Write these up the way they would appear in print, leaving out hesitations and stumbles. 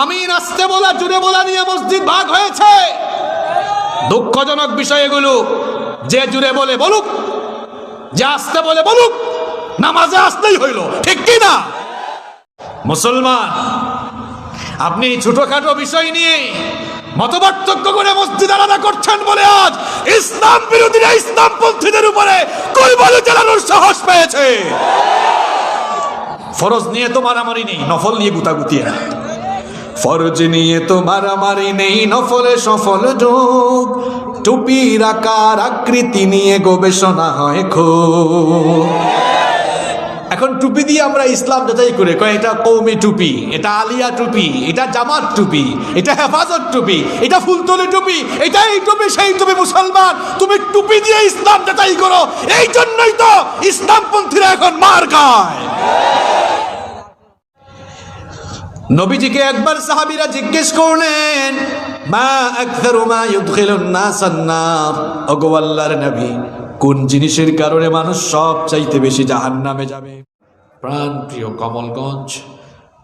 আমিন আসতে বলা জুড়ে বলা নিয়ে মসজিদ ভাগ হয়েছে। দুঃখজনক বিষয় এগুলো। যে জুড়ে বলে বলুক, যে আসতে বলে বলুক, নামাজে আসতেই হইল, ঠিক কি না? মুসলমান, আপনি ছোটখাটো বিষয় নিয়ে মতপার্থক্য করে মসজিদ আলাদা করছেন বলে আজ ইসলাম বিরোধীরা ইসলামপন্থীদের উপরে কলবল চালানোর সাহস পেয়েছে। ফরজ নিয়ে তো মারামারি নেই, নফল নিয়ে গুতাগুতি। ফরজ নিয়ে তো মারামারি নেই, নফলে সফল যোগ। টুপির আকার আকৃতি নিয়ে গবেষণা হয় খুব। এখন টুপি দিয়ে আমরা ইসলাম যাচাই করে কয় এটা কৌমি টুপি, এটা আলিয়া টুপি, এটা জামাত টুপি, এটা হেফাজত টুপি, এটা ফুলতলি টুপি, এটা এই টুপি সেই টুপি। মুসলমান, তুমি টুপি দিয়ে ইসলাম যাচাই করো। এই জন্যই তো ইসলামপন্থীরা এখন মার খায়। নবীজিকে একবার সাহাবীরা জিজ্ঞেস করলেন, মা আকসারু মা ইউদখিলুন নাসান নার, ওগো আল্লাহর নবী, কোন জিনিসের কারণে মানুষ সব চাইতে বেশি জাহান্নামে যাবে? প্রাণ প্রিয় কমলগঞ্জ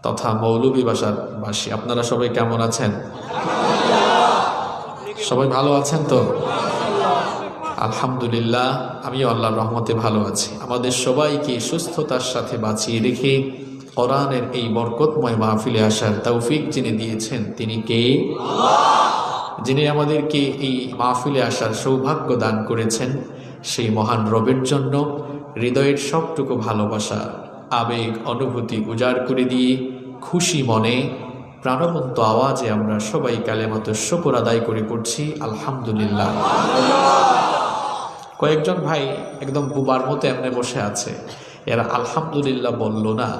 তথা মৌলভীবাজার বাসী, আপনারা সবাই কেমন আছেন? সবাই ভালো আছেন তো? আলহামদুলিল্লাহ, আমিও আল্লাহর রহমতে ভালো আছি। আমাদের সবাইকে সুস্থতার সাথে বাঁচিয়ে রেখে কোরআনের এই বরকতময় মাহফিলে আসার তৌফিক যিনি দিয়েছেন তিনি কে? যিনি আমাদেরকে এই মাহফিলে আসার সৌভাগ্য দান করেছেন, সেই মহান রবের জন্য হৃদয়ের সবটুকু ভালোবাসা, আবেগ, অনুভূতি উজাড় করে দিয়ে খুশি মনে প্রাণবন্ত আওয়াজে আমরা সবাই কালেমাতুশ শুকর আদায় করে পড়ছি আলহামদুলিল্লাহ। কয়েকজন ভাই একদম বুবার মতো এমনি বসে আছে, এরা আলহামদুলিল্লাহ বলল না।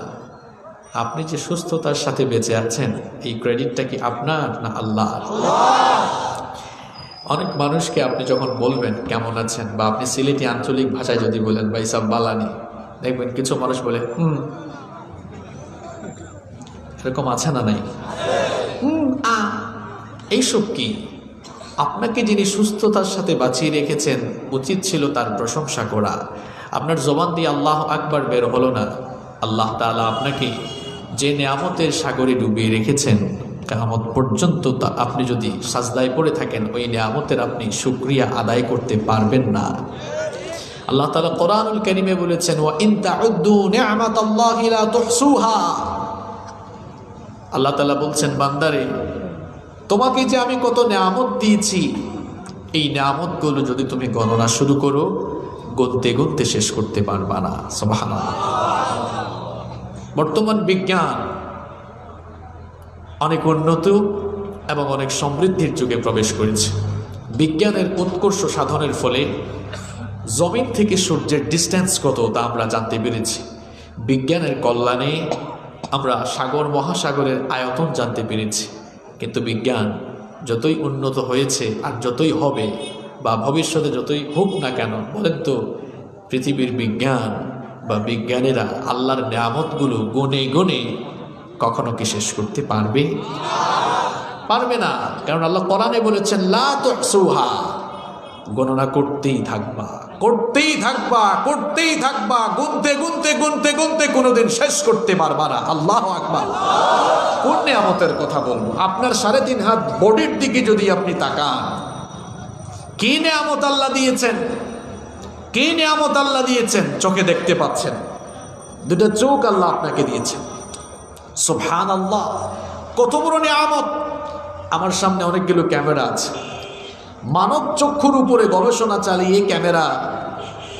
আপনি যে সুস্থতার সাথে বেঁচে আছেন, এই ক্রেডিটটা কি আপনার না আল্লাহর? অনেক মানুষকে আপনি যখন বলবেন কেমন আছেন, বা আপনি সিলেটি আঞ্চলিক ভাষায় যদি বলেন ভাই সব বালানি, দেখবেন কিছু মানুষ বলে এরকম আছে না নাই? এইসব কি? আপনাকে যিনি সুস্থতার সাথে বাঁচিয়ে রেখেছেন, উচিত ছিল তার প্রশংসা করা। আপনার জবান দিয়ে আল্লাহ আকবার বের হলো না। আল্লাহ তাআলা আপনাকে যে নেয়ামতের সাগরে ডুবিয়ে রেখেছেন, কিয়ামত পর্যন্ত আপনি যদি সাজদায় পড়ে থাকেন, ওই নেয়ামতের আপনি শুকরিয়া আদায় করতে পারবেন না। আল্লাহ তাআলা কোরআনুল কারীমে বলেছেন, ওয়া ইন তাউদ্দু নি'মাতাল্লাহি লা তুহসুহা। আল্লাহ তাআলা বলছেন, বান্দারে, তোমাকে যে আমি কত নেয়ামত দিয়েছি, এই নেয়ামতগুলো যদি তুমি গণনা শুরু করো, গুনতে গুনতে শেষ করতে পারবা না। সুবহানাল্লাহ। বর্তমান বিজ্ঞান অনেক উন্নত এবং অনেক সমৃদ্ধির যুগে প্রবেশ করেছে। বিজ্ঞানের উৎকর্ষ সাধনের ফলে জমিন থেকে সূর্যের ডিস্টেন্স কত তা আমরা জানতে পেরেছি। বিজ্ঞানের কল্যাণে আমরা সাগর মহাসাগরের আয়তন জানতে পেরেছি। কিন্তু বিজ্ঞান যতই উন্নত হয়েছে আর যতই হবে বা ভবিষ্যতে যতই হোক না কেন, বলেন তো পৃথিবীর বিজ্ঞান বা বিজ্ঞানীরা আল্লাহর নেয়ামতগুলো গুনে গুনে কখনো কি শেষ করতে পারবে? পারবে না। কারণ আল্লাহ কোরআনে বলেছেন, লা তুহসুহা, গণনা করতেই থাকবা, করতেই থাকবা, করতেই থাকবা, গুনতে গুনতে গুনতে গুনতে কোনোদিন শেষ করতে পারবা না। আল্লাহু আকবার। কোন নেয়ামতের কথা বলবো? আপনার 3.5 হাত বডির দিকে যদি আপনি তাকান, কি নেয়ামত আল্লাহ দিয়েছেন, কি নেয়ামত আল্লাহ দিয়েছেন, চোখে দেখতে পাচ্ছেন। 2টা চোখ আল্লাহ আপনাকে দিয়েছেন। সুবহানাল্লাহ, কত বড় নেয়ামত। আমার সামনে অনেকগুলো ক্যামেরা আছে। মানব চক্ষুর উপরে গবেষণা চালিয়ে ক্যামেরা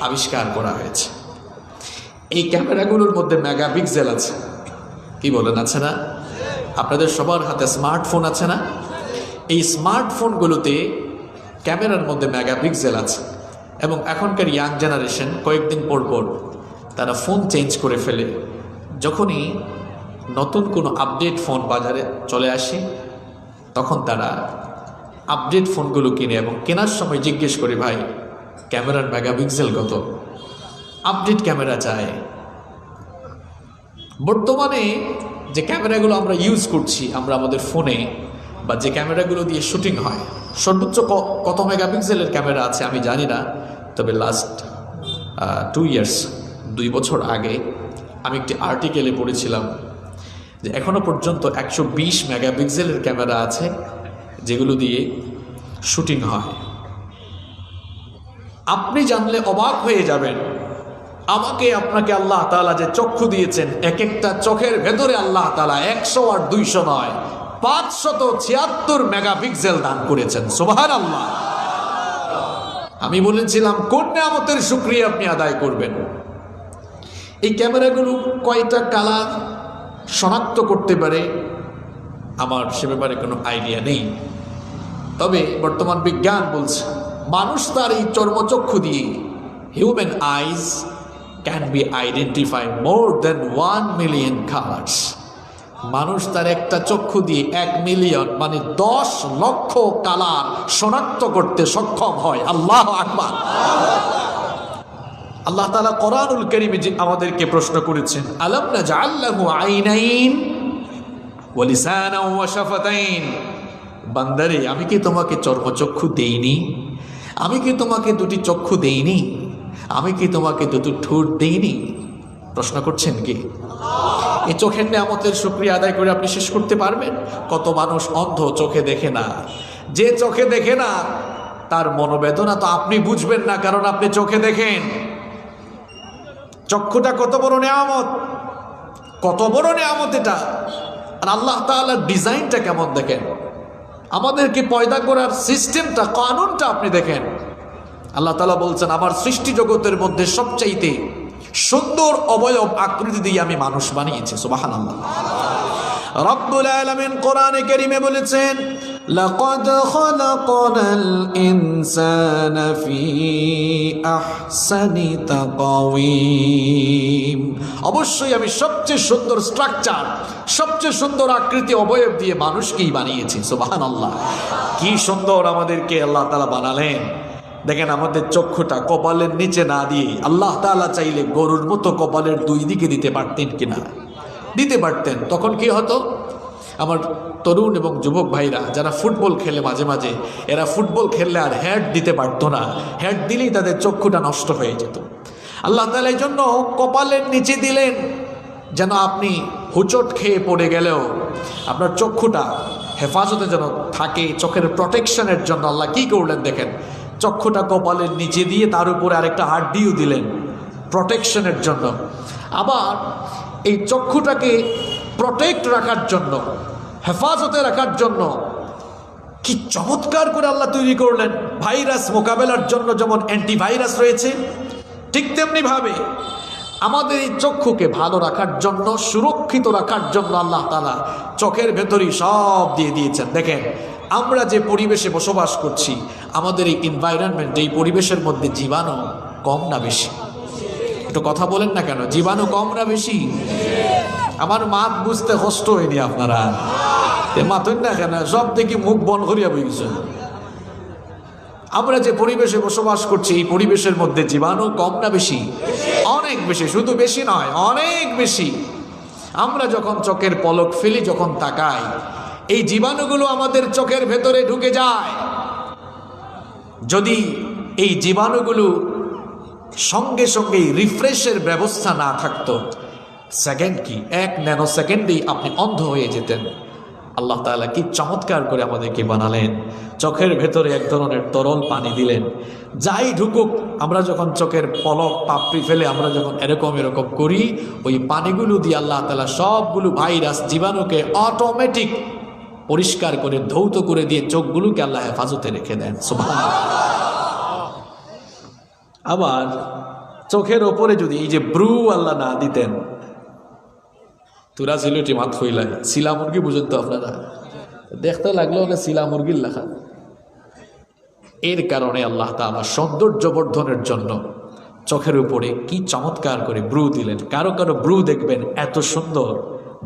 আবিষ্কার করা হয়েছে। এই ক্যামেরাগুলোর মধ্যে মেগাপিক্সেল আছে। কি বলেন, আছে না? আপনাদের সবার হাতে স্মার্টফোন আছে না? এই স্মার্টফোনগুলোতে ক্যামেরার মধ্যে মেগাপিক্সেল আছে। এবং এখনকার ইয়াং জেনারেশন কয়েকদিন পর পর তারা ফোন চেঞ্জ করে ফেলে। যখনই নতুন কোনো আপডেট ফোন বাজারে চলে আসে, তখন তারা আপডেট ফোনগুলো কিনে এবং কেনার সময় জিজ্ঞেস করে, ভাই ক্যামেরার মেগাপিক্সেল কত? আপডেট ক্যামেরা চায়। বর্তমানে যে ক্যামেরাগুলো আমরা ইউজ করছি, আমরা আমাদের ফোনে বা যে ক্যামেরাগুলো দিয়ে শুটিং হয়, সর্বোচ্চ কত মেগাপিক্সেলের ক্যামেরা আছে আমি জানি না। তবে লাস্ট 2 ইয়ার্স, 2 বছর আগে আমি একটি আর্টিকেলে পড়েছিলাম যে এখনো পর্যন্ত 120 মেগাপিক্সেলের ক্যামেরা আছে যেগুলো দিয়ে শুটিং হয়। আপনি জানলে অবাক হয়ে যাবেন, আমাকে আপনাকে আল্লাহ তাআলা যে চক্ষু দিয়েছেন, এক একটা চোখের ভেতরে আল্লাহ তাআলা 100 আর 200 নয় 576 মেগাপিক্সেল দান করেছেন। সুবহানাল্লাহ। আমি বলেছিলাম কোন নিয়ামতের শুকরিয়া আপনি আদায় করবেন। এই ক্যামেরাগুলো কয়টা কালার শনাক্ত করতে পারে আমার সে ব্যাপারে কোনো আইডিয়া নেই, তবে বর্তমান বিজ্ঞান বলছে মানুষ তার এই চর্মচক্ষু দিয়ে, human eyes can be identify more than 1 million colours. মানুষ তার একটা চক্ষু দিয়ে 1 মিলিয়ন মানে 10 লক্ষ কালার শনাক্ত করতে সক্ষম হয়। আল্লাহু আকবার। আল্লাহ তাআলা কোরআনুল কারীমে যে আমাদেরকে প্রশ্ন করেছেন, আলাম নাজআল লাহু আইনাইন ওয়া লিসানান ওয়া শাফাতাইন। বান্দারে, আমি কি তোমাকে চর্মচক্ষু দেইনি? আমি কি তোমাকে দুটি চক্ষু দেইনি? আমি কি তোমাকে দুটো ঠোঁট দেইনি? প্রশ্ন করছেন কি? এই চোখের নিয়ামতের শুকরিয়া আদায় করে আপনি শেষ করতে পারবেন? কত মানুষ অন্ধ, চোখে দেখে না। যে চোখে দেখে না তার মনোবেদনা তো আপনি বুঝবেন না, কারণ আপনি চোখে দেখেন। চক্ষুটা কত বড় নিয়ামত, কত বড় নিয়ামত এটা। আর আল্লাহ তাআলার ডিজাইনটা কেমন দেখেন, আমাদেরকে পয়দা করার সিস্টেমটা, কানুনটা আপনি দেখেন। আল্লাহ তাআলা বলছেন, আমার সৃষ্টি জগতের মধ্যে সবচাইতে সুন্দর অবয়ব আকৃতি দিয়ে আমি মানুষ বানিয়েছি। সুবহানাল্লাহ। রব্বুল আলামিন কোরআনে কারীমে বলেছেন, লাকাদ খালাকনাল ইনসানা ফি আহসানি তাকওয়িম। অবশ্যই আমি সবচেয়ে সুন্দর স্ট্রাকচার, সবচেয়ে সুন্দর আকৃতি অবয়ব দিয়ে মানুষকেই বানিয়েছি। সুবহানাল্লাহ। কি সুন্দর আমাদেরকে আল্লাহ তাআলা বানালেন। দেখেন, আমাদের চক্ষুটা কপালের নিচে না দিয়ে আল্লাহ তাআলা চাইলে গরুর মতো কপালের 2 দিকে দিতে পারতেন কিনা? দিতে পারতেন। তখন কি হতো? আমার তরুণ এবং যুবক ভাইরা যারা ফুটবল খেলে মাঝে মাঝে, এরা ফুটবল খেললে আর হেড দিতে পারতো না। হেড দিলেই তাদের চক্ষুটা নষ্ট হয়ে যেত। আল্লাহ তাআলা এই জন্য কপালের নিচে দিলেন, যেন আপনি হুচট খেয়ে পড়ে গেলেও আপনার চক্ষুটা হেফাজতে যেন থাকে। চোখের প্রোটেকশনের জন্য আল্লাহ কি করলেন দেখেন, চক্ষুটা কপালের নিচে দিয়ে তার উপরে আরেকটা হাড্ডিও দিলেন প্রোটেকশনের জন্য। আবার এই চক্ষুটাকে প্রোটেক্ট রাখার জন্য, হেফাজতে রাখার জন্য কি চমৎকার করে আল্লাহ তৈরি করলেন। ভাইরাস মোকাবেলার জন্য যেমন অ্যান্টিভাইরাস রয়েছে, ঠিক তেমনি ভাবে আমাদের এই চক্ষুকে ভালো রাখার জন্য, সুরক্ষিত রাখার জন্য আল্লাহ তাআলা চোখের ভেতরেই সব দিয়ে দিয়েছেন। দেখেন, আমরা যে পরিবেশে বসবাস করছি, আমাদের এই এনভায়রনমেন্ট, এই পরিবেশের মধ্যে জীবাণু কম না বেশি? একটু কথা বলেন না কেন, জীবাণু কম না বেশি? আমার মাত বুঝতে কষ্ট হয়নি আপনারা? মাথুন না কেন, সব দেখি মুখ বন করিয়া বইছে। আমরা যে পরিবেশে বসবাস করছি, এই পরিবেশের মধ্যে জীবাণু কম না বেশি? অনেক বেশি। শুধু বেশি নয়, অনেক বেশি। আমরা যখন চোখের পলক ফেলি, যখন তাকাই, এই জীবাণুগুলো আমাদের চোখের ভেতরে ঢুকে যায়। যদি এই জীবাণুগুলো সঙ্গে সঙ্গেই রিফ্রেশের ব্যবস্থা না থাকতো, সেকেন্ড কি 1 ন্যানো সেকেন্ডেই আপনি অন্ধ হয়ে যেতেন। আল্লাহ তাআলা কি চমৎকার করে আমাদেরকে বানালেন। চোখের ভেতরে এক ধরনের তরল পানি দিলেন, যাই ঢুকুক, আমরা যখন চোখের পলক পাপড়ি ফেলে আমরা যখন এরকম এরকম করি, ওই পানিগুলো দিয়ে আল্লাহ তাআলা সবগুলো ভাইরাস, জীবাণুকে অটোমেটিক পরিষ্কার করে ধৌত করে দিয়ে চোখগুলোকে আল্লাহ হেফাজতে রেখে দেন। সুবহানাল্লাহ। আবার চোখের ওপরে যদি এই যে ব্রু আল্লাহ না দিতেন, তুরা সিলেটি মাত হইলাই শিলা মুরগি বুঝেন তো আপনারা, দেখতে লাগলো না শিলা মুরগির লেখা। এর কারণে আল্লাহ তাআলা সৌন্দর্য বর্ধনের জন্য চোখের উপরে কি চমৎকার করে ব্রু দিলেন। কারো কারো ব্রু দেখবেন এত সুন্দর,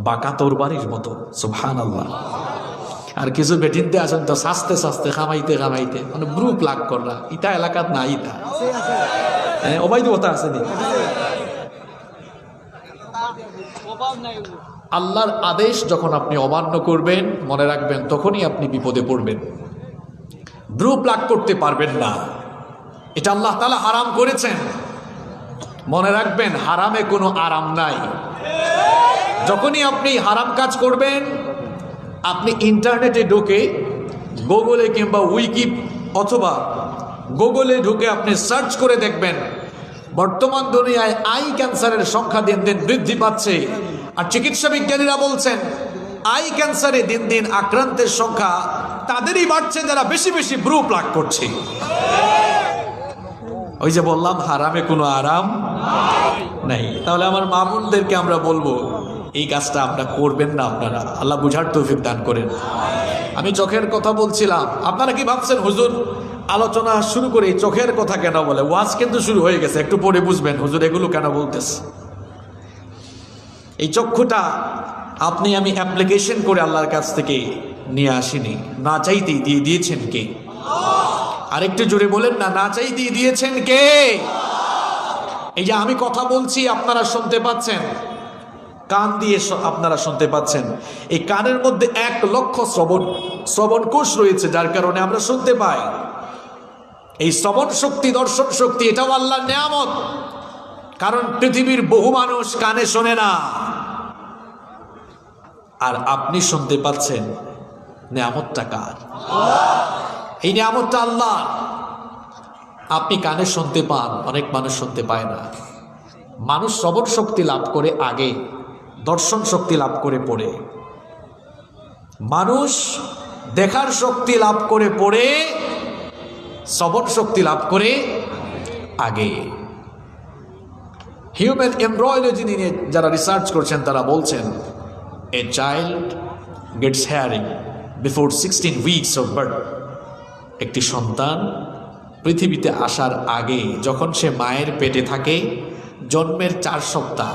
বাঁকা তরবারির মতো। সুবহানাল্লাহ। আর কিছু বেটিনতে আছেন তো সাজতে সাজতে, খামাইতে খামাইতে মানে ব্রু প্লাগ করা। ইটা এলাকাত না, ইটা অবৈধ কথা আছে নি? আল্লাহর আদেশ যখন আপনি অমান্য করবেন, মনে রাখবেন তখনই আপনি বিপদে পড়বেন। ব্রু প্লাগ করতে পারবেন না, এটা আল্লাহ তাআলা হারাম করেছেন। মনে রাখবেন, হারামে কোনো আরাম নাই। যখনই আপনি হারাম কাজ করবেন, আপনি ইন্টারনেটে ঢুকে গুগলে কিংবা উইকি অথবা গুগলে ঢুকে আপনি সার্চ করে দেখবেন বর্তমান দুনিয়ায় আই ক্যান্সারের সংখ্যা দিন দিন বৃদ্ধি পাচ্ছে। আর চিকিৎসা বিজ্ঞানীরা বলছেন আই ক্যান্সারে দিন দিন আক্রান্তের সংখ্যা তাদেরই বাড়ছে যারা বেশি বেশি ব্রু প্লাক করছে। ওই যে বললাম হারামে কোনো আরাম নাই। তাহলে আমার মা বোনদেরকে আমরা বলবো এই কাজটা আপনারা করবেন না, আপনারা আল্লাহ বুঝার তৌফিক দান করেন। আমি চোখের কথা বলছিলাম, আপনারা কি ভাবছেন হুজুর আলোচনা শুরু করে চোখের কথা কেন বলে? ওয়াজ কিন্তু শুরু হয়ে গেছে, একটু পরে বুঝবেন হুজুর এগুলো কেন বলতেছে। এই চক্ষুটা আপনি আমি অ্যাপ্লিকেশন করে আল্লাহর কাছ থেকে নিয়ে আসিনি, না চাইতেই দিয়ে দিয়েছেন কে? আরেকটু জোরে বলেন না, না চাইতেই দিয়েছেন কে? এই যে আমি কথা বলছি আপনারা শুনতে পাচ্ছেন, কান দিয়ে আপনারা শুনতে পাচ্ছেন। এই কানের মধ্যে 1 লক্ষ শ্রবণ কোষ রয়েছে, যার কারণে আমরা শুনতে পাই। এই শ্রবণ শক্তি, দর্শন শক্তি, এটাও আল্লাহর নিয়ামত। কারণ পৃথিবীর বহু মানুষ কানে শোনে না, আর আপনি শুনতে পাচ্ছেন। নিয়ামতটা কার? এই নিয়ামতটা আল্লাহ। আপনি কানে শুনতে পান, অনেক মানুষ শুনতে পায় না। মানুষ শ্রবণ শক্তি লাভ করে আগে, দর্শন শক্তি লাভ করে পড়ে। মানুষ দেখার শক্তি লাভ করে পড়ে, শ্রবণ শক্তি লাভ করে আগে। হিউম্যান এমব্রয়লজি নিয়ে যারা রিসার্চ করছেন তারা বলছেন a child gets hearing before 16 weeks of birth। একটি সন্তান পৃথিবীতে আসার আগে, যখন সে মায়ের পেটে থাকে, জন্মের 4 সপ্তাহ,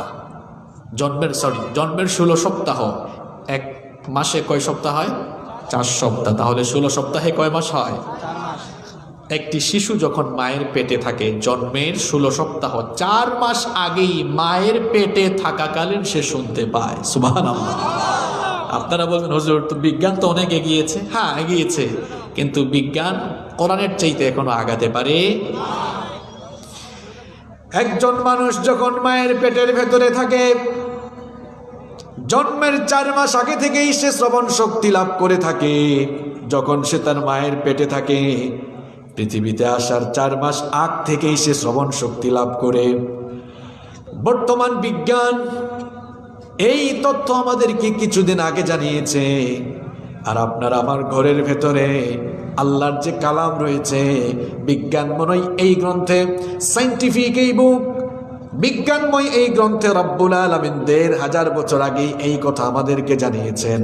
জন্মের 16 সপ্তাহ, 1 মাসে কয় সপ্তাহ হয়? 4 সপ্তাহ। তাহলে 16 সপ্তাহে কয় মাস হয়? একটি শিশু যখন মায়ের পেটে থাকে, জন্মের 16 সপ্তাহ, 4 মাস আগেই মায়ের পেটে থাকাকালীন সে শুনতে পায়। সুবহানাল্লাহ। আপনারা বলবেন হুজুর তো বিজ্ঞান তো অনেক এগিয়েছে। হ্যাঁ এগিয়েছে, কিন্তু বিজ্ঞান কোরআনের চাইতে এখনো আগাতে পারে। একজন মানুষ যখন মায়ের পেটের ভেতরে থাকে, জন্মের 4 মাস আগে থেকেই সে শ্রবণ শক্তি লাভ করে থাকে। যখন সে তার মায়ের পেটে থাকে, পৃথিবীতে আসার 4 মাস আগ থেকেই সে শ্রবণ শক্তি লাভ করে। বর্তমান বিজ্ঞান এই তথ্য আমাদেরকে কিছুদিন আগে জানিয়েছে। আর আপনার আমার ঘরের ভেতরে আল্লাহর যে কালাম রয়েছে, বিজ্ঞানময় এই গ্রন্থে, সাইন্টিফিক এই বুক, বিজ্ঞানময় এই গ্রন্থে রব্বুল আলামিন 1500 বছর আগে এই কথা আমাদেরকে জানিয়েছেন।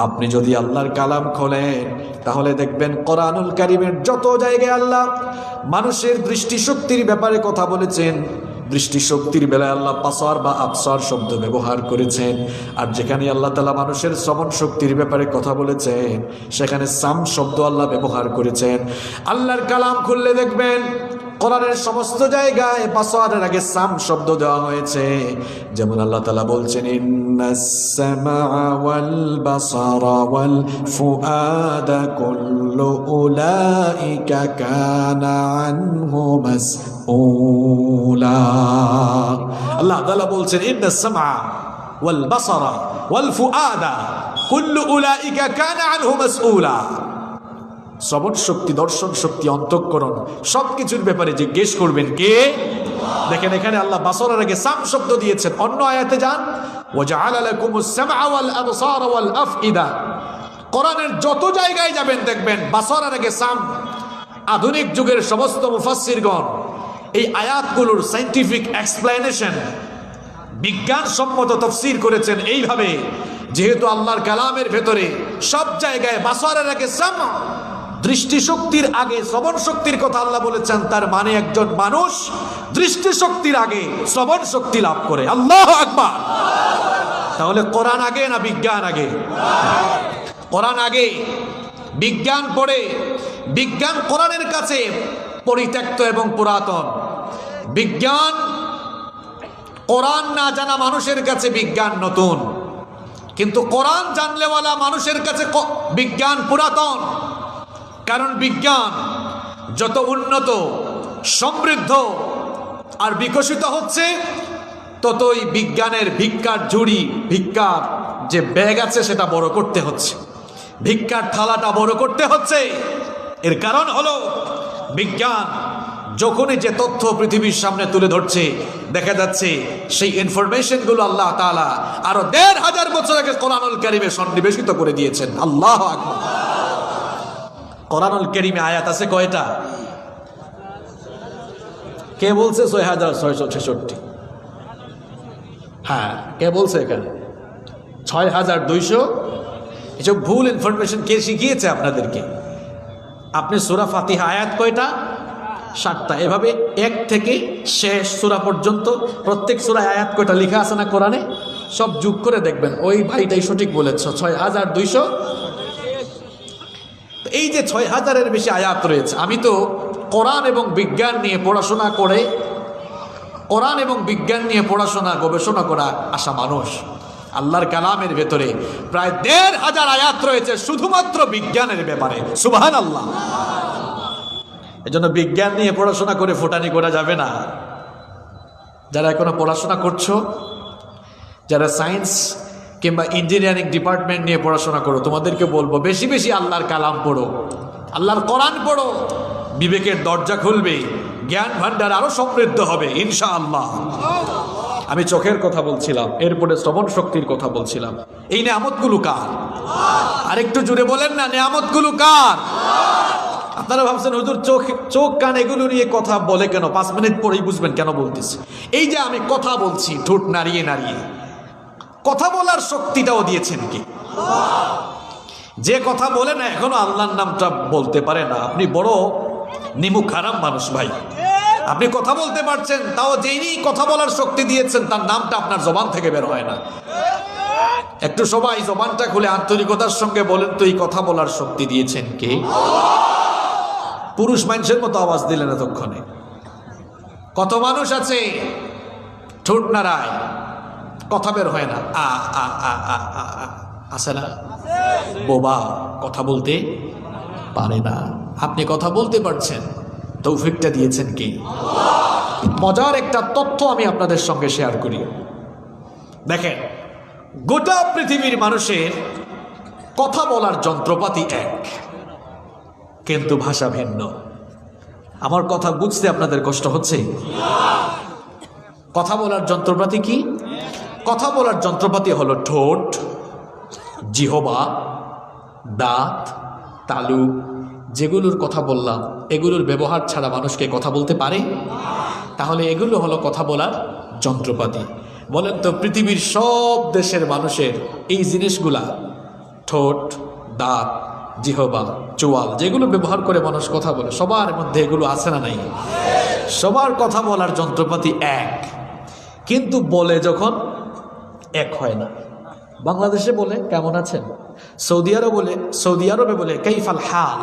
আপনি যদি আল্লাহর কালাম খোলেন তাহলে দেখবেন কোরআনুল কারীমের যত জায়গায় আল্লাহ মানুষের দৃষ্টিশক্তির ব্যাপারে কথা বলেছেন, দৃষ্টিশক্তির বেলায় আল্লাহ বাসার বা আবসার শব্দ ব্যবহার করেছেন। আর যেখানে আল্লাহ তাআলা মানুষের শ্রবণ শক্তির ব্যাপারে কথা বলেছেন, সেখানে সাম শব্দ আল্লাহ ব্যবহার করেছেন। আল্লাহর কালাম খুললে দেখবেন কোরআনের সমস্ত জায়গায় বাসারের আগে সাম শব্দ দেওয়া হয়েছে। যেমন আল্লাহ তাআলা বলছেন ইন্নাস সামাআ ওয়াল বাসারা ওয়াল ফুআদা কুল্লু উলাইকা কানা আনহু মাসউলা। আল্লাহ তাআলা বলছেন ইন্নাস সামাআ ওয়াল বাসারা ওয়াল ফুআদা কুল্লু উলাইকা কানা আনহু মাসউলা। শ্রবণ শক্তি, দর্শন শক্তি, অন্তঃকরণ সবকিছুর ব্যাপারে জিজ্ঞেস করবেন কে? দেখেন এখানে আল্লাহ বাসরের আগে সাম শব্দ দিয়েছেন। অন্য আয়াতে যান ওয়াজআলা লাকুমুস সামআ ওয়াল আবসারা ওয়াল আফইদা। কোরআনের যত জায়গায় যাবেন দেখবেন বাসরের আগে সাম। আধুনিক যুগের সমস্ত মুফাসসিরগণ এই আয়াতগুলোর সায়েন্টিফিক এক্সপ্লেনেশন, বিজ্ঞানসম্মত তাফসীর করেছেন এইভাবে, যেহেতু আল্লাহর কালামের ভেতরে সব জায়গায় বাসরের আগে সাম, দৃষ্টিশক্তির আগে শ্রবণ শক্তির কথা আল্লাহ বলেছেন, তার মানে একজন মানুষ দৃষ্টিশক্তির আগে শ্রবণ শক্তি লাভ করে। আল্লাহু আকবার। তাহলে কোরআন আগে না বিজ্ঞান আগে? কোরআন আগে। বিজ্ঞান পড়ে, বিজ্ঞান কোরআনের কাছে পরিত্যক্ত এবং পুরাতন। বিজ্ঞান, কোরআন না জানা মানুষের কাছে বিজ্ঞান নতুন, কিন্তু কোরআন জানলেওয়ালা মানুষের কাছে বিজ্ঞান পুরাতন। কারণ বিজ্ঞান যত উন্নত, সমৃদ্ধ আর বিকশিত হচ্ছে, ততই বিজ্ঞানের ভিক্ষার ঝুড়ি, ভিক্ষার যে ব্যাগ আছে সেটা বড় করতে হচ্ছে, ভিক্ষার থালাটা বড় করতে হচ্ছে। এর কারণ হলো বিজ্ঞান যখনই যে তথ্য পৃথিবীর সামনে তুলে ধরছে, দেখা যাচ্ছে সেই ইনফরমেশনগুলো আল্লাহ তাআলা আরো ১৫০০ বছর আগে কোরআনুল কারীমে সন্নিবেশিত করে দিয়েছেন। আল্লাহু আকবার। কোরআনুল কারীমে আয়াত আছে কয়টা? কে বলছে ৬৬৬৬? হ্যাঁ, কে বলছে এখানে ৬২০০? এসব ভুল ইনফরমেশন কে শিখিয়েছে আপনাদেরকে? আপনি সূরা ফাতিহা আয়াত কয়টা? ৭টা। এভাবে এক থেকে শেষ সূরা পর্যন্ত প্রত্যেক সূরায় আয়াত কয়টা লেখা আছে না কোরআনে? সব যোগ করে দেখবেন ওই ভাইটাই সঠিক বলেছ, ৬২০০। এই যে ৬০০০-এর বেশি আয়াত রয়েছে। আমি তো কোরআন এবং বিজ্ঞান নিয়ে পড়াশোনা করে, কোরআন এবং বিজ্ঞান নিয়ে পড়াশোনা গবেষণা করা আসা মানুষ। আল্লাহর কালামের ভেতরে প্রায় ১৫০০ আয়াত রয়েছে শুধুমাত্র বিজ্ঞানের ব্যাপারে। সুবহানাল্লাহ। এজন্য বিজ্ঞান নিয়ে পড়াশোনা করে ফুটানি করা যাবে না। যারা এখনো পড়াশোনা করছো, যারা সায়েন্স কিংবা ইঞ্জিনিয়ারিং ডিপার্টমেন্ট নিয়ে পড়াশোনা করো, তোমাদেরকে বলবো বেশি বেশি আল্লাহর কালাম পড়ো, আল্লাহর কোরআন পড়ো। বিবেকের দরজা খুলবে, জ্ঞান ভান্ডার আরো সমৃদ্ধ হবে ইনশাআল্লাহ। আমি চোখের কথা বলছিলাম, এরপরে শ্রবণ শক্তির কথা বলছিলাম। এই নিয়ামতগুলো কার? আরেকটু জুড়ে বলেন না, নিয়ামতগুলো কার? আপনারা ভাবছেন হুজুর চোখ কান এগুলো নিয়ে কথা বলে কেন? 5 মিনিট পরেই বুঝবেন কেন বলতেছি। এই যে আমি কথা বলছি ঠোঁট নাড়িয়ে নাড়িয়ে, কথা বলার শক্তিটাও দিয়েছেন কি? যে কথা বলে না এখনো আল্লাহর নামটা বলতে পারে না, আপনি বড় নিমুখ হারাম মানুষ ভাই। আপনি কথা বলতে পারছেন, তাও যিনি কথা বলার শক্তি দিয়েছেন তার নামটা আপনার জবান থেকে বের হয় না। একটু সবাই জবানটা খুলে আন্তরিকতার সঙ্গে বলেন তো, এই কথা বলার শক্তি দিয়েছেন কে? পুরুষ মানুষের মতো আওয়াজ দিলেন এতক্ষণে। কত মানুষ আছে ঠোঁট নাড়ায়, কথা বের হয় না। আছে না? বোবা, কথা বলতে পারে না। আপনি কথা বলতে পারছেন, তৌফিকটা দিয়েছেন কি? মজার একটা তথ্য আমি আপনাদের সঙ্গে শেয়ার করি। দেখেন, গোটা পৃথিবীর মানুষের কথা বলার যন্ত্রপাতি এক, কিন্তু ভাষা ভিন্ন। আমার কথা বুঝতে আপনাদের কষ্ট হচ্ছে? কথা বলার যন্ত্রপাতি কি? কথা বলার যন্ত্রপাতি হলো ঠোঁট, জিহবা, দাঁত, তালু। যেগুলোর কথা বললাম এগুলোর ব্যবহার ছাড়া মানুষকে কথা বলতে পারে? তাহলে এগুলো হলো কথা বলার যন্ত্রপাতি। বলেন তো, পৃথিবীর সব দেশের মানুষের এই জিনিসগুলা, ঠোঁট, দাঁত, জিহবা, চোয়াল, যেগুলো ব্যবহার করে মানুষ কথা বলে, সবার মধ্যে এগুলো আছে না নাই? সবার কথা বলার যন্ত্রপাতি এক, কিন্তু বলে যখন এক হয় না। বাংলাদেশে বলে কেমন আছেন, সৌদি আরবে বলে কাইফাল হাল,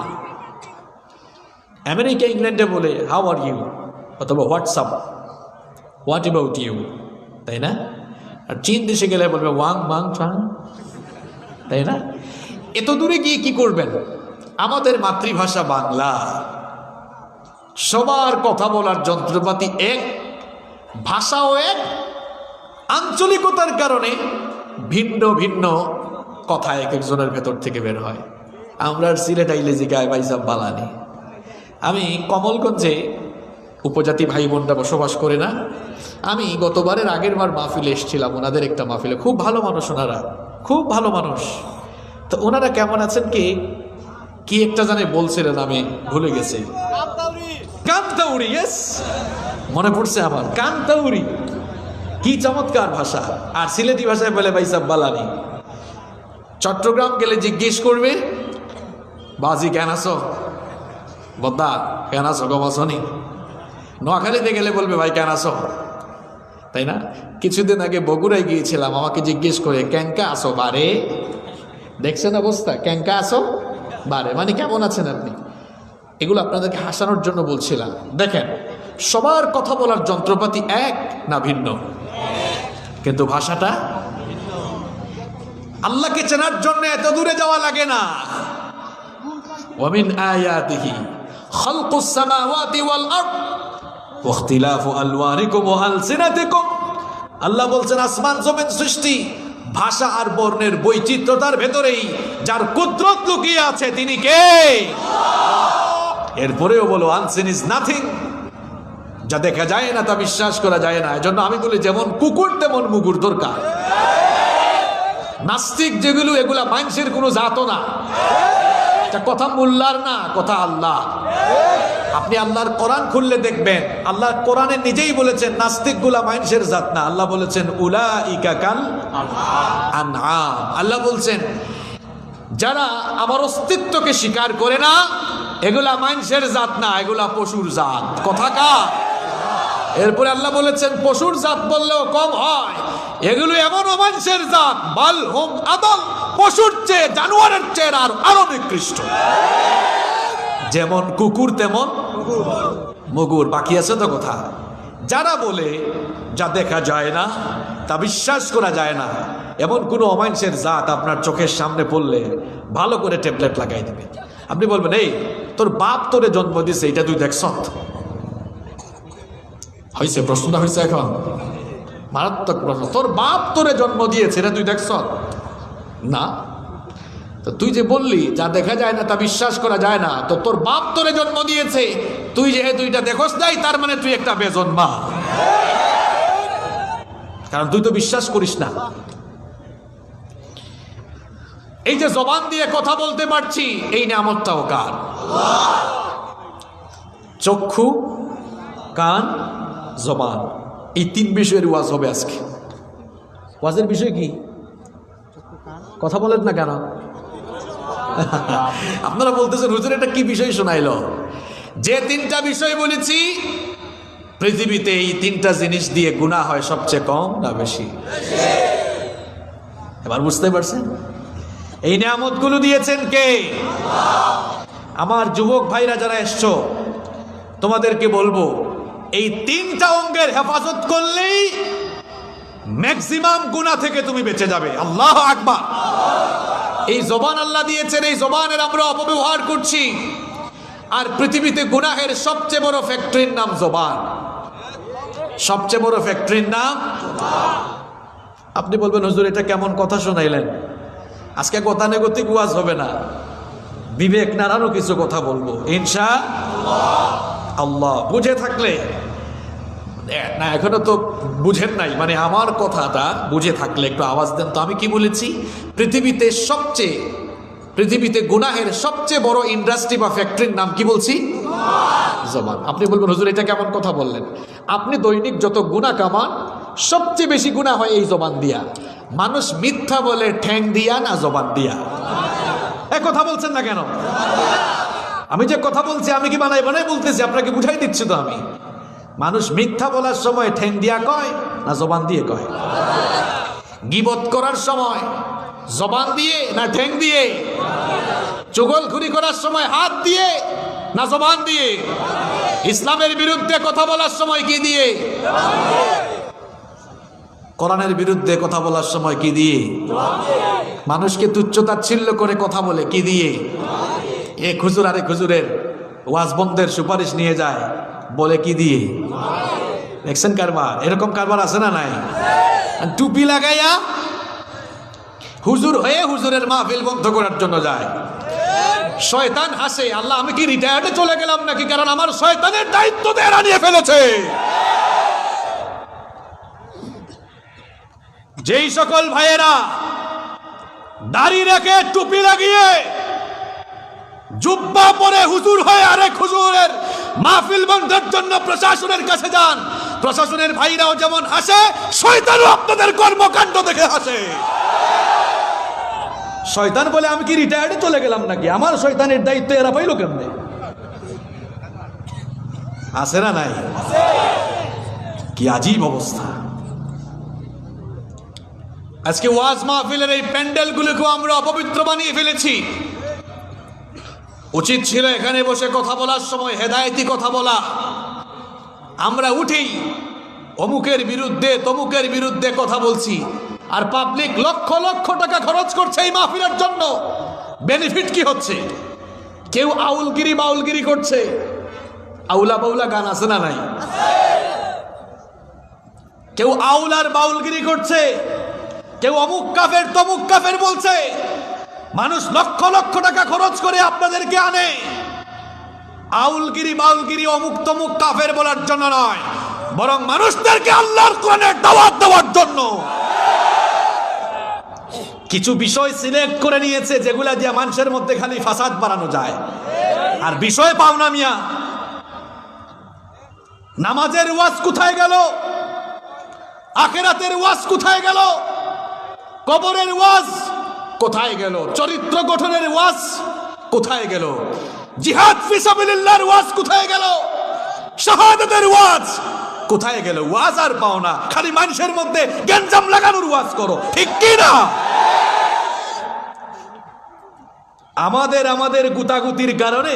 আমেরিকা ইংল্যান্ডে বলে হাউ আর ইউ, অথবা হোয়াটসঅ্যাপ, হোয়াট অ্যাবাউট ইউ, তাই না? আর চীন দেশে গেলে বলবে ওয়াং মাং চাং, তাই না? এত দূরে গিয়ে কি করবেন? আমাদের মাতৃভাষা বাংলা, সবার কথা বলার যন্ত্রপাতি এক, ভাষাও এক, আঞ্চলিকতার কারণে ভিন্ন ভিন্ন কথা এক একজনের ভেতর থেকে বের হয়। আমরা সিলেট আইলে জিগায় ভাইসাব বালানি। আমি কমলগঞ্জে উপজাতি ভাই বোনরা বসবাস করে না, আমি গতবারের আগের বার মাহফিলে এসেছিলাম, ওনাদের একটা মাহফিলে। খুব ভালো মানুষ ওনারা, খুব ভালো মানুষ। তো ওনারা কেমন আছেন কি একটা জানে বলছিলেন, আমি ভুলে গেছি। কান্তাউরি, ইয়েস, মনে পড়ছে আমার, কান্তাউরি। কি চমৎকার ভাষা। আর সিলেটি ভাষায় বলে ভাইসাব বালানি। চট্টগ্রাম গেলে জিজ্ঞেস করবে বাজি কেন আছো, বদ্দা কেন আছো, গমাসনি। নোয়াখালীতে গেলে বলবে ভাই কেন আছো, তাই না? কিছুদিন আগে বগুড়ায় গিয়েছিলাম, আমাকে জিজ্ঞেস করে ক্যাঙ্কা আসো বারে। দেখছেন অবস্থা, ক্যাঙ্কা আসো বারে মানে কেমন আছেন আপনি। এগুলো আপনাদেরকে হাসানোর জন্য বলছিলাম। দেখেন, সবার কথা বলার যন্ত্রপাতি এক না ভিন্ন? কিন্তু ভাষাটা। আল্লাহকে চেনার জন্য এত দূরে যাওয়া লাগে না। ওয়ামিন আয়াতিহি খালকুস সামাওয়াতি ওয়াল আরদ ওয়া ইখতিলাফু আলওয়ানিকুম ওয়া আলসিনাতিকুম আল্লাহ বলছেন আসমান জমিন সৃষ্টি ভাষা আর বর্ণের বৈচিত্র্যতার ভেতরেই যার কুদরত লুকিয়ে আছে তিনি কে? এরপরেও বলো আনসিন ইজ নাথিং, যা দেখা যায় না তা বিশ্বাস করা যায় না। এজন্য আমি বলি যেমন কুকুর তেমন মুগুর দরকার। নাস্তিক যেগুলো এগুলা মানুষের কোনো জাতও না, কথা মোল্লার না, কথা আল্লাহ। আপনি আল্লাহর কোরআন খুললে দেখবেন আল্লাহ কোরআনে নিজেই বলেছেন নাস্তিক গুলা মানুষের জাত না। আল্লাহ বলেছেন উলাইকা কাল আনআম। আল্লাহ বলছেন যারা আমার অস্তিত্বকে স্বীকার করে না এগুলা মানুষের জাত না, এগুলা পশুর জাত। কথা কা? এরপরে আল্লাহ বলেছেন পশুর জাত বললেও কম হয়, এগুলো এমন মানুষের জাত বাল হুম আদল, পশুর চেয়ে জানোয়ারের চেয়ে আরো নিকৃষ্ট। যেমন কুকুর তেমন মুগুর। বাকি আছে তো কথা। যারা বলে যা দেখা যায় না তা বিশ্বাস করা যায় না, এমন কোনো অমানুষের জাত আপনার চোখের সামনে পড়লে ভালো করে ট্যাবলেট লাগাই দেবে। আপনি বলবেন এই তোর বাপ তোরে জন্ম দিয়েছে, এটা তুই দেখছ? হয়েছে প্রশ্নটা হয়েছে এখন মারাত্মক প্রশ্ন। তোর বাপ তোরে জন্ম দিয়েছে, এটা তুই দেখছ না? তো তুই যে বললি যা দেখা যায় না তা বিশ্বাস করা যায় না, তো তোর বাপ তোরে জন্ম দিয়েছে, তুই যেহেতু এটা দেখোস নাই তার মানে তুই একটা বেজন্মা, কারণ তুই তো বিশ্বাস করিস না। এই যে জবান দিয়ে কথা বলতে পারছি এই নিয়ামতটাও কার? চক্ষু, কান, জবান, এই তিন বিষয়ের ওয়াজ হবে আজকে। ওয়াজের বিষয় কি? কথা বলেন না কেন? আপনারা বলতেছেন হুজুর এটা কি বিষয় শোনাইলো? যে তিনটা বিষয় বলেছি পৃথিবীতে এই তিনটা জিনিস দিয়ে গুনাহ হয় সবচেয়ে কম না বেশি? এবার বুঝতে পারছেন? এই নিয়ামতগুলো দিয়েছেন কে? আমার যুবক ভাইরা যারা এসছো তোমাদেরকে বলবো এই তিনটা অঙ্গের হেফাজত করলেই ম্যাক্সিমাম গুনাহ থেকে তুমি বেঁচে যাবে। আল্লাহু আকবার। এই জবান আল্লাহ দিয়েছেন, এই জবানের আমরা অপব্যবহার করছি। আর পৃথিবীতে গুনাহের সবচেয়ে বড় ফ্যাক্টরির নাম জবান। সবচেয়ে বড় ফ্যাক্টরির নাম। আপনি বলবেন হুজুর এটা কেমন কথা শোনাইলেন? আজকে গতানুগতিক ওয়াজ হবে না, বিবেক নাড়ানো কিছু কথা বলবো ইনশাআল্লাহ। বুঝে থাকলে না, এখনো তো বুঝেন নাই, মানে আমার কথাটা বুঝে থাকলে একটু আওয়াজ দেন তো। আমি কি বলেছি? পৃথিবীতে গুনাহের সবচেয়ে বড় ইন্ডাস্ট্রি বা ফ্যাক্টরির নাম কি বলছি? জবান। আপনি বলবেন হুজুর এটা কেমন কথা বললেন? আপনি দৈনিক যত গুনাহ কামান সবচেয়ে বেশি গুনাহ হয় এই জবান দিয়া। মানুষ মিথ্যা বলে ঠ্যাং দিয়া না জবান দিয়া? এ কথা বলছেন না কেন? আমি যে কথা বলছি আমি কি বানাই বানাই বলতেছি? আপনাকে বুঝাই দিচ্ছি তো আমি। মানুষ মিথ্যা বলার সময় ঠ্যাং দিয়া কয় না জবান দিয়ে কয়? গীবত করার সময় জবান দিয়ে না ঠ্যাং দিয়ে? চুগলখুরি করার সময় হাত দিয়ে না জবান দিয়ে? ইসলামের বিরুদ্ধে কথা বলার সময় কি দিয়ে? কোরআনের বিরুদ্ধে কথা বলার সময় কি দিয়ে? মানুষকে তুচ্ছতাচ্ছিল্য করে কথা বলে কি দিয়ে? এক হুজুর আরেক হুজুরের ওয়াজ বন্ধের সুপারিশ নিয়ে যায় বলে কি দিয়ে? দেখছেন কারবার? এরকম কারবার আছে না নাই? টুপি লাগাইয়া হুজুর হয়ে হুজুরের মাহফিল বন্ধ করার জন্য যায়। শয়তান হাসে, আল্লাহ আমি কি রিটায়ার্ডে চলে গেলাম নাকি? কারণ আমার শয়তানের দায়িত্ব এরা নিয়ে ফেলেছে। যেই সকল ভাইয়েরা দাড়ি রেখে টুপি লাগিয়ে জুব্বা পরে হুজুর হয়ে আরেক হুজুরের মাহফিল বন্ধের জন্য প্রশাসনের কাছে যান, প্রশাসনের ভাইরাও যেমন হাসে শয়তানও আপনাদের কর্মকাণ্ড দেখে হাসে। শয়তান বলে আমি কি রিটায়ার্ডে চলে গেলাম নাকি? আমার শয়তানের দায়িত্ব এরা পাইল কেমনে? আছে না নাই? কি আজীব অবস্থা। আজকে ওয়াজ মাহফিলের এই প্যান্ডেলগুলোকে আমরা অপবিত্র বানিয়ে ফেলেছি। উচিত ছিল এখানে বসে কথা বলার সময় হেদায়েতি কথা বলা। আমরা উঠেই অমুকের বিরুদ্ধে তমুকের বিরুদ্ধে কথা বলছি, আর পাবলিক লক্ষ লক্ষ টাকা খরচ করছে এই মাহফিলের জন্য। বেনিফিট কি হচ্ছে? কেউ আউলগিরি বাউলগিরি করছে। আউলা বাউলা গান আছে না নাই? কেউ আউল আর বাউলগিরি করছে, কেউ অমুক কাফের তমুক কাফের বলছে। মানুষ লক্ষ লক্ষ টাকা খরচ করে আপনাদেরকে আনে আউলগিরি বাউলগিরি অমুক তমুক কাফের বলার জন্য নয়, বরং মানুষদেরকে আল্লাহর কোরআনের দাওয়াত দেওয়ার জন্য। কিছু বিষয় সিলেক্ট করে নিয়েছে যেগুলা দিয়ে মানুষের মধ্যে খালি ফাসাদ বাড়ানো যায়, আর বিষয় পাও না মিয়া। নামাজের ওয়াজ কোথায় গেল? আখিরাতের ওয়াজ কোথায় গেল? কবরের ওয়াজ কোথায় গেল? চরিত্র গঠনের ওয়াজ কোথায় গেল? জিহাদ ফি সাবিলিল্লাহর ওয়াজ কোথায় গেল? শাহাদাতের ওয়াজ কোথায় গেল? ওয়াজ আর পাও না, খালি মানুষের মধ্যে গঞ্জাম লাগানোর ওয়াজ করো, ঠিক কি না? আমাদের গুতাগুতির কারণে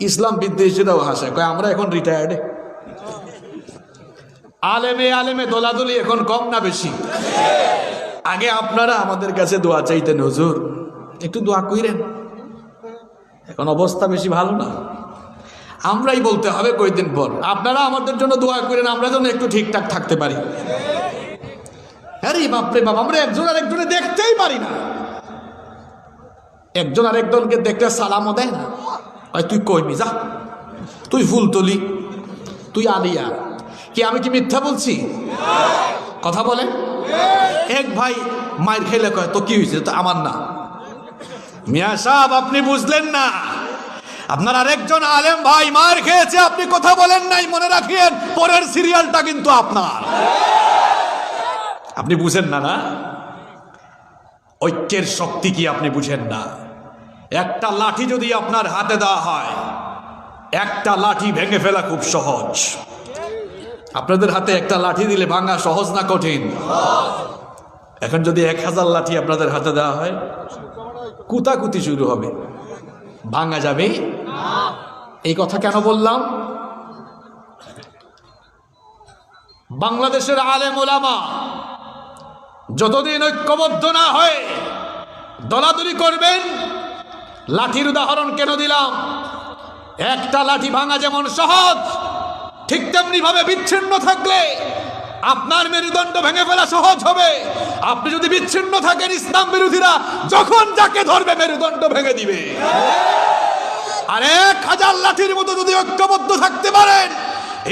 ইসলাম বিদ্বেষীরাও হাসে, কয় আমরা এখন রিটায়ার্ড। আলেমে দোলাদুলি এখন কম না বেশি? আগে আপনারা আমাদের কাছে দোয়া চাইতেন, হুজুর একটু দোয়া কইরেন। এখন অবস্থা বেশি ভালো না, আমরাই বলতে হবে কয়েকদিন পর, আপনারা আমাদের জন্য দোয়া করেন, আমরা যেন একটু ঠিকঠাক থাকতে পারি। আরে বাপরে বাপ, আমরা একজন আর একজনে দেখতেই পারি না। একজন আর একজনকে দেখতে সালামও দেয় না। তুই কইমি যা, তুই ফুলতলি, তুই আলিয়া। কি আমি কি মিথ্যা বলছি? কথা বলেন। এক ভাই মায়ের খেলে কয়, তো কি হয়েছে? তো আমার না। মিয়া সাহেব আপনি বুঝলেন না, আপনার আরেকজন আলেম ভাই মার খেয়েছে, আপনি কথা বলেন নাই। মনে রাখিয়েন, পরের সিরিয়ালটা কিন্তু আপনার। আপনি বুঝেন না? না, ঐক্যের শক্তি কি আপনি বুঝেন না? একটা লাঠি যদি আপনার হাতে দেওয়া হয়, একটা লাঠি ভেঙে ফেলা খুব সহজ। আপনাদের হাতে একটা লাঠি দিলে ভাঙা সহজ না কঠিন? এখন যদি 1000 লাঠি আপনাদের হাতে দেওয়া হয়, কুতাকুতি শুরু হবে, ভাঙা যাবে। এই কথা কেন বললাম? বাংলাদেশের আলেম ওলামা যতদিন ঐক্যবদ্ধ না হয়ে দলাদলি করবেন, লাঠির উদাহরণ কেন দিলাম? একটা লাঠি ভাঙা যেমন সহজ, ঠিক তেমনি ভাবে বিচ্ছিন্ন থাকলে আপনার মেরুদণ্ড ভেঙে ফেলা সহজ হবে। আপনি যদি বিচ্ছিন্ন থাকেন, ইসলাম বিরোধীরা যখন যাকে ধরবে মেরুদণ্ড ভেঙে দিবে। আর 1000 লাঠির মতো যদি ঐক্যবদ্ধ থাকতে পারেন,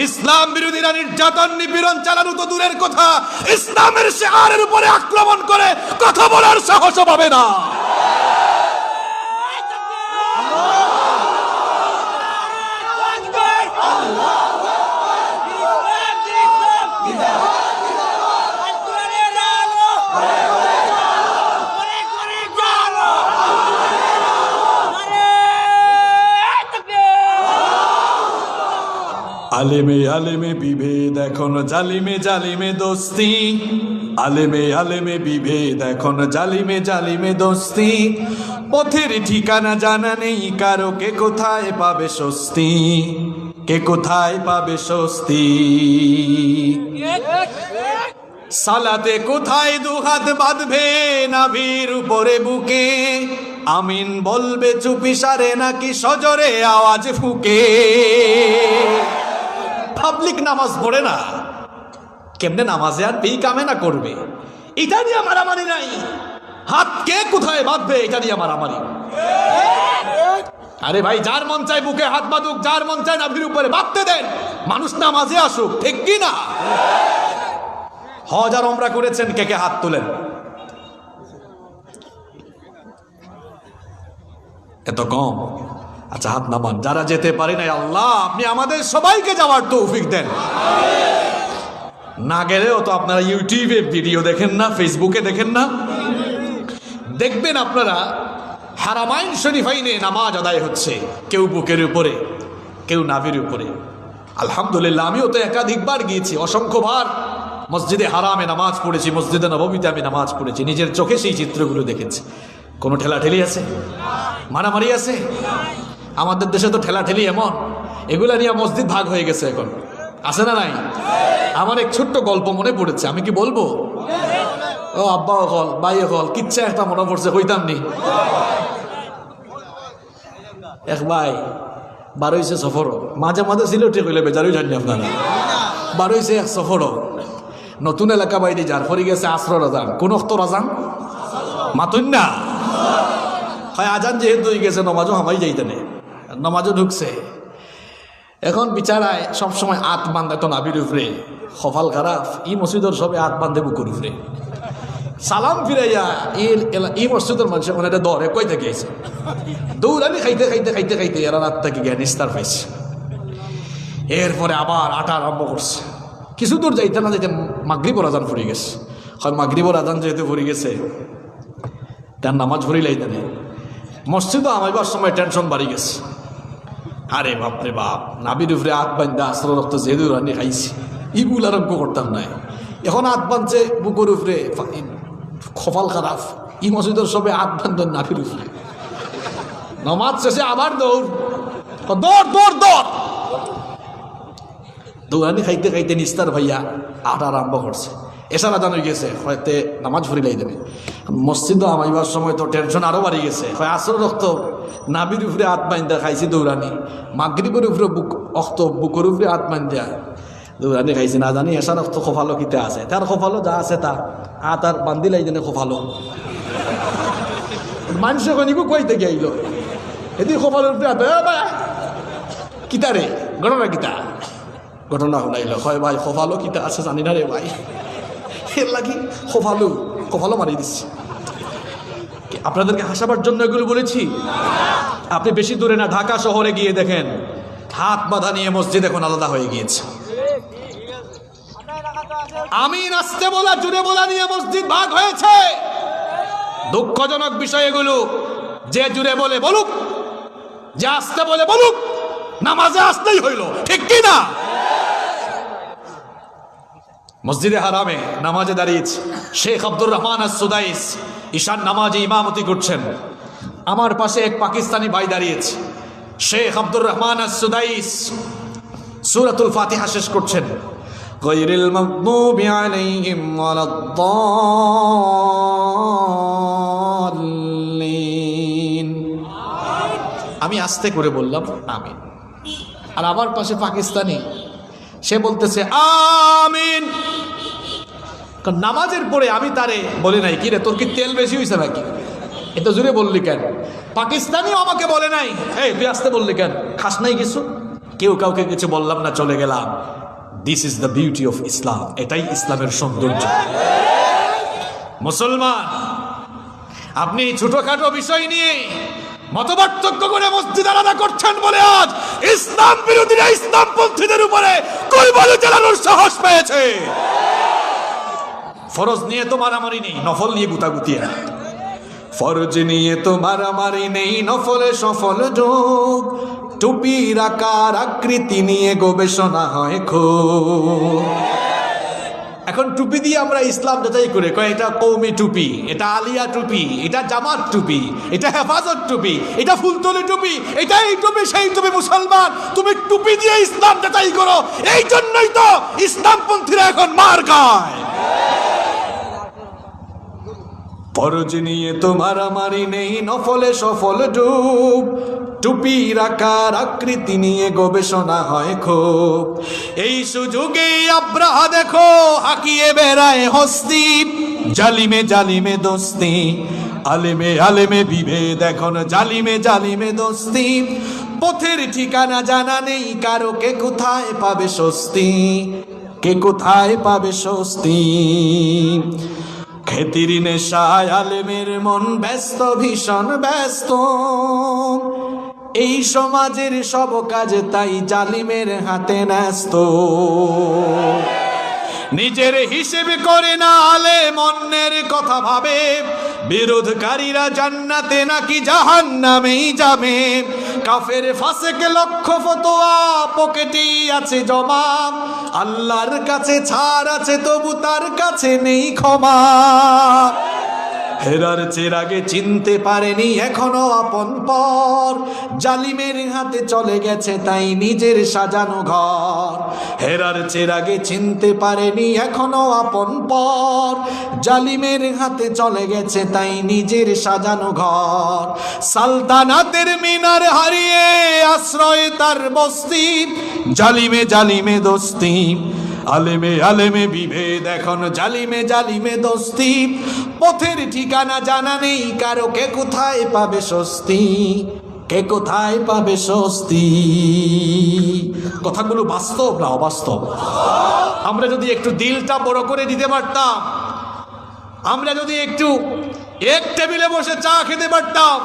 ইসলাম বিরোধীরা নির্যাতন নিপীড়ন চালানো তো দূরের কথা, ইসলামের শিআরের উপরে আক্রমণ করে কথা বলার সাহসও পাবে না। আলেমে বিভেদ এখন জালিমে দোস্তি। আলেমে বিভেদ এখন জালিমে দোস্তি। পথের ঠিকানা জানা নেই কারো, কে কোথায় পাবে স্বস্তি, কে কোথায় পাবে স্বস্তি। সালাতে কোথায় দুহাত বাঁধবে নাভির উপরে বুকে, আমিন বলবে চুপিসারে নাকি সজরে আওয়াজ ফুকে। পাবলিক নামাজ পড়ে না, কেমনে নামাজে আর পেই কামে না করবে, এটা নিয়ে মারামারি নাই। হাত কে কোথায় বাঁধবে এটা নিয়ে মারামারি। আরে ভাই, যার মন চায় বুকে হাত বাঁধুক, যার মন চায় নাভির উপরে বাঁধতে দেন, মানুষ নামাজে আসুক, ঠিক কি না? হজ আর ওমরা করেছেন, কে কে হাত তোলেন? এত কম? আচ্ছা হাত নামান। যারা যেতে পারি নাই, আল্লাহ আপনি আমাদের সবাইকে যাওয়ার তৌফিক দেন। না গেলেও তো আপনারা ইউটিউবে ভিডিও দেখেন না, ফেসবুকে দেখেন না? দেখবেন আপনারা হারামাইন শরীফাইনে নামাজ আদায় হচ্ছে, কেউ বুকের উপরে, কেউ নাভির উপরে। আলহামদুলিল্লাহ, আমিও তো একাধিকবার গিয়েছি, অসংখ্যবার মসজিদে হারামে নামাজ পড়েছি, মসজিদে নববীতে আমি নামাজ পড়েছি, নিজের চোখে সেই চিত্রগুলো দেখেছি। কোনো ঠেলাঠেলি আছে? মারামারি আছে? আমাদের দেশে তো ঠেলাঠেলি এমন, এগুলা নিয়ে মসজিদ ভাগ হয়ে গেছে এখন, আছে না নাই? আমার এক ছোট্ট গল্প মনে পড়েছে, আমি কি বলবো? ও আব্বাও হল, ভাইও হল, কিচ্ছা একটা মনে পড়ছে, কইতাম নি। এক ভাই বারোইছে সফর, মাঝে মাঝে সিলেটে কইলে বেচারই জানি আপনারা, বারোইছে 100 ফড়ো নতুন এলাকা বাইরে যার ফরি গেছে আসর রাজান কোন অক্ত রাজান মাতুন না হয় আজান যেহেতু হয়ে গেছে নমাজও হামাই যাইতে নেই নমাজও ঢুকছে এখন বিচারায় সবসময় আত বান্ধে তো নাবির উপরে কপাল খারাপ ই মসজিদের সবে আত বান্ধে বুকুর উপরে সালাম ফিরাইয়া ই মসজিদের মানুষের মানে দরে কই থেকে গেছে দৌড়ানি খাইতে খাইতে খাইতে খাইতে এরা রাত থেকে গিয়ে নিস্তার পাইছে এরপরে আবার আটা আরম্ভ করছে কিছু দূর যাইতে না যাইতে মাগরিবর আজান ফুরি গেছে হয় মাগরিবর আজান যেহেতু ফুরি গেছে তার নামাজ ভরি লাইতে নেই মসজিদও আমাইবার সময় টেনশন বাড়ি গেছে আরে বাপরে বাপ নাবির উপরে হাত বান্ধা আসর রক্ত যেহেতু রানি খাইছি ইগুল আরম্ভ করতাম নাই এখন হাত বাঁধছে বুকুর উপরে কপাল খারাপ ই মসজিদের সবে হাত বান্ধন নাবির উপরে নমাজ শেষে আবার দৌড় দৌড় দৌড় দৌড় দৌড়ানি খাইতে খাইতে নিস্তার ভাইয়া আট আরম্ভ করছে এসার আদান হয়ে গেছে হয়তো নামাজ ফুরিলাই দেবে মসজিদও আমাইবার সময় তো টেনশন আরও বাড়ি গেছে হয় আসর রক্ত নাবির উপরে হাত বান্ধা খাইছি দৌড়ানি মাগরিবের উপরে বুকের উপরে হাত বান্ধা দৌড়ানি খাইছি না জানি এসার রক্ত খোফালো কিতে আছে তার খোফালো যা আছে তা হাত আর বান্ধিলাই জানে খোফালো মানুষের কনিকো কইতে গিয়েছিল এদিকে খোফালোর উপরে হাত কিতা রে ঘটনা কিতা ঘটনা শুনাইল হয় ভাই খোফালো কিতা আছে জানি না রে ভাই এর লাগি খোফালো মারি দিচ্ছি আপনাদেরকে হাসাবার জন্য এগুলো বলেছি আপনি বেশি দূরে না ঢাকা শহরে গিয়ে দেখেন হাত বাঁধা নিয়ে মসজিদ এখন আলাদা হয়ে গিয়েছে আমি নাচতে বলা জুড়ে বলা নিয়ে মসজিদ ভাগ হয়েছে দুঃখজনক বিষয় এগুলো যে জুড়ে বলে বলুক যে আসতে বলে বলুক নামাজে আসতেই হইল ঠিক কি না মসজিদে হারামে নামাজে দাঁড়িয়েছে শেখ আব্দুর রহমান আস-সুদাইস ঈশান নামাজে ইমামতি করছেন আমার পাশে এক পাকিস্তানি ভাই দাঁড়িয়েছে শেখ আব্দুর রহমান আস-সুদাইস সূরাতুল ফাতিহা শেষ করছেন গায়রিল মাগদুবি আলাইহিম ওয়ালাদ-দাল্লিন আমি আস্তে করে বললাম আমিন আর আমার পাশে পাকিস্তানি সে বলতেছে আমিন কারণ নামাজের পরে আমি তারে বলি নাই কি রে তোর কি তেল বেশি হয়েছে নাকি এত জোরে বললি কেন পাকিস্তানিও আমাকে বলে নাই এই তুই আসতে বললি কেন খাস নাই কিছু কেউ কাউকে কিছু বললাম না চলে গেলাম this is the beauty of Islam এটাই ইসলামের সৌন্দর্য মুসলমান আপনি ছোটখাটো বিষয় নিয়ে মতপার্থক্য করে মসজিদ আলাদা করছেন বলে আজ ইসলাম বিরোধীরা ইসলামপন্থীদের উপরে কলবল চালানোর সাহস পেয়েছে ফরজ নিয়ে তো মারামারি নেই নফল নিয়ে গুতাগুতি ফরজ নিয়ে তো মারামারি নেই নফলে সফল যোগ টুপির আকার আকৃতি নিয়ে গবেষণা হয় খুব এখন টুপি দিয়ে আমরা ইসলাম যাচাই করে কয় এটা কৌমি টুপি এটা আলিয়া টুপি এটা জামাত টুপি এটা হেফাজত টুপি এটা ফুলতলি টুপি এটা এই টুপি সেই টুপি মুসলমান তুমি টুপি দিয়ে ইসলাম যাচাই করো এই জন্যই তো ইসলামপন্থীরা এখন মার খায় ফরজ নিয়ে তো মারামারি নেই নফলে সফল ডুব টুপির আকার আকৃতি নিয়ে গবেষণা হয় খুব এই সুযোগে আব্রাহা দেখো হাকিয়ে বেড়ায় হস্তি জালিমে জালিমে দোস্তি আলেমে আলেমে বিভেদ এখন জালিমে জালিমে দোস্তি পথের ঠিকানা জানা নেই কারো কে কোথায় পাবে স্বস্তি কে কোথায় পাবে স্বস্তি খেতির নেশায় আলেমের মন ব্যস্ত ভীষণ ব্যস্ত এই সমাজের সব কাজ তাই জালিমের হাতে ন্যস্ত নিজের হিসেব করে না আলেম অন্যের কথা ভাবে বিরোধকারীরা জান্নাতে নাকি জাহান্নামেই যাবে কাফের ফাসেক লক্ষ ফতোয়া পকেটেই আছে জমা আল্লাহর কাছে ছাড় আছে তবু তার কাছে নেই ক্ষমা হেরার চেরাগে চিনতে পারেনি এখনো আপন পর জালিমের হাতে চলে গেছে তাই নিজের সাজানো ঘর হেরার চেরাগে চিনতে পারেনি এখনো আপন পর জালিমের হাতে চলে গেছে তাই নিজের সাজানো ঘর সালতানাতের মিনার হারিয়ে আশ্রয় তার বস্তি জালিমে জালিমে দোস্তি আলেমে আলেমে বিভেদ এখন, জালিমে জালিমে দোস্তি, পথের ঠিকানা জানা নেই কারো, কে কোথায় পাবে স্বস্তি, কে কোথায় পাবে স্বস্তি। কথাগুলো বাস্তব না অবাস্তব? আমরা যদি একটু দিলটা বড় করে দিতে পারতাম, আমরা যদি একটু এক টেবিলে বসে চা খেতে পারতাম,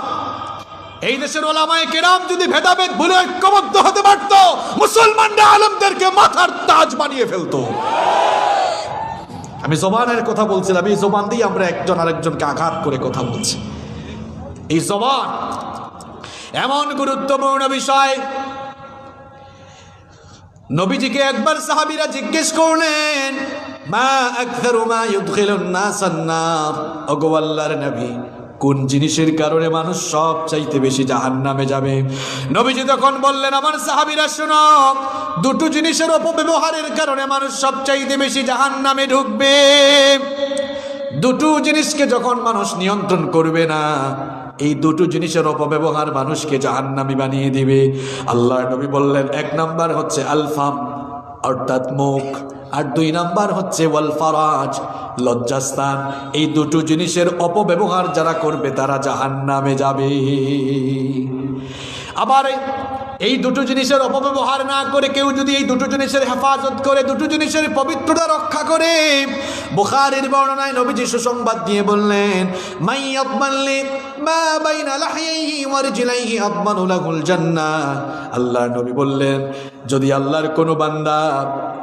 এই দেশের ওলামায়ে কেরাম যদি ভেদাভেদ ভুলে ঐক্যবদ্ধ হতে পারত, মুসলমানরা আলেমদেরকে মাথার তাজ বানিয়ে ফেলতো। আমি জবানের কথা বলছিলাম, এই জবান দিয়ে আমরা একজন আরেকজনকে আঘাত করে কথা বলছি। এই জবান এমন গুরুত্বপূর্ণ বিষয়। নবীজিকে একবার সাহাবীরা জিজ্ঞেস করলেন, মা আকসারু মা ইউদখিলুন নাসান নার, ওগো আল্লাহর নবী, কোন জিনিসের কারণে মানুষ সব চাইতে বেশি জাহান্নামে যাবে? নবীজি তখন বললেন, আমার সাহাবীরা শোনো, দুটো জিনিসের অপব্যবহারের কারণে মানুষ সব চাইতে বেশি জাহান্নামে ঢুকবে। দুটো জিনিসকে যখন মানুষ নিয়ন্ত্রণ করবে না, এই দুটো জিনিসের অপব্যবহার মানুষকে জাহান্নামী বানিয়ে দিবে। আল্লাহর নবী বললেন, এক নাম্বার হচ্ছে আলফাম অর্থাৎ মুখ, আর দুই নাম্বার হচ্ছে ওয়াল ফারাজ লজ্জাস্থান। এই দুটো জিনিসের অপব্যবহার যারা করবে তারা জাহান্নামে যাবে। আবার এই দুটো জিনিসের অপব্যবহার না করে কেউ যদি এই দুটো জিনিসের হেফাজত করে, দুটো জিনিসের পবিত্রতা রক্ষা করে, বুখারীর বর্ণনায় নবীজি সুসংবাদ দিয়ে বললেন, মাই ইয়াদমানলি মা বাইনা লাহইহি ওয়া রিজলাইহি আদমানু লাহুল জান্নাহ। আল্লাহর নবী বললেন, যদি আল্লাহর কোনো বান্দা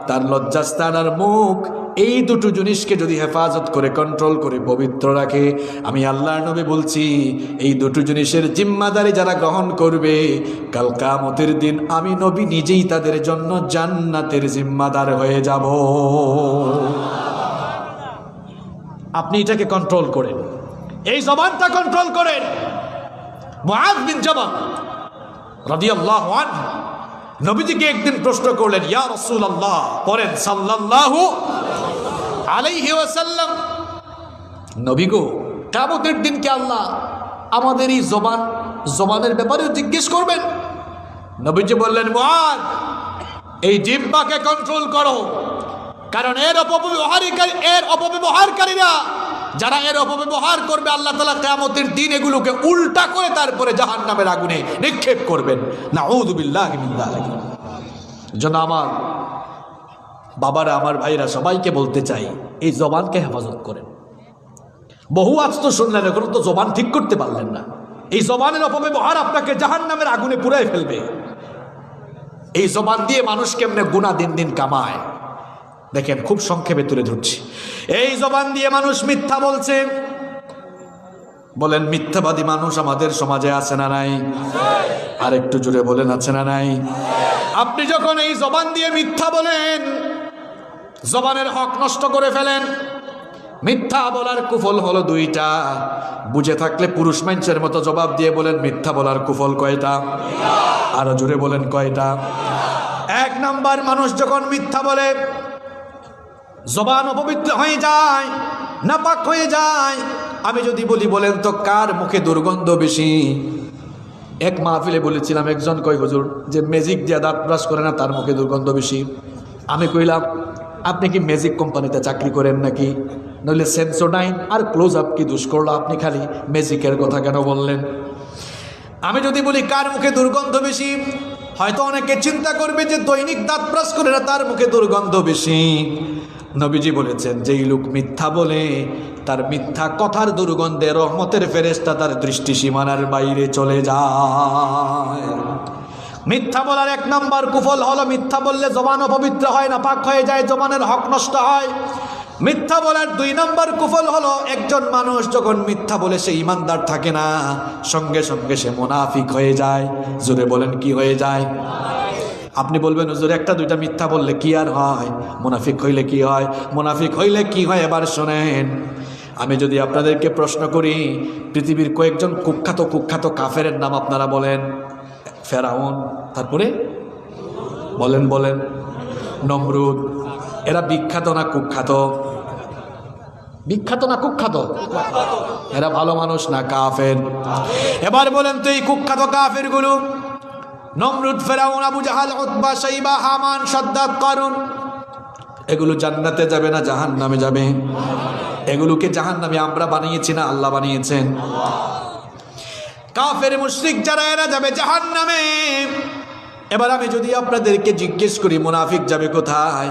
তার লজ্জাস্থান আর মুখ এই দুটো জিনিসকে যদি হেফাজত করে, কন্ট্রোল করে, পবিত্র রাখে, আমি আল্লাহর নবী বলছি, এই দুটো জিনিসের জিম্মাদারি যারা গ্রহণ করবে, কাল কিয়ামতের দিন আমি নবী নিজেই তাদের জন্য জান্নাতের জিম্মাদার হয়ে যাব। আপনি এটাকে কন্ট্রোল করেন, এই জবানটা কন্ট্রোল করেন। মুআয বিন জাবাল রাদিয়াল্লাহু আনহু নবীজিকে একদিন প্রশ্ন করলেন, ইয়া রাসূলুল্লাহ, পড়েন সাল্লাল্লাহু আলাইহি ওয়াসাল্লাম, নবী গো, কিয়ামতের দিন কি আল্লাহ আমাদের এই জবানের ব্যাপারেও জিজ্ঞেস করবেন? নবীজি বললেন, মুআয, এই জিহ্বাকে কন্ট্রোল করো, কারণ এর অপব্যবহারকারীরা যারা এর অপব্যবহার করবে, আল্লাহ তাআলা কিয়ামতের দিন এগুলোকে উল্টা করে তারপরে জাহান্নামের আগুনে নিক্ষেপ করবেন। নাউযু বিল্লাহি মিন যালিক। জন্য আমার বাবারা, আমার ভাইরা, সবাইকে বলতে চাই, এই জবানকে হেফাজত করেন। বহু আজ তো শুনলেন, এখন তো জবান ঠিক করতে পারলেন না। এই জবানের অপব্যবহার আপনাকে জাহান্নামের আগুনে পুড়ায় ফেলবে। এই জবান দিয়ে মানুষ কেমনে গুনাহ দিন দিন কামায় দেখেন, খুব সংক্ষেপে তুলে ধরছি। এই জবান দিয়ে মানুষ মিথ্যা বলছে। বলেন, মিথ্যাবাদী মানুষ আমাদের সমাজে আছে না নাই? আর একটু জোরে বলেন, আছে না নাই? আপনি যখন এই জবান দিয়ে মিথ্যা বলেন, জবানের হক নষ্ট করে ফেলেন। মিথ্যা বলার কুফল হলো দুইটা। বুঝে থাকলে পুরুষ মানুষের মতো জবাব দিয়ে বলেন, মিথ্যা বলার কুফল কয়টা? আরো জোরে বলেন, কয়টা? এক নাম্বার, মানুষ যখন মিথ্যা বলে, জবান অপবিত্র হয়ে যায়, নাপাক হয়ে যায়। আমি যদি বলি, বলেন তো কার মুখে দুর্গন্ধ বেশি? এক মাহফিলে বলেছিলাম, একজন কয়, হুজুর, যে ম্যাজিক দিয়ে দাঁত ব্রাশ করে না তার মুখে দুর্গন্ধ বেশি। আমি কইলাম, আপনি কি ম্যাজিক কোম্পানিতে চাকরি করেন নাকি? নইলে সেন্সোডাইন আর ক্লোজ আপ কি দোষ করলো? আপনি খালি ম্যাজিকের কথা কেন বললেন? আমি যদি বলি কার মুখে দুর্গন্ধ বেশি, হয়তো অনেকে চিন্তা করবে যে দৈনিক দাঁত ব্রাশ করে না তার মুখে দুর্গন্ধ বেশি। নবীজি বলেছেন, যেই লোক মিথ্যা বলে তার মিথ্যা কথার দুর্গন্ধে রহমতের ফেরেশতা তার দৃষ্টি সীমানার বাইরে চলে যায়। মিথ্যা বলার এক নাম্বার কুফল হলো, মিথ্যা বললে জবান অপবিত্র হয়, নাপাক হয়ে যায়, জবানের হক নষ্ট হয়। মিথ্যা বলার দুই নাম্বার কুফল হলো, একজন মানুষ যখন মিথ্যা বলে সে ইমানদার থাকে না, সঙ্গে সঙ্গে সে মুনাফিক হয়ে যায়। জোরে বলেন, কি হয়ে যায়? আপনি বলবেন, হুজুর, একটা দুইটা মিথ্যা বললে কি আর হয়? মুনাফিক হইলে কি হয়? মুনাফিক হইলে কি হয় এবার শোনেন। আমি যদি আপনাদেরকে প্রশ্ন করি, পৃথিবীর কয়েকজন কুখ্যাত কাফেরের নাম আপনারা বলেন। ফেরাউন, তারপরে বলেন নমরুদ। এরা বিখ্যাত না কুখ্যাত? বিখ্যাত না কুখ্যাত? এরা ভালো মানুষ না কাফের? এবার বলেন তো, এই কুখ্যাত কাফের গুলো, নমরুদ, ফেরাউন, আবু জাহাল, উতবা, শাইবা, হামান, সাদ্দাত, কারুন, এগুলো জান্নাতে যাবে না জাহান্নামে যাবে? এগুলোকে জাহান্নামে আমরা বানিয়েছি না আল্লাহ বানিয়েছেন? কাফের মুশরিক যারা এরা যাবে জাহান্নামে। এবার আমি যদি আপনাদেরকে জিজ্ঞেস করি মুনাফিক যাবে কোথায়,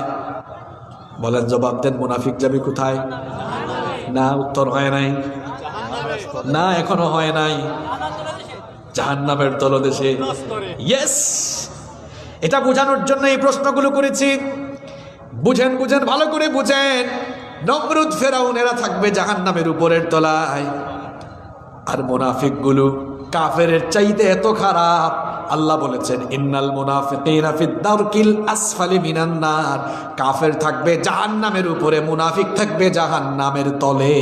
বলেন, জবাব দেন, মুনাফিক যাবে কোথায়? না, উত্তর হয় নাই, না এখনো হয় নাই। জাহান্নামের তলদেশে। ইয়েস, এটা বোঝানোর জন্য এই প্রশ্নগুলো করেছি। বুঝেন বুঝেন, ভালো করে বুঝেন। নমরুদ ফেরাউন এরা থাকবে জাহান্নামের উপরের তলায়, আর মুনাফিকগুলো কাফেরের চাইতে এত খারাপ। আল্লাহ বলেছেন ইন্নাল মুনাফিকিনা ফিদ দারকিল আসফালি মিনান নার। কাফের থাকবে জাহান্নামের উপরে, মুনাফিক থাকবে জাহান্নামের তলে।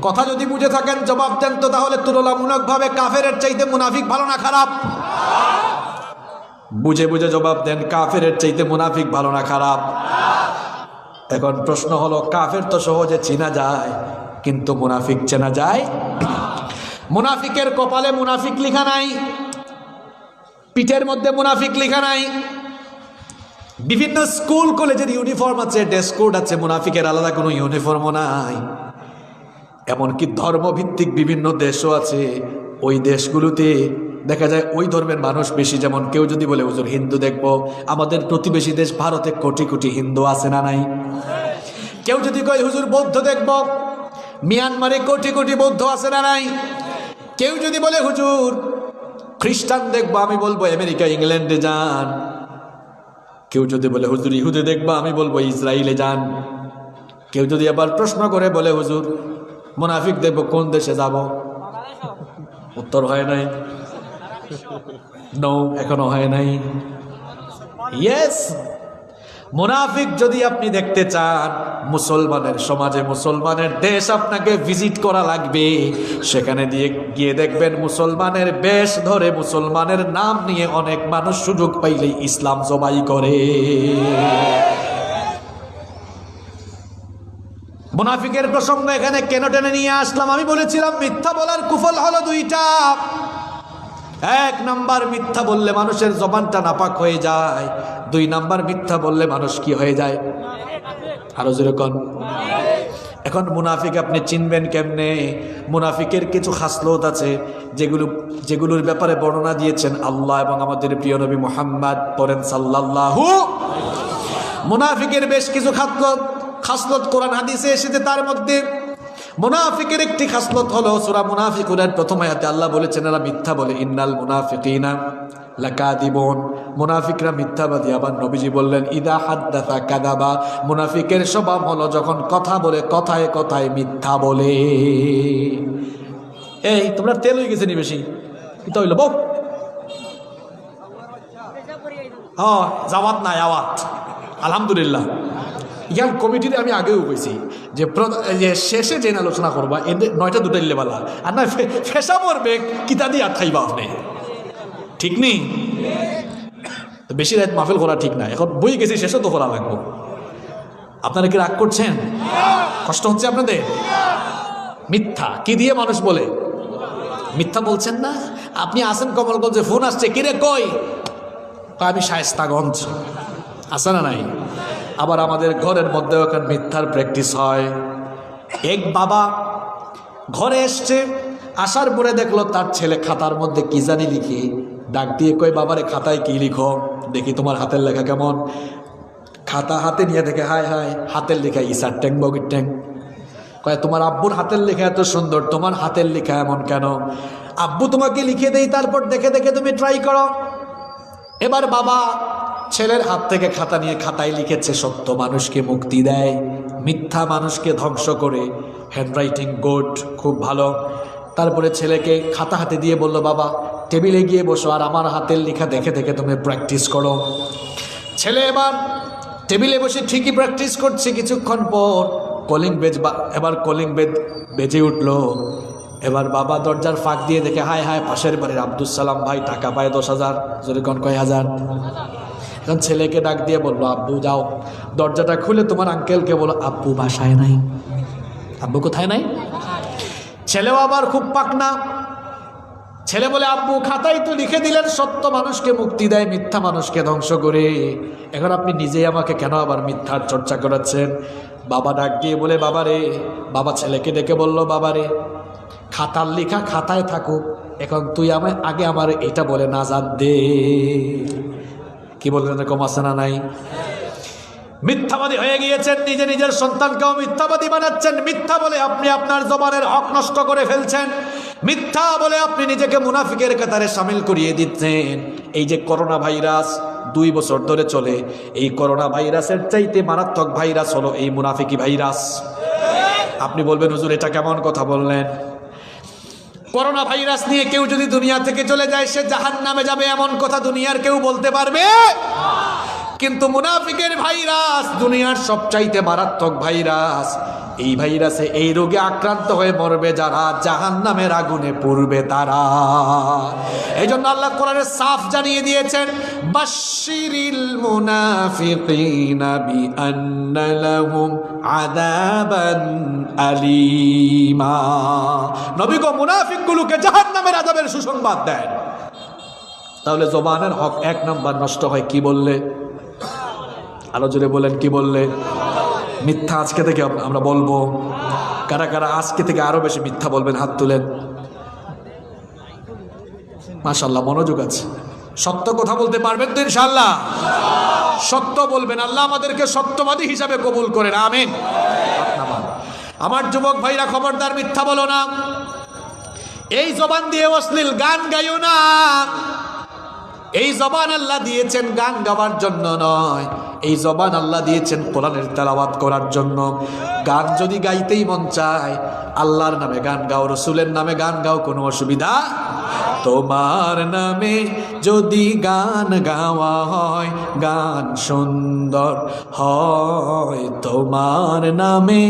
কথা যদি বুঝে থাকেন জবাব দেন তো, তাহলে তুলনামূলকভাবে কাফেরের চাইতে মুনাফিক ভালো না খারাপ? বুঝে বুঝে জবাব দেন, কাফেরের চাইতে মুনাফিক ভালো না খারাপ? এখন প্রশ্ন হলো, কাফের তো সহজে চেনা যায়, কিন্তু মুনাফিক চেনা যায়? মুনাফিকের কপালে মুনাফিক লেখা নাই, পিঠের মধ্যে মুনাফিক লেখা নাই। বিভিন্ন স্কুল কলেজের ইউনিফর্ম আছে, ড্রেস কোড আছে, মুনাফিকের আলাদা কোনো ইউনিফর্মও নাই। এমনকি ধর্মভিত্তিক বিভিন্ন দেশও আছে, ওই দেশগুলোতে দেখা যায় ওই ধর্মের মানুষ বেশি। যেমন কেউ যদি বলে হুজুর হিন্দু দেখবো, আমাদের প্রতিবেশী দেশ ভারতে কোটি কোটি হিন্দু আছে না নাই? কেউ যদি কয় হুজুর বৌদ্ধ দেখবো, মিয়ানমারে কোটি কোটি বৌদ্ধ আছে না নাই? কেউ যদি বলে হুজুর খ্রিস্টান দেখবো, আমি বলবো আমেরিকা ইংল্যান্ডে যান। কেউ যদি বলে হুজুর ইহুদি দেখবো, আমি বলবো ইসরায়েলে যান। কেউ যদি আবার প্রশ্ন করে বলে হুজুর মুনাফিক দেখবো, কোন দেশে যাব? উত্তর হয় নাই, নো, এখনো হয় নাই। ইয়েস, মুনাফিক যদি আপনি দেখতে চান, মুসলমানের সমাজে, মুসলমানের দেশ আপনাকে ভিজিট করা লাগবে। সেখানে গিয়ে দেখবেন মুসলমানের বেশ ধরে, মুসলমানের নাম নিয়ে অনেক মানুষ সুযোগ পাইলেই ইসলাম জবাই করে। মুনাফিকের প্রসঙ্গ এখানে কেন টেনে নিয়ে আসলাম? আমি বলেছিলাম মিথ্যা বলার কুফল হলো দুইটা। এক নাম্বার, মিথ্যা বললে মানুষের জবানটা নাপাক হয়ে যায়। দুই নাম্বার, মিথ্যা বললে মানুষ কি হয়ে যায়? আরো যেরকম। এখন মুনাফিক আপনি চিনবেন কেমনে? মুনাফিকের কিছু খাসলত আছে যেগুলোর ব্যাপারে বর্ণনা দিয়েছেন আল্লাহ এবং আমাদের প্রিয় নবী মুহাম্মদ, পড়েন সাল্লাল্লাহু। মুনাফিকের বেশ কিছু খাসলত কোরআন হাদিসে এসেছে। তার মধ্যে মুনাফিকের একটি খাসলত হলো, সূরা মুনাফিকুনের প্রথম আয়াতে আল্লাহ বলেছেন এরা মিথ্যা বলে, ইন্নাল মুনাফিকিনা লাকাদিবুন। মুনাফিকরা মিথ্যাবাদী। আবার নবীজি বললেন ইদা হাদ্দাসা কাযাবা। মুনাফিকের স্বভাব হলো যখন কথা বলে কথায় কথায় মিথ্যা বলে। এই তোমরা তেল হয়ে গেছে নি বেশি, এটা হইল বউ। হ্যাঁ, জাওয়াত নাই আওয়াত, আলহামদুলিল্লাহ। ইয়ার কমিটির আমি আগেও কইছি যে শেষে যে আলোচনা করবা এদের 9টা 2টা লেবালা, আর না ফেসা মরবে কিতা দিয়ে আর খাইবা আপনি, ঠিক নেই? তো বেশি রাত মাহফিল করা ঠিক না। এখন বই গেছি, শেষে তো করা লাগবো। আপনারা কি রাগ করছেন? কষ্ট হচ্ছে আপনাদের? মিথ্যা কি দিয়ে মানুষ বলে? মিথ্যা বলছেন না? আপনি আসেন কমলগঞ্জে, ফোন আসছে, কিরে কই? আমি শায়েস্তাগঞ্জ, আসে না নাই? আবার আমাদের ঘরের মধ্যে ওখানে মিথ্যার প্র্যাকটিস হয়। এক বাবা ঘরে এসছে, আসার পরে দেখলো তার ছেলে খাতার মধ্যে কি জানি লিখে, ডাক দিয়ে কই বাবারে খাতায় কি লিখো দেখি, তোমার হাতের লেখা কেমন? খাতা হাতে নিয়ে দেখে, হায় হায়, হাতের লেখা ইসার ট্যাং বগির ট্যাং। কয় তোমার আব্বুর হাতের লেখা এত সুন্দর, তোমার হাতের লেখা এমন কেন? আব্বু তোমাকে লিখে দেই, তারপর দেখে দেখে তুমি ট্রাই করো। এবার বাবা ছেলের হাত থেকে খাতা নিয়ে খাতায় লিখেছে সত্য মানুষকে মুক্তি দেয়, মিথ্যা মানুষকে ধ্বংস করে। হ্যান্ডরাইটিং গুড, খুব ভালো। তারপরে ছেলেকে খাতা হাতে দিয়ে বলল বাবা টেবিলে গিয়ে বসো, আর আমার হাতের লেখা দেখে দেখে তুমি প্র্যাকটিস করো। ছেলে এবার টেবিলে বসে ঠিকই প্র্যাকটিস করছে। কিছুক্ষণ পর কলিং বেল বেজে উঠলো। এবার বাবা দরজার ফাঁক দিয়ে দেখে, হায় হায়, পাশের বাড়ির আব্দুল সালাম ভাই টাকা পায় 10,000। যদি কয় হাজার। এখন ছেলেকে ডাক দিয়ে বললো আব্বু যাও দরজাটা খুলে তোমার আঙ্কেলকে বলো আব্বু বাসায় নাই। আব্বু কোথায় নাই? ছেলেও আবার খুব পাকনা, ছেলে বলে আব্বু খাতায় তো লিখে দিলেন সত্য মানুষকে মুক্তি দেয়, মিথ্যা মানুষকে ধ্বংস করে, এখন আপনি নিজেই আমাকে কেন আবার মিথ্যার চর্চা করাচ্ছেন? বাবা ডাক দিয়ে বলে বাবা রে, বাবা ছেলেকে ডেকে বলল বাবা রে, খাতার লেখা খাতায় থাকুক, এখন তুই আমায় আগে আমার এটা বলে নাজাত দে। কি বললেন এরকম আছে না নাই? মিথ্যাবাদী হয়ে গিয়েছেন, নিজে নিজের সন্তানকেও মিথ্যাবাদী বানাচ্ছেন। মিথ্যা বলে আপনি আপনার জবানের হক নষ্ট করে ফেলছেন। মিথ্যা বলে আপনি নিজেকে মুনাফিকের কাতারে সামিল করিয়ে দিচ্ছেন। এই যে করোনা ভাইরাস 2 বছর ধরে চলে, এই করোনা ভাইরাসের চাইতে মারাত্মক ভাইরাস হলো এই মুনাফিকি ভাইরাস। আপনি বলবেন হুজুর এটা কেমন কথা বললেন? করোনা ভাইরাস নিয়ে কেউ যদি দুনিয়া থেকে চলে যায় সে জাহান্নামে যাবে, এমন কথা দুনিয়ার কেউ বলতে পারবে? কিন্তু মুনাফিকের ভাইরাস দুনিয়ার সবচাইতে মারাত্মক ভাইরাস। এই ভাইরাসে এই রোগে আক্রান্ত হয়ে মরবে যারা, জাহান্নামের আগুনে পুড়বে তারা। এই জন্য আল্লাহ কোরআনে সাফ জানিয়ে দিয়েছেন, বাশশিরিল মুনাফিকিনা বিআন্না লাহুম আযাবান আলীমা। নবী গো মুনাফিকগুলোকে জাহান্নামের আযাবের সুসংবাদ দেন। তাহলে জবানের হক 1 নাম্বার নষ্ট হয় কি বললে? আলো জোরে বলেন কি বললে? মিথ্যা আজকে থেকে আমরা বলবো। কারা কারা আজকে থেকে আরো বেশি মিথ্যা বলবেন? হাত তুলেন। মাশাআল্লাহ, মনোযোগ আছে। সত্য কথা বলতে পারবেন তো ইনশাআল্লাহ? সত্য বলবেন, আল্লাহ আমাদেরকে সত্যবাদী হিসাবে কবুল করেন, আমিন। আমার যুবক ভাইরা খবরদার মিথ্যা বলো না। এই জবান দিয়ে অশ্লীল গান গাইও না। এই জবান আল্লাহ দিয়েছেন গান গাওয়ার জন্য নয়, এই জবান আল্লাহ দিয়েছেন কোরআনের তেলাওয়াত করার জন্য। গান যদি গাইতেই মন চায়, আল্লাহর নামে গান গাও, রসুলের নামে গান গাও, কোনো অসুবিধা। তোমার নামে যদি গান গাওয়া হয়, গান সুন্দর হয়। তোমার নামে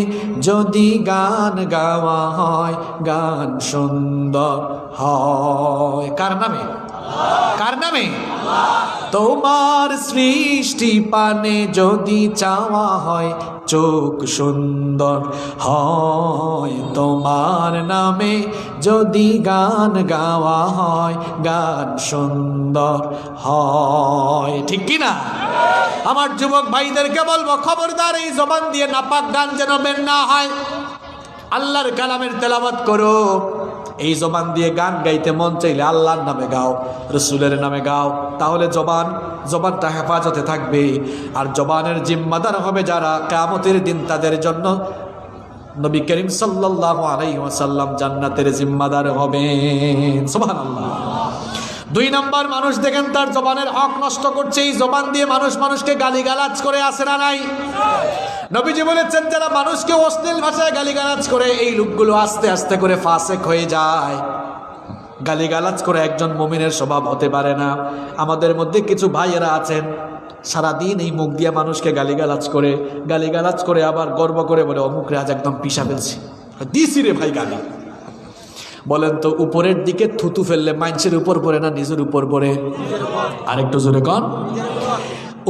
যদি গান গাওয়া হয়, গান সুন্দর হয়। কার নামে? কার নামে? তোমার সৃষ্টি পানে যদি চাওয়া হয়, চোখ সুন্দর হয়। তোমার নামে যদি গান গাওয়া হয়, গান সুন্দর হয়। ঠিক কি না? আমার যুবক ভাইদেরকে বলবো, খবরদার এই জবান দিয়ে নাপাক গান যেন বের না হয়। আল্লাহর কালামের তেলাওয়াত করো। এই জবান দিয়ে গান গাইতে মন চাইলে আল্লাহর নামে গাও, রসুলের নামে গাও, তাহলে জবানটা হেফাজতে থাকবে। আর জবানের জিম্মাদার হবে যারা, কিয়ামতের দিন তাদের জন্য নবী করিম সাল্লাল্লাহু আলাইহি ওয়াসাল্লাম জান্নাতের জিম্মাদার হবেন। সুবহানাল্লাহ। 2 নাম্বার, মানুষ দেখেন তার জবানের হক নষ্ট করছে। এই জবান দিয়ে মানুষকে গালিগালাজ করে, আসে না নাই? নবীজি বলেছেন যারা মানুষকে অশ্লীল ভাষায় গালিগালাজ করে, এই লোকগুলো আস্তে আস্তে করে ফাসেক হয়ে যায়। গালিগালাজ করে একজন মুমিনের স্বভাব হতে পারে না। আমাদের মধ্যে কিছু ভাইয়েরা আছেন সারাদিন এই মুখ দিয়ে মানুষকে গালিগালাজ করে আবার গর্ব করে বলে অমুক রে আজ একদম পিষা ফেলছি, দিছি রে ভাই গালি। বলেন তো উপরের দিকে থুতু ফেললে মানুষের উপর পড়ে না নিজের উপর পড়ে? আরেকটু জোরে কন।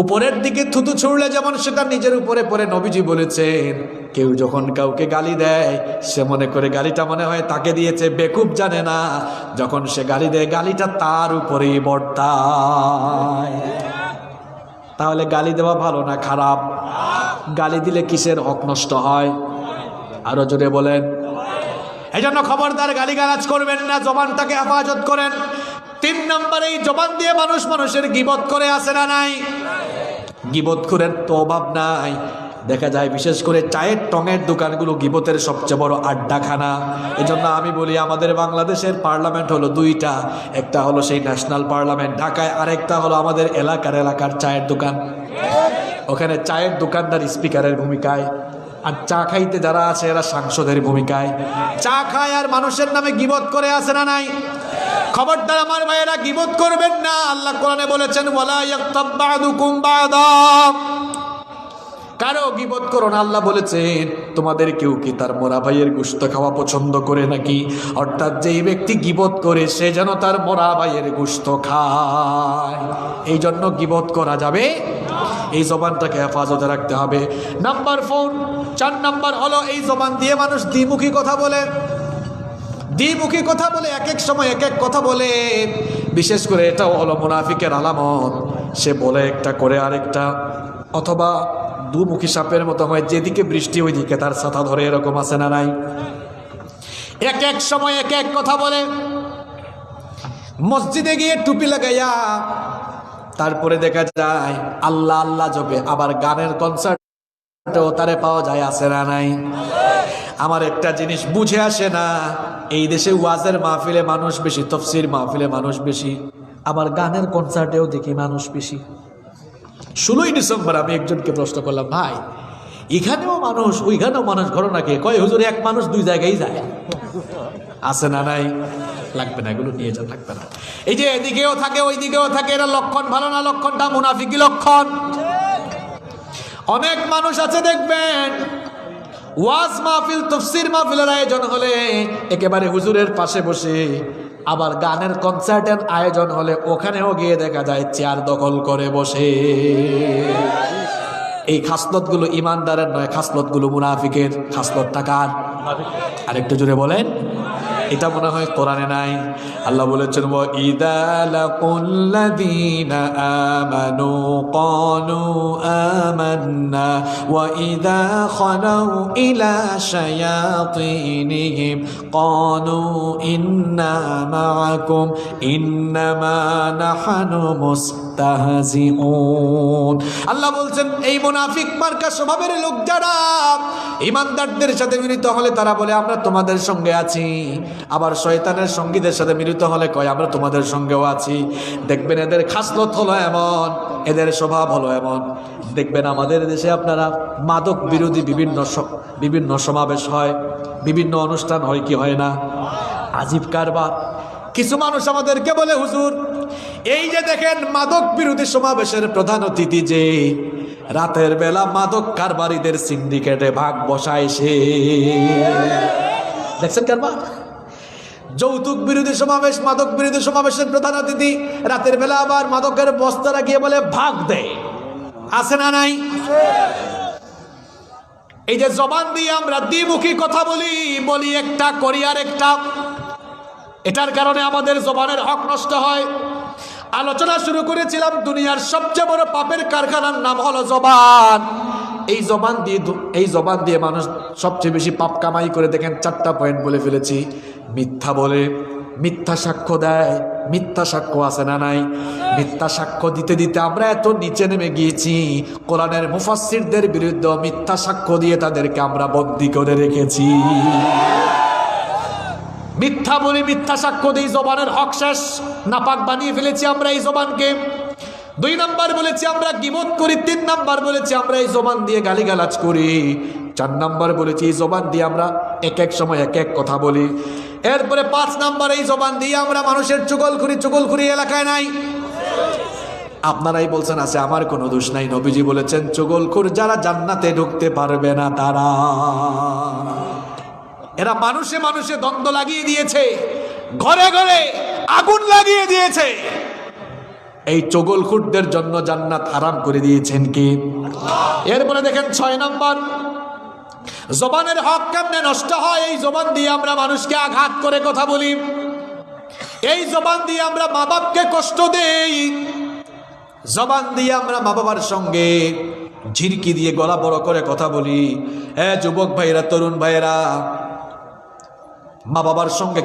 উপরের দিকে থুতু ছুড়লে যেমন সেটা নিজের উপরে পড়ে। নবীজি বলেছেন কেউ যখন কাউকে গালি দেয় সে মনে করে গালিটা মনে হয় তাকে দিয়েছে, বেকুব জানে না যখন সে গালি দেয় গালিটা তার উপরেই বর্তায়। তাহলে গালি দেওয়া ভালো না খারাপ? গালি দিলে কিসের হক নষ্ট হয়? আরো জোরে বলেন। এই জন্য খবরদার গালিগালাজ করবেন না, জবানটাকে হেফাজত করেন। 3 নম্বরে, এই জবান দিয়ে মানুষের গীবত করে, আসে না নাই? গীবত করেন তো অভাব নাই। দেখা যায় বিশেষ করে চায়ের টঙের দোকানগুলো গীবতের সবচেয়ে বড় আড্ডাখানা। এই জন্য আমি বলি আমাদের বাংলাদেশের পার্লামেন্ট হলো 2টা। একটা হলো সেই ন্যাশনাল পার্লামেন্ট ঢাকায়, আরেকটা হলো আমাদের এলাকার চায়ের দোকান। ওখানে চায়ের দোকানদার স্পিকারের ভূমিকায়, আর চা খাইতে যারা আছে এরা সাংসদের ভূমিকায়। চা খায় আর মানুষের নামে গীবত করে, আসে না নাই? খবরদার আমার ভাইয়েরা, গীবত করবেন না। আল্লাহ কোরআনে বলেছেন ওয়ালা ইয়াগতাব বা'দুকুম বা'দা। কারো গীবত করো না। আল্লাহ বলেছেন তোমাদের কেউ কি তার মরা ভাইয়ের গোশত খাওয়া পছন্দ করে নাকি? অর্থাৎ যেই ব্যক্তি গীবত করে সে যেন তার মরা ভাইয়ের গোশত খায়। এই জন্য গীবত করা যাবে, এই জবানটাকে হেফাজতে রাখতে হবে। নাম্বার 4 নম্বর হলো এই জবান দিয়ে মানুষ দ্বিমুখী কথা বলে। দ্বিমুখী কথা বলে, এক এক সময় এক এক কথা বলে। বিশেষ করে এটাও হলো মুনাফিকের আলামত, সে বলে একটা করে আরেকটা, অথবা দুমুখী সাপের মতো হয়, যেদিকে বৃষ্টি ওইদিকে তার ছাতা ধরে, এরকম আছে না নাই? এক এক সময় এক এক কথা বলে। মসজিদে গিয়ে টুপি লাগাইয়া তারপরে দেখা যায় আল্লাহ আল্লাহ জপে, আবার গানের কনসার্টেও তারে পাওয়া যায়, আছে না নাই? আমার একটা জিনিস বুঝে আসে না, এই দেশে ওয়াজের মাহফিলে মানুষ বেশি, তফসির মাহফিলে মানুষ বেশি, আবার গানের কনসার্টেও দেখি মানুষ বেশি। 16ই ডিসেম্বর আমি একজনকে প্রশ্ন করলাম, ভাই এখানেও মানুষ ওইখানেও মানুষ, ঘটনাকে কয় হুজুর এক মানুষ দুই জায়গায় যায়, আছে না নাই? লাগবে না, এগুলো নিয়ে যান, লাগবে না। এই যে এদিকেও থাকে ওইদিকেও থাকে, এরা লক্ষণ ভালো না, লক্ষণটা মুনাফিকি লক্ষণ। অনেক মানুষ আছে দেখবেন ওয়াজ মাহফিল তাফসীর মাহফিলের আয়োজন হলে একেবারে হুজুরের পাশে বসে, আবার গানের কনসার্টের আয়োজন হলে ওখানেও গিয়ে দেখা যায় চেয়ার দখল করে বসে। এই খাসলতগুলো ইমানদারের নয়, খাসলতগুলো মুনাফিকের। খাসলত টাকার, আরেকটু জোরে বলেন। এটা মনে হয় কোরআনে নাই। আল্লাহ বলেছেন ওয়া ইযা লাকুল্লাযীনা আমানু ক্বালু আমান্না ওয়া ইযা খালাউ ইলা শায়াতিনিহিম ক্বালু ইন্না মাআকুম ইন্নামা নাহনু মুস্তাহজিউন। আল্লাহ বলছেন এই মুনাফিক মার্কা স্বভাবের লোক যারা ইমানদারদের সাথে মিলিত হলে তারা বলে আমরা তোমাদের সঙ্গে আছি, আবার শয়তানের সঙ্গীদের সাথে মিলিত হলে কয় আমরা তোমাদের সঙ্গেও আছি। দেখবেন এদের খাসলত হলো এমন, এদের স্বভাব হলো এমন। দেখবেন আমাদের দেশে আপনারা মাদক বিরোধী বিভিন্ন সমাবেশ হয়, বিভিন্ন অনুষ্ঠান হয়, কি হয় না? আজীব কারবার। কিছু মানুষ আমাদেরকে বলে হুজুর এই যে দেখেন মাদক বিরোধী সমাবেশের প্রধান অতিথি যে রাতের বেলা মাদক কারবারিদের সিন্ডিকেটে ভাগ বসায়, সে দেখছেন কারবার। যৌতুক বিরোধী সমাবেশ, মাদক বিরোধী সমাবেশের প্রধান অতিথি রাতের বেলা আবার মাদকের বস্তারা গিয়ে বলে ভাগ দেয়, আছে না নাই? এই যে জবান দিয়ে আমরা দ্বিমুখী কথা বলি একটা করি আর একটা, এটার কারণে আমাদের জবানের হক নষ্ট হয়। আলোচনা শুরু করেছিলাম দুনিয়ার সবচেয়ে বড় পাপের কারখানার নাম হলো জবান। এই জবান দিয়ে মানুষ সবচেয়ে বেশি পাপ কামাই করে। দেখেন 4টা পয়েন্ট বলে ফেলেছি। মিথ্যা বলে, মিথ্যা সাক্ষ্য দেয়, মিথ্যা সাক্ষ্য আছে না নাই? মিথ্যা সাক্ষ্য দিতে দিতে আমরা এত নিচে নেমে গিয়েছি, কোরআনের মুফাসসিরদের বিরুদ্ধে মিথ্যা সাক্ষ্য দিয়ে তাদেরকে আমরা বন্দী করে রেখেছি। মিথ্যা বলি, মিথ্যা সাক্ষ্য দিই, জবানের হক শেষ, নাপাক বানিয়ে ফেলেছি আমরা এই জবানকে। 2 নাম্বার বলেছি আমরা গীবত করি, 3 নাম্বার বলেছি আমরা এই জবান দিয়ে গালিগালাজ করি, 4 নাম্বার বলেছি এই জবান দিয়ে আমরা এক এক সময় এক এক কথা বলি, এরপরে 5 নাম্বার এই জবান দিয়ে আমরা মানুষের চুগলখুরি এলাকায় নাই। আপনারাই বলছেন আছে, আমার কোনো দোষ নাই। নবীজি বলেছেন চুগলখুর যারা জান্নাতে ঢুকতে পারবে না তারা। এরা মানুষে মানুষে দ্বন্দ্ব লাগিয়ে দিয়েছে, ঘরে ঘরে আগুন লাগিয়ে দিয়েছে। এই চগলখুরদের জন্য জান্নাত হারাম করে দিয়েছেন কি? এরপরে দেখেন 6 নাম্বার, জবানের হক কেমনে নষ্ট হয়? এই জবান দিয়ে আমরা মানুষকে আঘাত করে কথা বলি, এই জবান দিয়ে আমরা মা বাপকে কষ্ট দেই, জবান দিয়ে আমরা মা বাবার সঙ্গে ঝিরকি দিয়ে গলা বড় করে কথা বলি। যুবক ভাইরা, তরুণ ভাইরা, মা বাবার সঙ্গে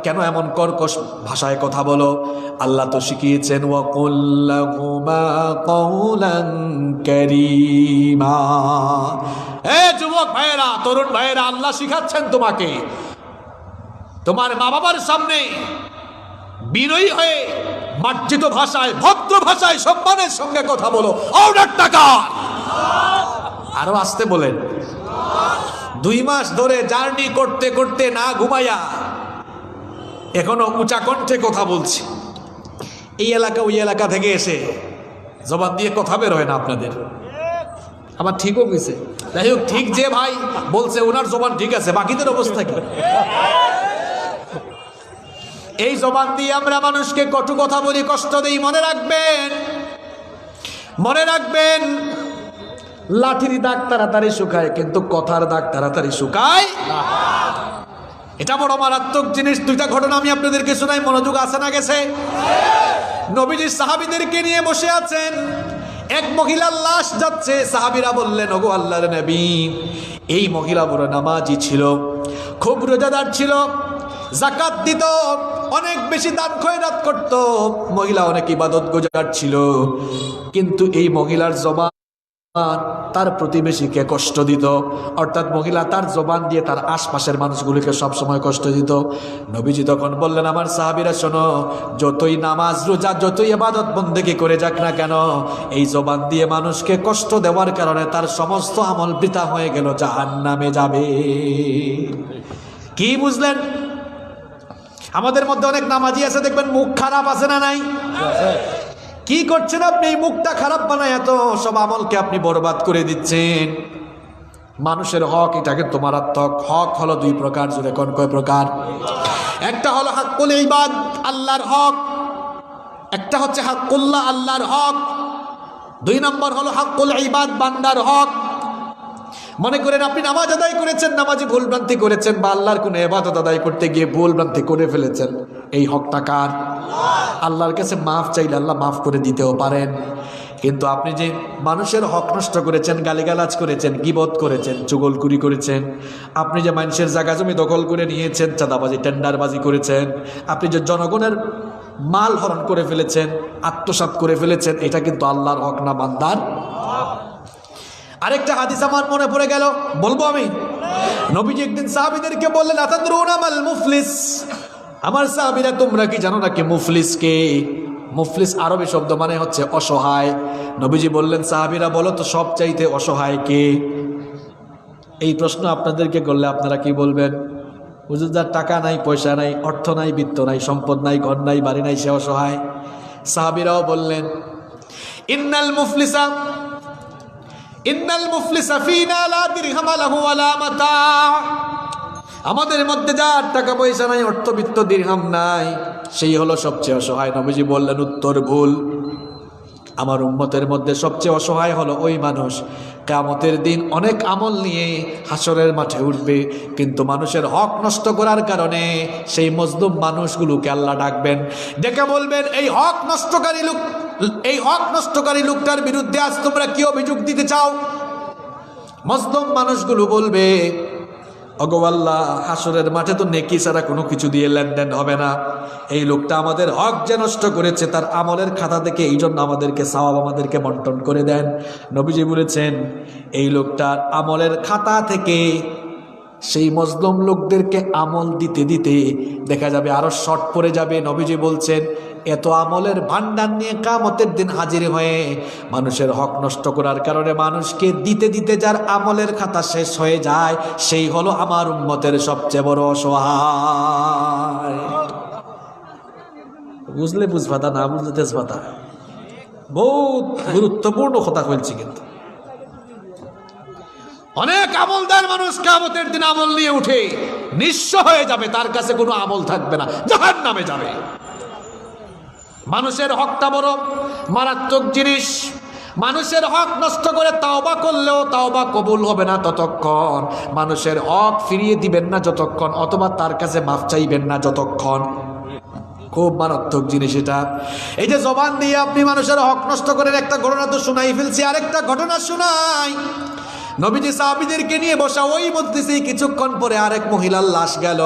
কেন এমন কর্কশ ভাষায় কথা বলো? আল্লাহ তো শিখিয়েছেন ওয়াকুল লাহুমা কওলান কারীমা। যুবক ভাইয়েরা, তরুণ ভাইয়েরা, আল্লাহ শিখাচ্ছেন তোমাকে তোমার মা বাবার সামনে বিনয়ী হয়ে মার্জিত ভাষায়, ভদ্র ভাষায়, সম্মানের সঙ্গে কথা বলো। অর্ডার টাকা আরো আসতে বলেন। 2 মাস ধরে জার্নি করতে করতে না ঘুমাইয়া এখনো উঁচা কণ্ঠে কথা বলছি। এই এলাকা ওই এলাকা থেকে এসে জবান দিয়ে কথা বের হয় না আপনাদের। আবার ঠিকও গেছে, যাই হোক, ঠিক যে ভাই বলছে ওনার জবান ঠিক আছে, বাকিদের অবস্থা কি? এই জবান দিয়ে আমরা মানুষকে কটু কথা বলি, কষ্ট দিই। মনে রাখবেন লাঠির দাগ তাড়াতাড়ি শুকায়, কিন্তু কথার দাগ তাড়াতাড়ি শুকায়। এটা বড় মারাত্মক জিনিস। দুইটা ঘটনা আমি আপনাদেরকে শোনাই, মনোযোগ আছে না গেছে? নবীজি সাহাবীদেরকে নিয়ে বসে আছেন, এক মহিলার লাশ যাচ্ছে। সাহাবীরা বললেন, ওগো আল্লাহর নবী, এই মহিলা বড় নামাজি ছিল, খুব রোজাদার ছিল, যাকাত দিত, অনেক বেশি দান খয়রাত করত, মহিলা অনেক ইবাদত গুজার ছিল, কিন্তু এই মহিলার জবান তার প্রতিবেশীকে কষ্ট দিত, অর্থাৎ মহিলা তার জবান দিয়ে তার আশপাশের মানুষগুলিকে সবসময় কষ্ট দিত। নবীজি তখন বললেন, আমার সাহাবীরা শোনো, যতই নামাজ রোজা যতই ইবাদত বন্দেগী করে যাক না কেন, এই জবান দিয়ে মানুষকে কষ্ট দেওয়ার কারণে তার সমস্ত আমল বৃথা হয়ে গেল, জাহান্নামে যাবে। কি বুঝলেন? আমাদের মধ্যে অনেক নামাজি আছে, দেখবেন মুখ খারাপ আছে না নাই? কি করছেন আপনি? এই মুখটা খারাপ বানায় এত সব আমলকে আপনি বরবাদ করে দিচ্ছেন। মানুষের হক, এটা কিন্তু মারাত্মক। হক হলো দুই প্রকার, জুড়ে কোন কয় প্রকার? একটা হলো হাক্কুল ইবাদ, আল্লাহর হক, একটা হচ্ছে হাক্কুল্লাহ, আল্লাহর হক। দুই নম্বর হলো হাক্কুল ইবাদ, বান্দার হক। মনে করেন আপনি নামাজ আদায় করেছেন, নামাজি ভুল ভ্রান্তি করেছেন, বা আল্লাহর কোনো ইবাদত আদায় করতে গিয়ে ভুল ভ্রান্তি করে ফেলেছেন, এই হকটা কার? আল্লাহর কাছে মাফ চাইলে আল্লাহ মাফ করে দিতেও পারেন। কিন্তু আপনি যে মানুষের হক নষ্ট করেছেন, গালিগালাজ করেছেন, গীবত করেছেন, চুগলখুরি করেছেন, আপনি যে মানুষের জায়গা জমি দখল করে নিয়েছেন, চাঁদাবাজি টেন্ডারবাজি করেছেন, আপনি যে জনগণের মাল হরণ করে ফেলেছেন, আত্মসাৎ করে ফেলেছেন, এটা কিন্তু আল্লাহর হক না, বান্দার। আরেকটা হাদিস আমার মনে পড়ে গেল, বলবো আমি। নবীজি একদিন সাহাবীদেরকে বললেন, আতাদরুনা মাল মুফলিস, আমার সাহাবীরা তোমরা কি জানো নাকি মুফলিস কে? মুফলিস আরবি শব্দ মানে হচ্ছে অসহায়। নবীজি বললেন, সাহাবীরা বলো তো সবচাইতে অসহায় কে? এই প্রশ্ন আপনাদেরকে করলে আপনারা কি বলবেন? হুজুর, যার টাকা নাই, পয়সা নাই, অর্থ নাই, বিত্ত নাই, সম্পদ নাই, ঘর নাই, বাড়ি নাই, সে অসহায়। সাহাবীরাও বললেন, ইন্নাল মুফলিসা ফিনা লা দিরহাম লাহু ওয়ালা মাতা, আমাদের মধ্যে যার টাকা পয়সা নাই, অর্থবিত্ত দিরহাম নাই, সেই হলো সবচেয়ে অসহায়। নবীজি বললেন, উত্তর ভুল। আমার উম্মতের মধ্যে সবচেয়ে অসহায় হলো ওই মানুষ, কিয়ামতের দিন অনেক আমল নিয়ে হাসরের মাঠে উঠবে, কিন্তু মানুষের হক নষ্ট করার কারণে সেই মজলুম মানুষগুলোকে আল্লাহ ডাকবেন, ডেকে বলবেন, এই হক নষ্টকারী লোকটার বিরুদ্ধে আজ তোমরা কি অভিযোগ দিতে চাও? মজলুম মানুষগুলো বলবে, ওগো আল্লাহ, হাসরের মাঠে তো নেকি ছাড়া কোনো কিছু দিয়ে লেনদেন হবে না, এই লোকটা আমাদের হক যে নষ্ট করেছে তার আমলের খাতা থেকে এই জন্য আমাদেরকে সওয়াব আমাদেরকে বন্টন করে দেন। নবীজি বলেছেন, এই লোকটার আমলের খাতা থেকে সেই মজলুম লোকদেরকে আমল দিতে দিতে দেখা যাবে আরো শর্ট পড়ে যাবে। নবীজি বলছেন, এত আমলের ভান্ডার নিয়ে কিয়ামতের দিন হাজির হয়ে মানুষের হক নষ্ট করার কারণে মানুষকে দিতে দিতে যার আমলের খাতা শেষ হয়ে যায়, সেই হলো আমার উম্মতের সবচেয়ে বড় অসহায়। বুঝলে বুঝবাতা, না বুঝলে তেজবাতা। বহুত গুরুত্বপূর্ণ কথা বলছি। কিন্তু অনেক আমলদার মানুষ কিয়ামতের দিন আমল নিয়ে উঠে নিঃস্ব হয়ে যাবে, তার কাছে কোনো আমল থাকবে না, জাহান্নামে যাবে। মানুষের হকটা বড় মারাত্মক জিনিস। মানুষের হক নষ্ট করে তাওবা করলেও তাওবা কবুল হবে না ততক্ষণ, মানুষের হক ফিরিয়ে দিবেন না যতক্ষণ, অথবা তার কাছে মাফ চাইবেন না যতক্ষণ। খুব মারাত্মক জিনিস এটা। এই যে জবান দিয়ে আপনি মানুষের হক নষ্ট করেন, একটা ঘটনা তো শোনাই ফেলছি, আরেকটা ঘটনা শোনাই। নবীজি সাহাবীদেরকে নিয়ে বসা ওই মজলিসে কিছুক্ষণ পরে আরেক মহিলার লাশ গেল।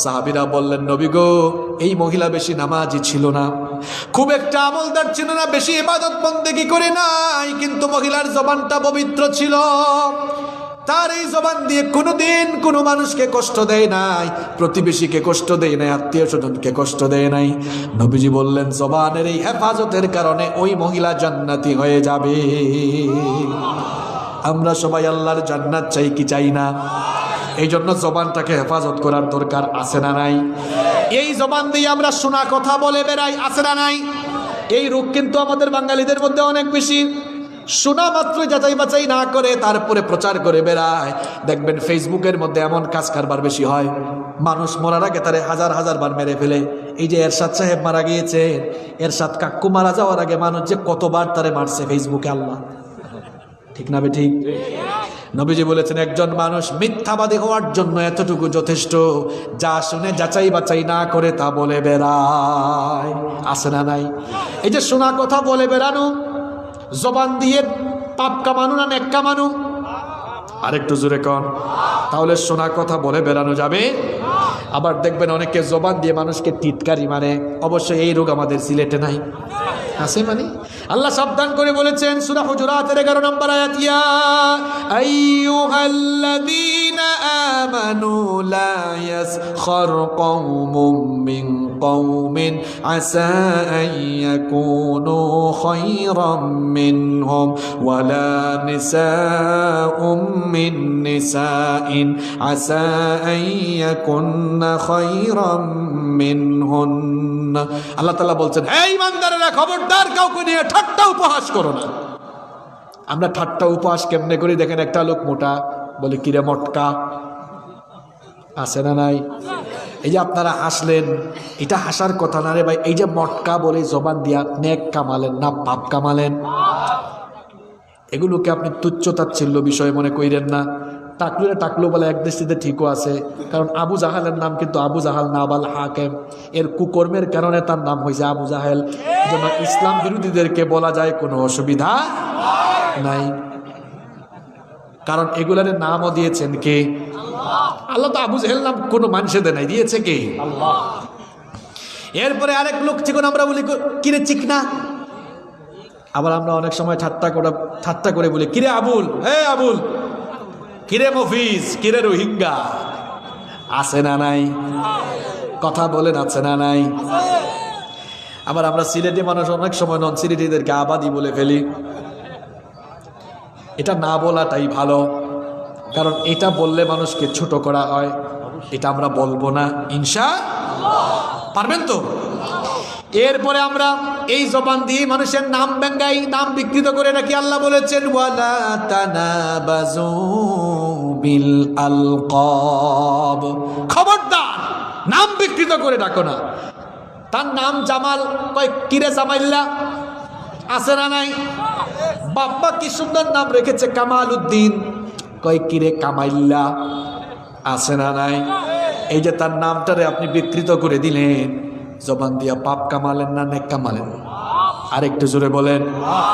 সাহাবীরা বললেন, নবী গো, এই মহিলা বেশি নামাজি ছিল না, খুব একটা আমলদার ছিল না, বেশি ইবাদত বন্দেগী করে নাই, কিন্তু মহিলার জবানটা পবিত্র ছিল, তার এই জবান দিয়ে কোনোদিন কোনো মানুষকে কষ্ট দেয় নাই, প্রতিবেশীকে কষ্ট দেয় নাই, আত্মীয় স্বজনকে কষ্ট দেয় নাই। নবীজি বললেন, জবানের এই হেফাজতের কারণে ওই মহিলা জান্নাতি হয়ে যাবে। আমরা সবাই আল্লাহর জান্নাত চাই কি চাই না? এই জন্য জবানটাকে হেফাজত করার দরকার আছে না নাই? এই জবান দিয়ে আমরা শোনা কথা বলে বেড়াই, আছে না নাই? এই রোগ কিন্তু আমাদের বাঙালিদের মধ্যে অনেক বেশি। শোনা মাত্রই যাচাই বাছাই না করে তারপরে প্রচার করে বেড়ায়। দেখবেন ফেসবুকের মধ্যে এমন কাজ কারবার বেশি হয়, মানুষ মরার আগে তারে হাজার হাজার বার মেরে ফেলে। এই যে এরশাদ সাহেব মারা গিয়েছে, এরশাদ কাক্কু মারা যাওয়ার আগে মানুষ যে কতবার তারে মারছে ফেসবুকে, আল্লাহ ঠিক না বে ঠিক? নবীজি বলেছেন একজন মানুষ মিথ্যাবাদী হওয়ার জন্য এতটুকু যথেষ্ট, যা শুনে যাচাই বাছাই না করে তা বলে বেড়ায়। আছে না নাই? এই যে শোনা কথা বলে বেড়ানো, জবান দিয়ে পাপ কামানো না নেক কামানো? আরেকটু জোরে কন। তাহলে শোনা কথা বলে বেড়ানো যাবে। আবার দেখবেন অনেকে জবান দিয়ে মানুষকে টিটকারি মারে। অবশ্যই এই রোগ আমাদের সিলেটে নাই, আছে মানে? আল্লাহ সাবধান করে বলেছেন সূরা হুজুরাতের 11 নম্বর আয়াত, ইয়া আইয়ুহাল্লাযীনা আমানু লা ইয়াসখার কওমুম মিন কওমিন আসা আন ইয়াকুনু খায়রাম মিনহুম ওয়ালা নিসাউম মিন নিসাইন আসা আন ইয়াকুননা খায়রাম মিনহুন্না। আল্লাহ তাআলা বলছেন, হে ঈমানদারেরা, খবরদার কাউকে নিয়ে ঠাট্টা উপহাস করো না। আমরা ঠাট্টা উপহাস কেমনে করি দেখেন, একটা লোক মোটা বলে কিরে মটকা, আছে না নাই? এই যে আপনারা হাসলেন, এটা হাসার কথা না রে ভাই। এই যে মটকা বলে জবান দিয়া নেক কামালেন না পাপ কামালেন? এগুলোকে আপনি তুচ্ছ তাচ্ছিল্য বিষয় মনে কইরেন না। টাকলুরে টাকলু বলে এক দৃষ্টিতে ঠিকও আছে, কারণ আবু জাহালের নাম কিন্তু আবু জাহাল নাবাল হাকেম, এর কুকর্মের কারণে তার নাম হয়েছে আবু জাহেল। যেন ইসলাম বিরোধীদেরকে বলা যায় কোনো অসুবিধা নাই, কারণ এগুলার নামও দিয়েছেন কে? আল্লাহ। তো আবু জাহেল নাম কোনো মানুষের নাই, দিয়েছে কে? আল্লাহ। এরপরে আরেক লোক চিকন আমরা বলি কিরে চিকনা। আবার আমরা অনেক সময় ঠাট্টা করে বলি কিরে আবুল, হে আবুল, কিরে মফিজ, কিরে রোহিঙ্গা। আছে না নাই? কথা বলেন, আছে না নাই? আবার আমরা সিলেটি মানুষ অনেক সময় নন সিলেটিদেরকে আবাদি বলে ফেলি। এটা না বলাটাই ভালো, কারণ এটা বললে মানুষকে ছোট করা হয়। এটা আমরা বলবো না, ইনশাআল্লাহ। পারবেন তো? এরপরে আমরা এই জবান দিয়ে মানুষের নাম ব্যঙ্গাই, নাম বিকৃত করে রাখি। আল্লাহ বলেছেন, ওয়ালা তানাবাজু বিল আলকাব, খবরদার নাম বিকৃত করে ডাকো না। তার নাম জামাল, কয় কিরে জামাইল্লা, আছে না নাই? বাবা কি সুন্দর নাম রেখেছে কামাল উদ্দিন, কয় কিরে কামাইল্লা, আছে না নাই? এই যে তার নামটারে আপনি বিকৃত করে দিলেন, জবান দিয়া পাপ কামালেন না নেক কামালেন? আরেকটু জোরে বলেন।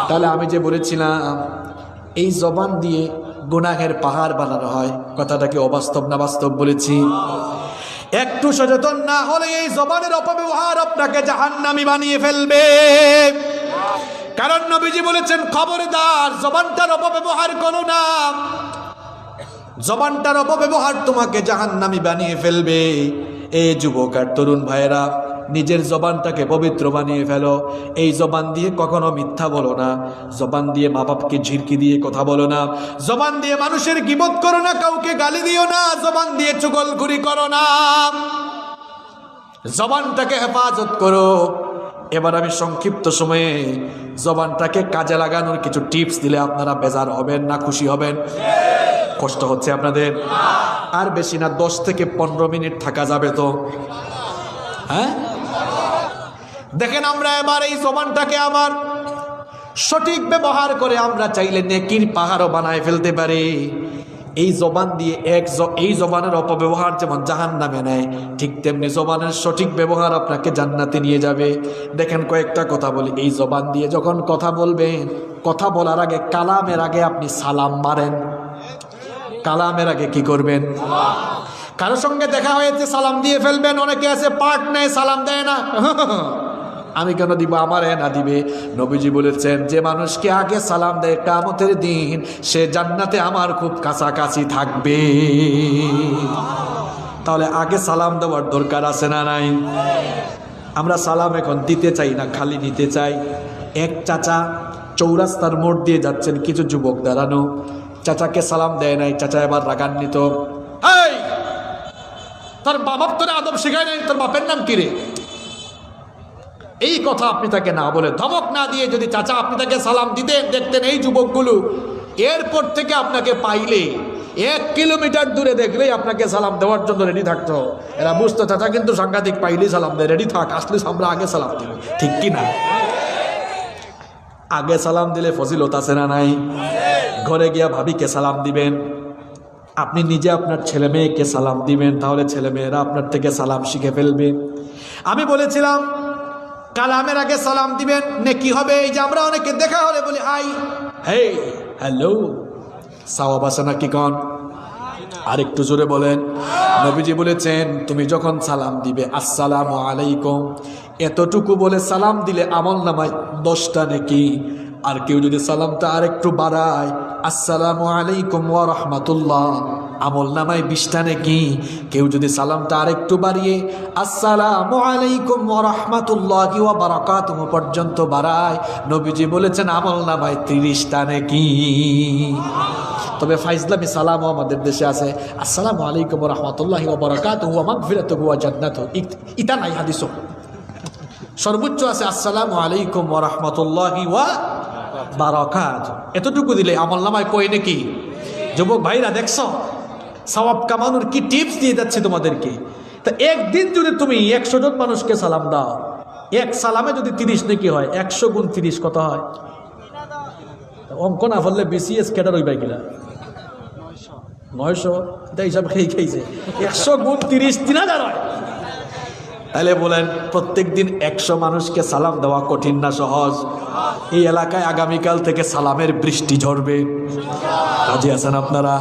তাহলে আমি যে বলেছিলাম এই জবান দিয়ে গুনাহের পাহাড় বানানো হয়, কথাটা কি অবাস্তব না বাস্তব বলেছি? একটু সচেতন না হলে এই জবানের অপব্যবহার আপনাকে জাহান্নামী বানিয়ে ফেলবে। কারণ নবীজি বলেছেন, খবরদার জবানটার অপব্যবহার করো না। জবানটার অপব্যবহার তোমাকে জাহান্নামী বানিয়ে ফেলবে। এই যুবক আর তরুণ ভাইয়েরা, নিজের জবানটাকে পবিত্র বানিয়ে ফেলো। এই জবান দিয়ে কখনো মিথ্যা বলো না, জবান দিয়ে মা বাপকে ঝিরকি দিয়ে কথা বলো না, জবান দিয়ে মানুষের গীবত করো না, কাউকে গালি দিও না, জবান দিয়ে চুগলখুরি করো না। জবানটাকে হেফাজত করো। এবার আমি সংক্ষিপ্ত সময়ে জবানটাকে কাজে লাগানোর কিছু টিপস দিলে আপনারা বেজার হবেন না খুশি হবেন? কষ্ট হচ্ছে আপনাদের? আর বেশি না, 10 থেকে 15 মিনিট থাকা যাবে তো? হ্যাঁ, দেখেন আমরা এবার এই জবানটাকে আবার সঠিক ব্যবহার করে আমরা চাইলে নেকির পাহাড়ও বানায় ফেলতে পারি। এই জবান দিয়ে এই জবানের অপব্যবহার যেমন জাহান্নামে নেয়, ঠিক তেমনি জবানের সঠিক ব্যবহার আপনাকে জান্নাতে নিয়ে যাবে। দেখেন কয়েকটা কথা বলি। এই জবান দিয়ে যখন কথা বলবেন, কথা বলার আগে, কালামের আগে আপনি সালাম মারেন। কালামের আগে কি করবেন? কারোর সঙ্গে দেখা হয়েছে সালাম দিয়ে ফেলবেন। অনেকে আছে পার্ট নেয়, সালাম দেয় না। আমি কেন দিব, আমার না দিবে। নবীজি বলেছেন, যে মানুষকে আগে সালাম দেয় কিয়ামতের দিন সে জান্নাতে আমার খুব কাছাকাছি থাকবে। তাহলে আগে সালাম দেওয়ার দরকার আছে না নাই? আমরা সালাম এখন দিতে চাই না, খালি নিতে চাই। এক চাচা চৌরাস্তার মোড় দিয়ে যাচ্ছেন, কিছু যুবক দাঁড়ানো, চাচাকে সালাম দেয় নাই। চাচা এবার রাগান্বিত, এই তোর বাপ তোর আদব শেখায় নাই, তোর বাপের নাম কি রে? এই কথা আপনি তাকে না বলে, ধমক না দিয়ে যদি চাচা আপনি তাকে সালাম দিতেন, দেখতেন এই যুবকগুলো এরপর থেকে আপনাকে পাইলে 1 কিলোমিটার দূরে দেখলেই আপনাকে সালাম দেওয়ার জন্য রেডি থাকতো। এরা বুঝতো চাচা কিন্তু সাংঘাতিক, পাইলেই সালাম দেয়, রেডি থাক, আসলে আমরা আগে সালাম দিব। ঠিক কি না? আগে সালাম দিলে ফজিলত আছে না নাই? ঘরে গিয়া ভাবিকে সালাম দিবেন, আপনি নিজে আপনার ছেলে মেয়েকে সালাম দিবেন, তাহলে ছেলে মেয়েরা আপনার থেকে সালাম শিখে ফেলবে। আমি বলেছিলাম কালামের আগে সালাম দিবেন, নেকি হবে। এই যে আমরা অনেকে দেখা হলে বলি হাই, হে, হ্যালো, সাওয়াব আছে নাকি কন? আর একটু জোরে বলেন। নবীজি বলেছেন তুমি যখন সালাম দিবে আসসালামু আলাইকুম, এতটুকু বলে সালাম দিলে আমল নামায় 10টা নেকি। আর কেউ যদি সালামটা আর একটু বাড়ায় আসসালামু আলাইকুম ওয়া রাহমাতুল্লাহ, আমল নামায় 20টা নেকি। কেউ যদি সালামটা আর একটু বাড়িয়ে আসসালামু আলাইকুম ওয়া রাহমাতুল্লাহি ওয়া বারাকাতুহু পর্যন্ত বাড়ায়, নবীজি বলেছেন আমল নামায় 30টা নেকি। তবে ফাইজলামি সালামও আমাদের দেশে আছে, আসসালামু আলাইকুম ওয়া রাহমাতুল্লাহি ওয়া বারাকাতুহু ওয়া মাগফিরাতুহু ওয়া জান্নাতুহু, ইতা নাই হাদিসও। সর্বোচ্চ আছে আসসালামু আলাইকুম ওয়া রাহমাতুল্লাহি ওয়া বারাকাতুহু। এতটুকু দিলে আমল নামায় কই নাকি। যুবক ভাইরা দেখছো সওয়াব কামানোর কি টিপস দিয়ে যাচ্ছে তোমাদেরকে। তা একদিন যদি তুমি 100 জন মানুষকে সালাম দাও, এক সালামে যদি 30 নাকি হয়, 100 গুণ 30 কত হয়? অঙ্ক না ফেললে বিসিএস ক্যাডার হইবা কিনা 900, এটা হিসাব খেয়েছে। 100 গুণ 30 3000 হয়। তাহলে বলেন প্রত্যেক দিন 100 মানুষকে সালাম দেওয়া কঠিন না সহজ? এই এলাকায় আগামীকাল থেকে সালামের বৃষ্টি ঝরবে। কাজে আছেন আপনারা?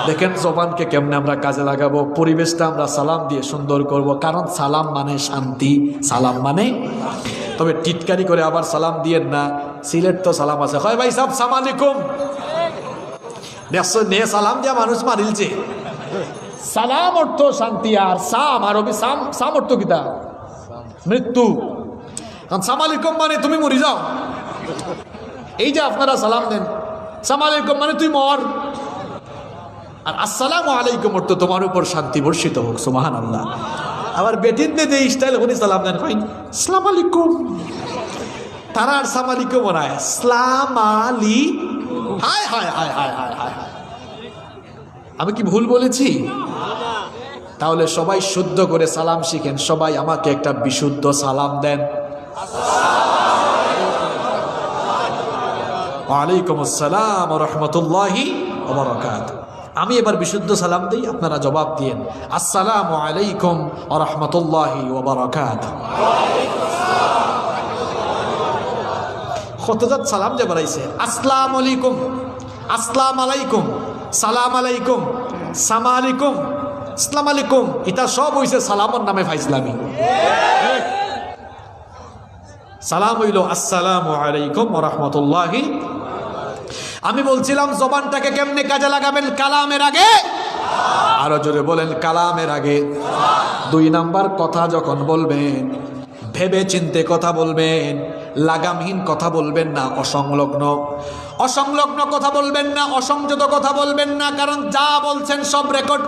দেখেন জবানকে কেমনে আমরা কাজে লাগাবো, পরিবেশটা আমরা সালাম দিয়ে সুন্দর করব। কারণ সালাম মানে শান্তি, সালাম মানে। তবে টিটকারি করে আবার সালাম দিয়েন না। সিলেট তো সালাম আছে, হয় ভাই সাহেব সালাম আলাইকুম, দেখছো নে সালাম দিয়া মানুষ মারিলছে। সালাম অর্থ শান্তি, আর সাম আরবি সাম অর্থ কিতা মৃত্যু। কারণ সালাম আলাইকুম মানে তুমি মরি যাও। এই যে আপনারা সালাম দেন, সালাম আলাইকুম মানে তুই মর। আর আসসালামু আলাইকুম অর্থ তোমার উপর শান্তি বর্ষিত হোক, সুবহানাল্লাহ। আবার বেটিন দে স্টাইল উনি সালাম দেন, ফাইন আসসালামু আলাইকুম, তারা আর সালাম আলাইকুম বানায় আসসালাম আলী। হায় হায় হায় হায় হায় হায়, আমি কি ভুল বলেছি? তাহলে সবাই শুদ্ধ করে সালাম শিখেন। সবাই আমাকে একটা বিশুদ্ধ সালাম দেন। ওয়ালাইকুম আসসালাম ওয়া রাহমাতুল্লাহি ওয়া বারাকাতুহু। আমি এবার বিশুদ্ধ সালাম দিই, আপনারা জবাব দিয়েন আসসালামু আলাইকুম ওয়া রাহমাতুল্লাহি ওয়া বারাকাতুহু। কতজাত সালাম যে বাড়াইছে, আসসালামু আলাইকুম, আসসালামু আলাইকুম, সালাম আলাইকুম, সামা আলাইকুম, আসসালাম আলাইকুম, এটা সব হইছে সালামের নামে ফাইজলামি। সালাম হইল আসসালামু আলাইকুম ওয়া রাহমাতুল্লাহি। আমি বলছিলাম জবানটাকে কেমনে কাজে লাগাবেন? কালামের আগে, আরো জোরে বলেন, কালামের আগে। 2 নাম্বার কথা যখন বলবেন ভেবে চিন্তে কথা বলবেন, লাগামহীন কথা বলবেন না, অসংলগ্ন কথা বলবেন না, অসংযত কথা বলবেন না। কারণ যা বলছেন সব রেকর্ড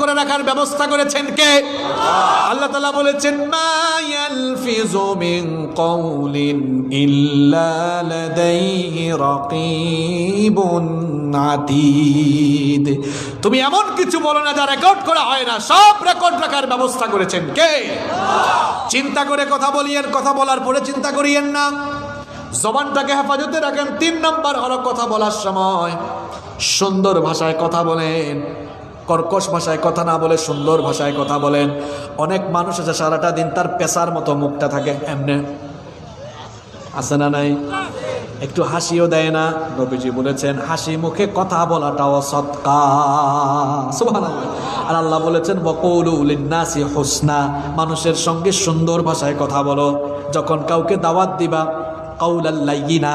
করে রাখার ব্যবস্থা করেছেন কে? আল্লাহ তাআলা বলেছেন মা ইয়ালফিযু মিন কাওলিন ইল্লা লাদাইহি রাকীবুন আতীদ। তুমি এমন কিছু বলো না যা রেকর্ড করা হয় না, সব রেকর্ড রাখার ব্যবস্থা করেছেন কে? চিন্তা করে কথা বলিয়েন, কথা বলার পরে চিন্তা করিয়েন না। জবানটাকে হেফাজতে রাখেন। 3 নাম্বার হলো কথা বলার সময় সুন্দর ভাষায় কথা বলেন, কর্কশ ভাষায় কথা না বলে সুন্দর ভাষায় কথা বলেন। অনেক মানুষ আছে সারাটা দিন তার পেশার মতো মুখটা থাকে এমনে, আছে না নাই? একটু হাসিও দেয় না। নবীজি বলেছেন হাসি মুখে কথা বলাটাও সদকা, সুবহানাল্লাহ। আর আল্লাহ বলেছেন ওয়াকুলু লিন্নাসি হুসনা, মানুষের সঙ্গে সুন্দর ভাষায় কথা বলো। যখন কাউকে দাওয়াত দিবা কাউলাল লাইয়িনা,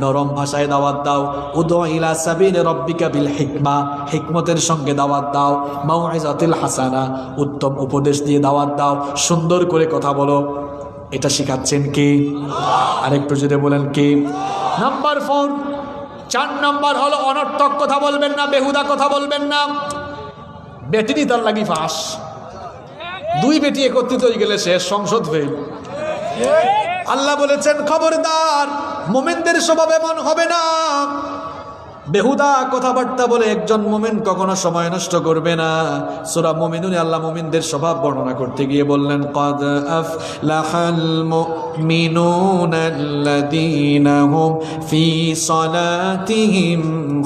নরম ভাষায় দাওয়াত দাও। উদউ ইলা সাবিলি রাব্বিকা বিল হিকমা, হিকমতের সঙ্গে দাওয়াত দাও। মাউইজাতিল হাসানা, উত্তম উপদেশ দিয়ে দাওয়াত দাও। সুন্দর করে কথা বলো। এটা শিখাচ্ছেন কি? আরেকটু যদি বলেন কি? নাম্বার 4 নাম্বার হলো অনর্থক কথা বলবেন না, বেহুদা কথা বলবেন না। বেটিনি তার লাগি ফাঁস, 2 বেটি একত্রিত হয়ে গেলে শেষ, সংসদ ফেল। আল্লাহ বলেছেন খবরদার মুমিনদের স্বভাব এমন হবে না বেহুদা কথাবার্তা বলে একজন মুমিন কখনো সময় নষ্ট করবে না। সূরা মুমিনুনে আল্লাহ মুমিনদের স্বভাব বর্ণনা করতে গিয়ে বললেন, ক্বাদ আফলাহাল মুমিনুনাল্লাযীনা হুম ফি সালাতিহিম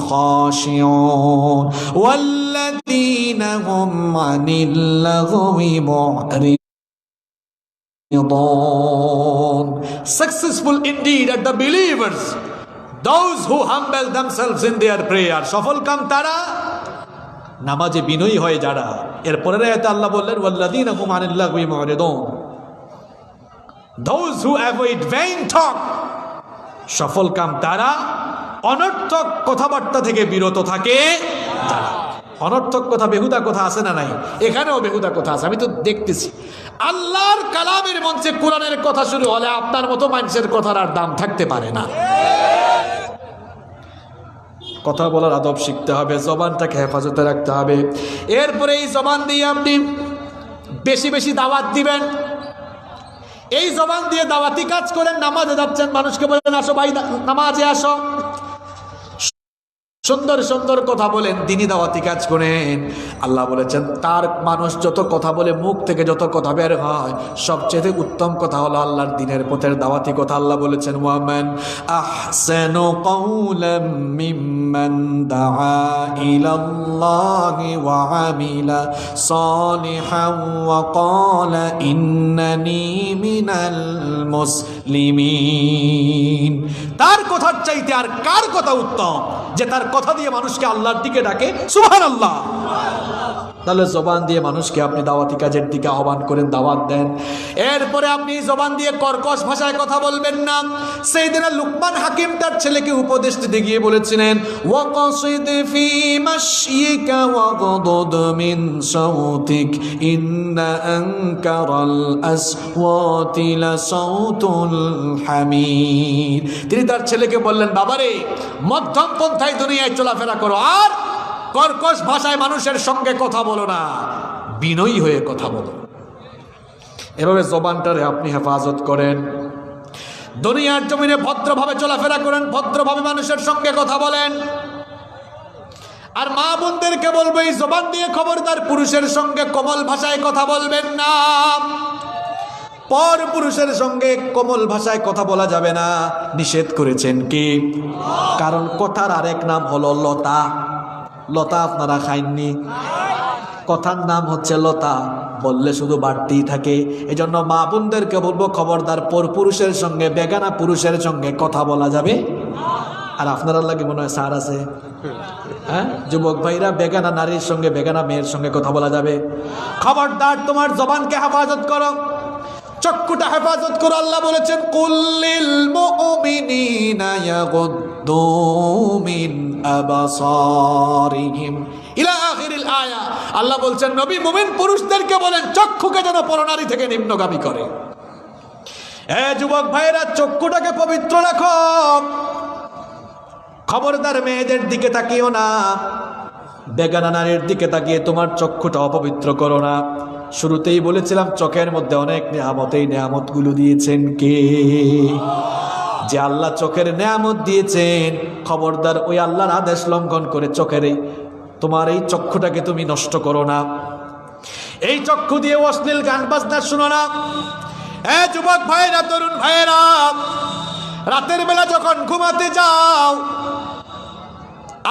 খাশিউন ওয়াল্লাযীনা হুম আনিল লাগওয়ি মু'রিদুন। Successful indeed are the believers, those who humble themselves in their prayer. সফল কাম তারা নামাজে বিনয়ী হয় যারা। এরপরের আয়াতে আল্লাহ বললেন, ওয়াল্লাযীনা হুম আনিল লাগওয়ি মু'রিদুন, those who avoid vain talk. সফল কাম তারা, অনর্থক কথাবার্তা থেকে বিরত থাকে যারা। অনর্থক কথা, বেহুদা কথা আছে না নাই? এখানেও বেহুদা কথা আছে, আমি তো দেখতেছি। আল্লাহর কালামের মঞ্চে কোরআনের কথা শুরু হলে আপনার মতো মানুষের কথার আর দাম থাকতে পারে না। কথা বলার আদব শিখতে হবে, জবানটাকে হেফাজতে রাখতে হবে। এরপরে এই জবান দিয়ে আপনি বেশি বেশি দাওয়াত দিবেন। এই জবান দিয়ে দাওয়াতি কাজ করেন। নামাজে যাচ্ছেন, মানুষকে বলেন আসো ভাই নামাজে আসো, সুন্দর সুন্দর কথা বলেন, দিনী দাওয়াতি কাজ করেন। আল্লাহ বলেছেন তার মানুষ যত কথা বলে, মুখ থেকে যত কথা বের হয়, সবচেয়ে উত্তম কথা হলো আল্লাহর দ্বীনের পথের দাওয়াতি কথা। আল্লাহ বলেছেন, ওয়ামান আহসানু কাওলাম মিম্মান দাআ ইলাল্লাহি ওয়া আমিলা সালিহান ওয়া ক্বালা ইন্নানি মিনাল মুসলিমিন। তার কথার চাইতে আর কার কথা উত্তম, যে তার কথা দিয়ে মানুষকে আল্লাহর দিকে ডাকে? সুবহানাল্লাহ। তাহলে জবান দিয়ে মানুষকে আপনি দাওয়াতি কাজের দিকে আহ্বান করেন, দাওয়াত দেন। এরপরে আপনি জবান দিয়ে কর্কশ ভাষায় কথা বলবেন না। সাইয়েদনা লুকমান হাকিম তার ছেলেকে উপদেশ দিতে গিয়ে বলেছিলেন, ওয়াকাসিদ ফি মাশয়িকা ওয়াগদুদ মিন সাউতিক ইন্না আনকারাল আসওয়াতি লাসাউতুল হামির। তিনি তার ছেলেকে বললেন, বাবারে মধ্যম পন্থায় দুনিয়ায় চলাফেরা করো, আর কর্কশ ভাষায় মানুষের সঙ্গে কথা বলো না, বিনয়ী হয়ে কথা বলো। এভাবে জবানটারে আপনি হেফাজত করেন। দুনিয়ার জমিনে ভদ্রভাবে চলাফেরা করেন, ভদ্রভাবে মানুষের সঙ্গে কথা বলেন। আর মা বোনদেরকে বলবো, এই জবান দিয়ে খবরদার পুরুষের সঙ্গে কোমল ভাষায় কথা বলবেন না। পর পুরুষের সঙ্গে কোমল ভাষায় কথা বলা যাবে না, নিষেধ করেছেন কি? কারণ কথার আরেক নাম হলো লতা। লতা আপনারা খাইননি? কথার নাম হচ্ছে লতা, বললে শুধু বাড়তেই থাকে। এই জন্য মা বোনদেরকে বলবো, খবরদার পর পুরুষের সঙ্গে, বেগানা পুরুষের সঙ্গে কথা বলা যাবে। আর আপনারা লাগে মনে হয় সার আছে, হ্যাঁ যুবক ভাইরা, বেগানা নারীর সঙ্গে, বেগানা মেয়ের সঙ্গে কথা বলা যাবে? খবরদার তোমার জবানকে হেফাজত করো, চক্ষুটা হেফাজত করো। আল্লাহ বলেছেন, কুল্লিল মুমিনিনা ইয়াগুদ্দু মিন আবসারিহিম ইলা আখিরিল আয়া। আল্লাহ বলছেন, নবী মুমিন পুরুষদেরকে বলেন চক্ষুকে যেন পরনারী থেকে নিম্নগামী করে। এ যুবক ভাইরা, চক্ষুটাকে পবিত্র রাখো। খবরদার মেয়েদের দিকে তাকিও না, বেগানা নারীর দিকে তাকিয়ে তোমার চক্ষুটা অপবিত্র করো না। শুরুতেই বলেছিলাম, চোখের মধ্যে অনেক নেয়ামত, এই নেয়ামতগুলো দিয়েছেন কে? যে আল্লাহ চোখের নেয়ামত দিয়েছেন, খবরদার ওই আল্লাহর আদেশ লঙ্ঘন করে চোখের তোমার এই চক্ষুটাকে তুমি নষ্ট করো না। এই চক্ষু দিয়ে অশ্লীল গান বাজনা শুনো না। এ যুবক ভাইরা, তরুণ ভাইরা, রাতের বেলা যখন ঘুমাতে যাও,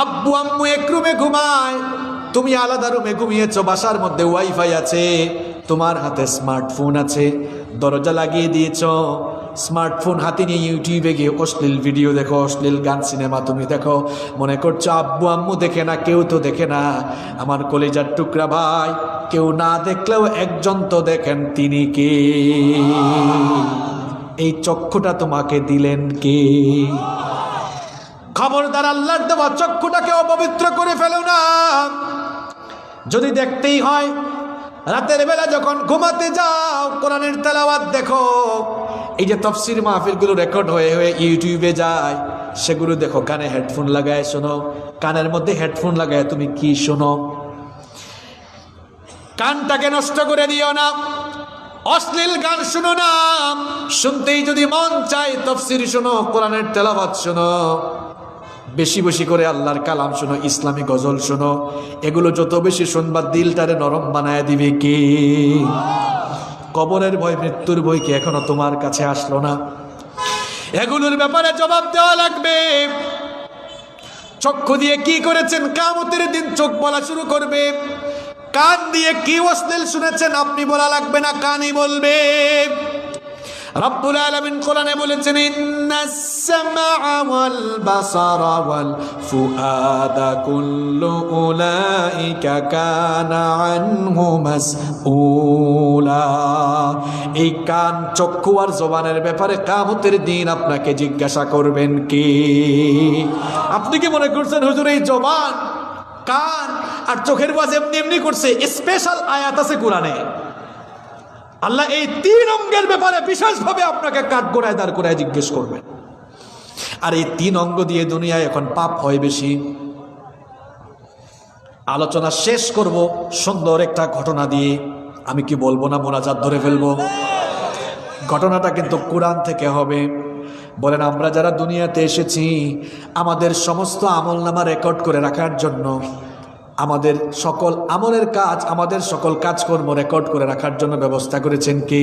আব্বু আম্মু এক রুমে ঘুমায়, তুমি আলাদা রুমে ঘুমিয়েছো, বাসার মধ্যে ওয়াইফাই আছে, তোমার হাতে স্মার্টফোন আছে, দরজা লাগিয়ে দিয়েছ, স্মার্টফোন হাতে নিয়ে ইউটিউবে গিয়ে অশ্লীল ভিডিও দেখো, অশ্লীল গান সিনেমা তুমি দেখো। মনে করছো আব্বু আম্মু দেখে না, কেউ তো দেখে না। আমার কলিজার টুকরা ভাই, কেউ না দেখলেও একজন তো দেখেন, তিনি কে? এই চক্ষুটা তোমাকে দিলেন কে? খবরদার আল্লাহর দেওয়া চক্ষুটাকে অপবিত্র করে ফেলো না। যদি দেখতেই হয়, রাতের বেলা যখন ঘুমাতে যাও, কোরআনের তেলাওয়াত দেখো। এই যে তাফসীর মাহফিলগুলো রেকর্ড হয়ে হয়ে ইউটিউবে যায়, সেগুলো দেখো। কানে হেডফোন লাগায় শোনো। কানের মধ্যে হেডফোন লাগায় তুমি কি শোনো? কানটাকে নষ্ট করে দিও না, অশ্লীল গান শুনো না। শুনতেই যদি মন চায় তাফসীর শোনো, কোরআনের তেলাওয়াত শোনো। বেশি বেশি করে আল্লাহর কালাম শোনো, ইসলামী গজল শোনো। এগুলো যত বেশি শুনবা দিলটারে নরম বানায় দিবে কে? কবরের ভয়, মৃত্যুর ভয় কি এখনো তোমার কাছে আসলো না? এগুলোর ব্যাপারে জবাব দেওয়া লাগবে। চক্ষু দিয়ে কি করেছেন, কিয়ামতের দিন চোখ বলা শুরু করবে। কান দিয়ে কি অশ্লীল শুনেছেন আপনি বলা লাগবে না, কানই বলবে। রব্বুল আলামিন কোরআনে বলেছেন, ইন্নাস সামআ ওয়াল বাসারা ওয়াল ফুআদা কুল্লু উলাইকা কানা আনহু মাসউলা। এই কান, চক্ষু আর জবানের ব্যাপারে কিয়ামতের দিন আপনাকে জিজ্ঞাসা করবেন কে? আপনি কি মনে করছেন হুজুর এই জবান, কান আর চোখের বাজ এমনি এমনি করছে? স্পেশাল আয়াত আছে কোরআনে। আল্লাহ এই তিন অঙ্গের ব্যাপারে বিশেষভাবে আপনাকে কাঠগড়ায় দাঁড় করায় জিজ্ঞেস করবেন। আর এই তিন অঙ্গ দিয়ে দুনিয়ায় এখন পাপ হয় বেশি। আলোচনা শেষ করব সুন্দর একটা ঘটনা দিয়ে। আমি কি বলবো না, মোনাজাত ধরে ফেলবো। ঘটনাটা কিন্তু কোরআন থেকে হবে। বলেন, আমরা যারা দুনিয়াতে এসেছি আমাদের সমস্ত আমলনামা রেকর্ড করে রাখার জন্য, আমাদের সকল আমলের কাজ, আমাদের সকল কাজকর্ম রেকর্ড করে রাখার জন্য ব্যবস্থা করেছেন কে?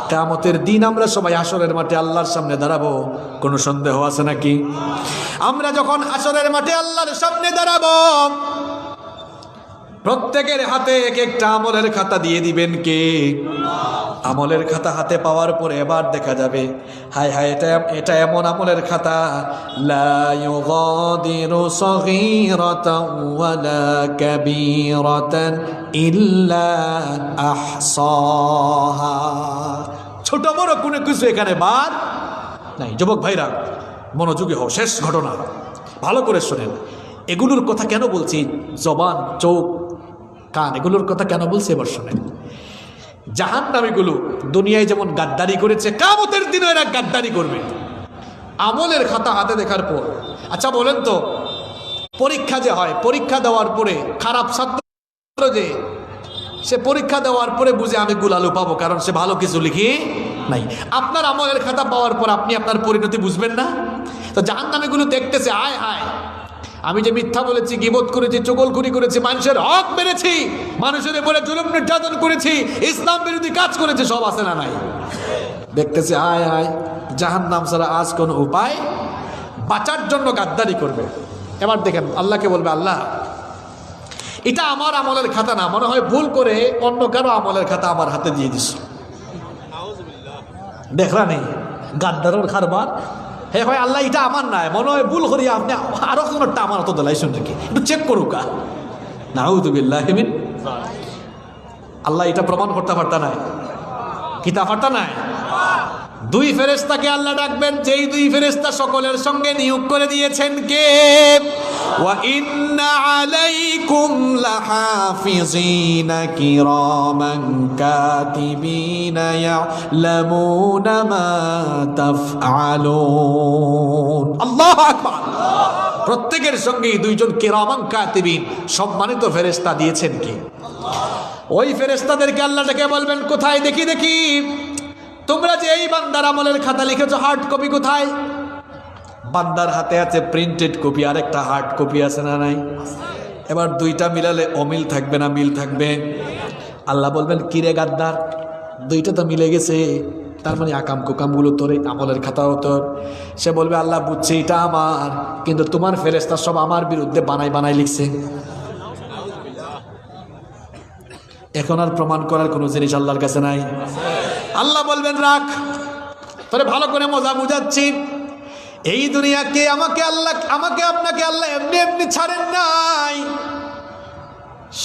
কিয়ামতের দিন আমরা সবাই হাশরের মাঠে আল্লাহর সামনে দাঁড়াবো, কোনো সন্দেহ আছে নাকি? আমরা যখন হাশরের মাঠে আল্লাহর সামনে দাঁড়াবো, প্রত্যেকের হাতে এক একটা আমলের খাতা দিয়ে দিবেন কে? আমলের খাতা হাতে পাওয়ার পরে এবার দেখা যাবে, হায় হায়, এটা এমন আমলের খাতা, লা ইউগাদিরু সগীরাতান ওয়ালা কাবীরাতান ইল্লা আহসাহা। ছোট বড় কোনো কিছু এখানে বাদ নাই। যুবক ভাইরা মনোযোগী হও, শেষ ঘটনা ভালো করে শোনেন। এগুলোর কথা কেন বলছি, জবান, চোখ, কান, এগুলোর কথা কেন বলছি এবার শোনেন। জাহান্নামীগুলো দুনিয়ায় যেমন গাদ্দারি করেছে, কিয়ামতের দিনও এরা গাদ্দারি করবে আমলের খাতা হাতে দেখার পর। আচ্ছা বলেন তো, পরীক্ষা যে হয়, পরীক্ষা দেওয়ার পরে খারাপ ছাত্র যে, সে পরীক্ষা দেওয়ার পরে বুঝে আমি গুলালু পাবো, কারণ সে ভালো কিছু লিখি নাই। আপনার আমলের খাতা পাওয়ার পর আপনি আপনার পরিণতি বুঝবেন না? তো জাহান্নামীগুলো দেখতেছে, আয় হায়, আমি যে মিথ্যা বলেছি, গীবত করেছি, চগলখুরি করেছি, মানুষের হক মেরেছি, মানুষের উপরে জুলুম নির্যাতন করেছি, ইসলাম বিরোধী কাজ করেছি, সব আছে না নাই? দেখতেছে আয় হায়, জাহান্নাম ছাড়া আজ কোনো উপায়, বাঁচার জন্য গাদ্দারি করবে। এবার দেখেন, আল্লাহকে বলবে, আল্লাহ এটা আমার আমলের খাতা না, মনে হয় ভুল করে অন্য কারো আমলের খাতা আমার হাতে দিয়ে দিস। দেখলা নেই গাদ্দারের খারবার। হে হয় আল্লাহ এটা আমার নাই, মনে হয় ভুল করি আপনি আরো কোনোটা আমার হতো লাইসেন্স নাকি, একটু চেক করুকা। নাউযুবিল্লাহি মিন। আল্লাহ এটা প্রমাণ করতে পারতা নাই, কিতা পারতা নাই। দুই ফেরেশতাকে আল্লাহ ডাকবেন, যেই দুই ফেরেশতা সকলের সঙ্গে নিয়োগ করে দিয়েছেন কে? ওয়া ইন্না আলাইকুম লাহাফিজিনা কিরামান কাতিবিনা ইয়ালামুনা মা তাফআলুন। আল্লাহু আকবার। প্রত্যেকের সঙ্গে দুইজন কিরামান কাতিবিন সম্মানিত ফেরেশতা দিয়েছেন কে? ওই ফেরেশতাদেরকে আল্লাহ ডেকে বলবেন, কোথায় দেখি দেখি তোমরা যে এই বান্দার আমলের খাতা লিখেছো, হার্ড কপি কোথায়? বান্দার হাতে আছে প্রিন্টেড কপি, আর একটা হার্ড কপি আছে না নাই? এবার দুইটা মিলালে অমিল থাকবে না মিল থাকবে? আল্লাহ বলবেন, কিরে গাদ্দার, দুইটা তো মিলে গেছে, তার মানে আকাম কুকামগুলো তোর, আমলের খাতাও তোর। সে বলবে, আল্লাহ বুঝছে এটা আমার, কিন্তু তোমার ফেরেশতা সব আমার বিরুদ্ধে বানাই বানাই লিখছে। এখন আর প্রমাণ করার কোনো জিনিস আল্লাহর কাছে নাই। আল্লাহ বলবেন, রাখ, তোরে ভালো করে মজা বুঝাচ্ছি। এই দুনিয়াকে আমাকে আপনাকে আল্লাহ এমনি এমনি ছাড়েন নাই,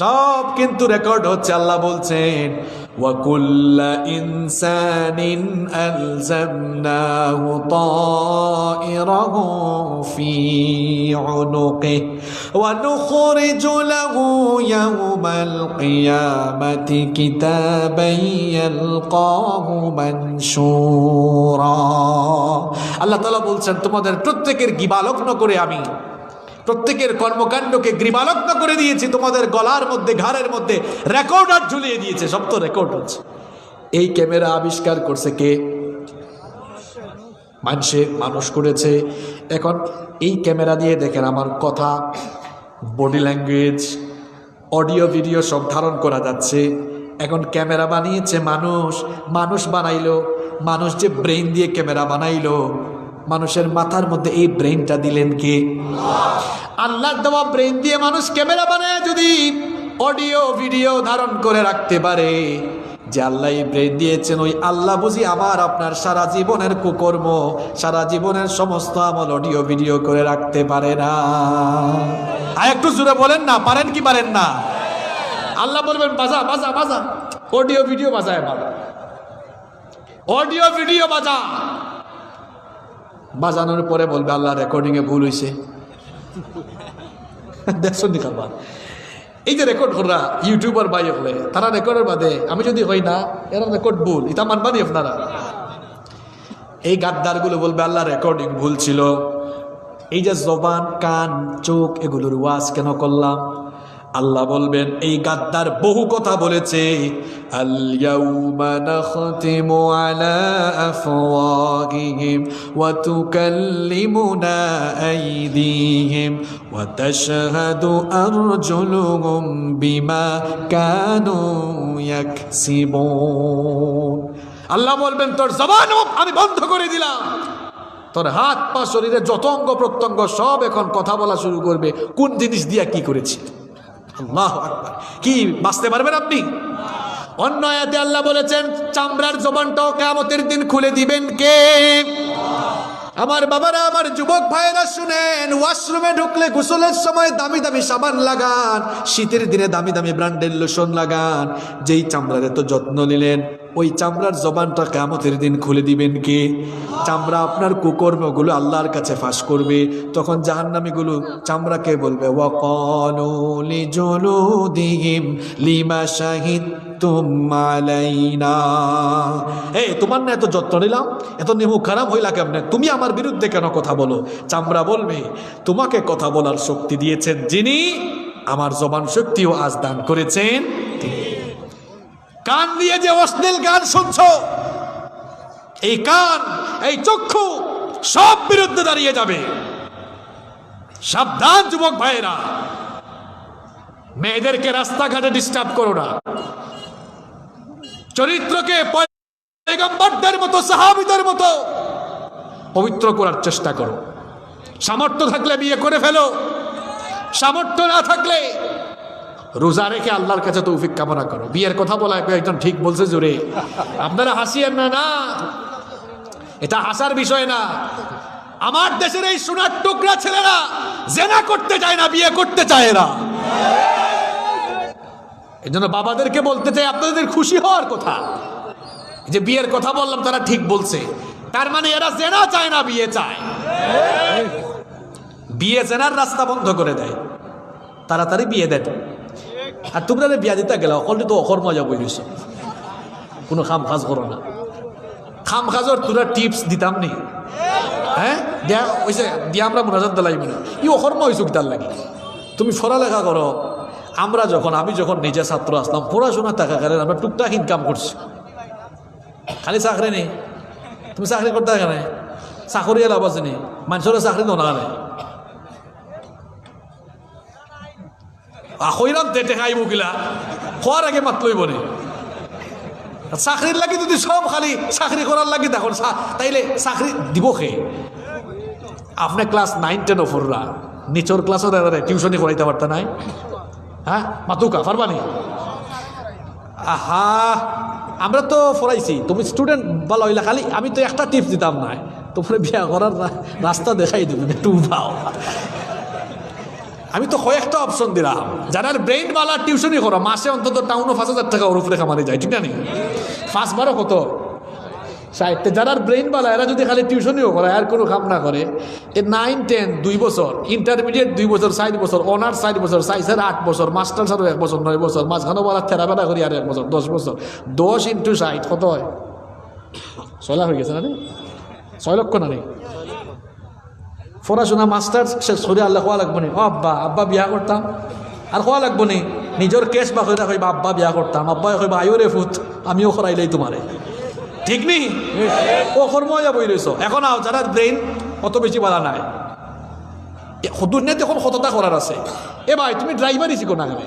সব কিন্তু রেকর্ড হচ্ছে। আল্লাহ বলছেন, ওয়া কুল্লা ইনসানিন আলজামনাহু তাইরাহু ফি উনুকিহি ওয়া নুখরিজু লাহু ইয়াওমাল কিয়ামাতি কিতাবান ইয়ালকাহু মানশুরা। আল্লাহ তাআলা বলছেন, তোমাদের প্রত্যেকের গিবালগ্ন করে আমি প্রত্যেকের কর্মকাণ্ডকে গ্রীবালগ্ন করে দিয়েছি, তোমাদের গলার মধ্যে, ঘাড়ের মধ্যে রেকর্ডার ঝুলিয়ে দিয়েছে, সব তো রেকর্ড হচ্ছে। এই ক্যামেরা আবিষ্কার করছে কে? মানুষ করেছে। এখন এই ক্যামেরা দিয়ে দেখেন আমার কথা, বডি ল্যাঙ্গুয়েজ, অডিও ভিডিও সব ধারণ করা যাচ্ছে। এখন ক্যামেরা বানিয়েছে মানুষ বানাইলো, মানুষ যে ব্রেন দিয়ে ক্যামেরা বানাইলো, মানুষের মাথার মধ্যে এই ব্রেনটা দিলেন কে? আল্লাহর দেওয়া ব্রেন দিয়ে মানুষ ক্যামেরা বানায় যদি অডিও ভিডিও ধারণ করে রাখতে পারে, যে আল্লাহ এই ব্রেন দিয়েছেন, ওই আল্লাহ বুঝি আমার আপনার সারা জীবনের কুকর্ম, সারা জীবনের সমস্ত আমল অডিও ভিডিও করে রাখতে পারে না? আর একটু জোরে বলেন না, পারেন কি পারেন না? আল্লাহ বলবেন বাজা বাজা বাজা, অডিও ভিডিও বাজায়, অডিও ভিডিও বাজা। বাজানোর পরে বলবে আল্লাহ রেকর্ডিং এ ভুল হয়েছে। দেখছো নি খাবার, এই যে রেকর্ড করা ইউটিউবার বাই হলে তারা রেকর্ডের বাদে আমি যদি হই না এরা রেকর্ড ভুল, এটা মানবানি আপনারা? এই গাদ্দারগুলো বলবে আল্লাহ রেকর্ডিং ভুল ছিল, এই যে জবান কান চোখ এগুলোর ওয়াজ কেন করলাম? আল্লাহ বলবেন এই গাদ্দার বহু কথা বলেছে, আল ইয়াউমা নাখতিমু আলা আফওয়াহিহিম ওয়া তুকাল্লিমুনা আইদিহিম ওয়া তাশহাদু আরজুলুহুম বিমা কানু ইয়াকসিবুন। আল্লাহ বলবেন তোর জবান আমি বন্ধ করে দিলাম, তোর হাত পা শরীরের যত অঙ্গ প্রত্যঙ্গ সব এখন কথা বলা শুরু করবে কোন জিনিস দিয়া কি করেছি। আল্লাহু আকবার। কি বাঁচতে পারবেন আপনি? অন্য আয়াতে আল্লাহ বলেছেন চামড়ার জবানটাও কিয়ামতের দিন খুলে দিবেন কে? আমার বাবারা, আমার যুবক ভাইয়েরা শুনেন, ওয়াশরুমে ঢুকলে গোসলের সময় দামি দামি সাবান লাগান, শীতের দিনে দামি দামি ব্র্যান্ডের লোশন লাগান, যেই চামড়ার এত যত্ন নিলেন ওই চামড়ার জবানটা কিয়ামতের দিন খুলে দিবেন কে? চামড়া আপনার কুকর্মগুলো আল্লাহর কাছে ফাঁস করবে, তখন জাহান্নামীগুলো চামড়াকে বলবে ওয়াকালু লিজুলুদিহিম লিমা শাহিদতুম আলাইনা। এই তোমার না এত যত্ন নিলাম, এত নেমু খারাপ হইলা কেমনে, তুমি আমার বিরুদ্ধে কেন কথা বলো? চামড়া বলবে তোমাকে কথা বলার শক্তি দিয়েছেন যিনি, আমার জবান শক্তিও আজ দান করেছেন তিনি। কান দিয়ে যে অশ্লীল গান শুনছো, এই কান এই চক্ষু সব বিরুদ্ধে দাঁড়িয়ে যাবে। সাবধান যুবক ভাইয়েরা, মেয়েদেরকে রাস্তাঘাটে ডিস্টার্ব করো না, চরিত্রকে পয়গম্বরদের মতো সাহাবীদের মতো পবিত্র করার চেষ্টা করো। সামর্থ্য থাকলে বিয়ে করে ফেলো, সামর্থ্য না থাকলে রোজা রেখে আল্লাহর কাছে তৌফিক কামনা করো। বিয়ের কথা বলা একজন ঠিক বলছে জোরে, আপনারা হাসিয়েন না, না এটা হাসার বিষয় না। আমার দেশের এই সোনার টুকরা ছেলেরা জেনা করতে চায় না, বিয়ে করতে চায় না। এই জন্য বাবাদেরকে বলতে চাই আপনাদের খুশি হওয়ার কথা, যে বিয়ের কথা বললাম তারা ঠিক বলছে, তার মানে এরা জেনা চায় না, বিয়ে চায়। বিয়ে জেনার রাস্তা বন্ধ করে দেয়, তাড়াতাড়ি বিয়ে দেয়। আর তোমরা বিয়া দিতে গেলে অকলটি তো অকর মজা বইছ, কোনো খাম খাজ করো না। খাম খাজর তোরা টিপস দিতাম নি, হ্যাঁ দেয়া ওইসে দিয়া আমরা মোনাজাত দিলাইব না, ই অকর্ম হয়েছুক তার লাগে। তুমি পড়ালেখা করো, আমি যখন নিজে ছাত্র আসলাম পড়াশোনা টাকা কারণে আমরা টুকটাক ইনকাম করছি, খালি চাকরি নেই। তুমি চাকরি করতে এখানে চাকরি লাভ আছে নি, মানুষের চাকরি দোনা নেই। হইরাম দেটে খাইব কিলা হওয়ার আগে মাত লইব নি। চাকরির লাগি যদি সব খালি চাকরি করার লাগি দেখুন, তাইলে চাকরি দিব খে। আপনি ক্লাস 9-10 ফোররা নিচর ক্লাসও টিউশনি করাইতে পারতা নাই, হ্যাঁ মাতুকা পারবানি? আহা আমরা তো পড়াইছি, তুমি স্টুডেন্ট ভালো হইলা, খালি আমি তো একটা টিপস দিতাম না, তোমার বিয়া করার রাস্তা দেখাই দেবেন একটু পাও। আমি তো কয়েকটা অপশন দিলাম, যারা ব্রেইন বালা টিউশনই করো, মাসে অন্তত টাউনও 5,000 টাকা ওর উপরে কামারে যায়, ঠিক না? নেই 5-12 কত 60। যারা ব্রেইন বালা এরা যদি খালি টিউশনিও করে আর কোনো কাম না করে, 9-10 2 বছর, ইন্টারমিডিয়েট 2 বছর 4 বছর, অনার্স 4 বছর, সাইন্সের 8 বছর, মাস্টার্স আরও 1 বছর 9 বছর, মাঝখানেও বলা থেরাবেলা করি আর 1 বছর 10 বছর, 10 × 60 কত হয়? 6 লাখ হয়ে গেছে না? 6 লক্ষ না? নেই পড়াশোনা মাস্টার্স শেষ করে আল্লাহ খোয়া লাগবো নি, আব্বা বিয়া করতাম, আর খোয়া লাগবো নি নিজের কেস বা কইরা কইবা আব্বা বিয়া করতাম, আব্বা কইবা আয়ো রে ফুত আমিও খরাইলেই তোমারে। ঠিক নি ও কর্ময়া বই রয়েছ এখন আও যারা ব্রেইন অত বেশি বাড়া নাই দুনিয়াতে এখন কতটা করার আছে এ ভাই তুমি ড্রাইভারই শিখো না কেন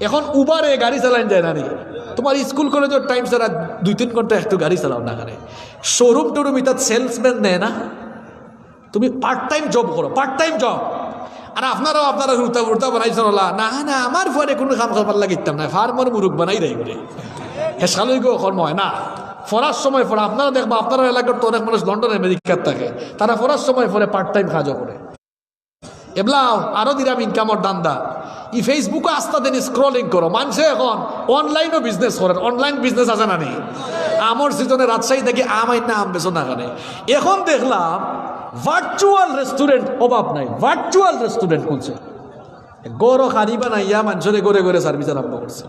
এখন উবারে গাড়ি চালান যায় না নি তোমার স্কুল কলেজের টাইম ছাড়া 2-3 ঘন্টা একটু গাড়ি চালাও না কেন শোরুম টোরুম এটা সেলসম্যান নেয় না তুমি পার্ট টাইম জব করো পার্ট টাইম জব আর আপনারা হুড়তা হুড়তা বানাইছেন না না আমার ফোনে কোনো কাম করবার লাগিতাম না ফার্মার মুরুখ বানাই দেয় বলে হেসালই গো কর্ম হয় না ফরার সময় পরে আপনারা দেখবা আপনারা এলাকার তো অনেক মানুষ লন্ডন আমেরিকার থাকে তারা ফরার সময় পরে পার্ট টাইম কাজও করে এবলাও আরো দিলাম ইনকামর দান্দা ই ফেসবুকে আস্তা দিন স্ক্রলিং করো মানুষে এখন অনলাইনও বিজনেস করেন অনলাইন বিজনেস আছে না নেই আমর সিজনে রাজশাহী থেকে আমাই না আম বেছো না কানে এখন দেখলাম ভার্চুয়াল রেস্টুরেন্ট অভাব নাই ভার্চুয়াল রেস্টুরেন্ট খুলছে গরো খানি বানাইয়া মানুষরে করে করে সার্ভিস আরম্ভ করছে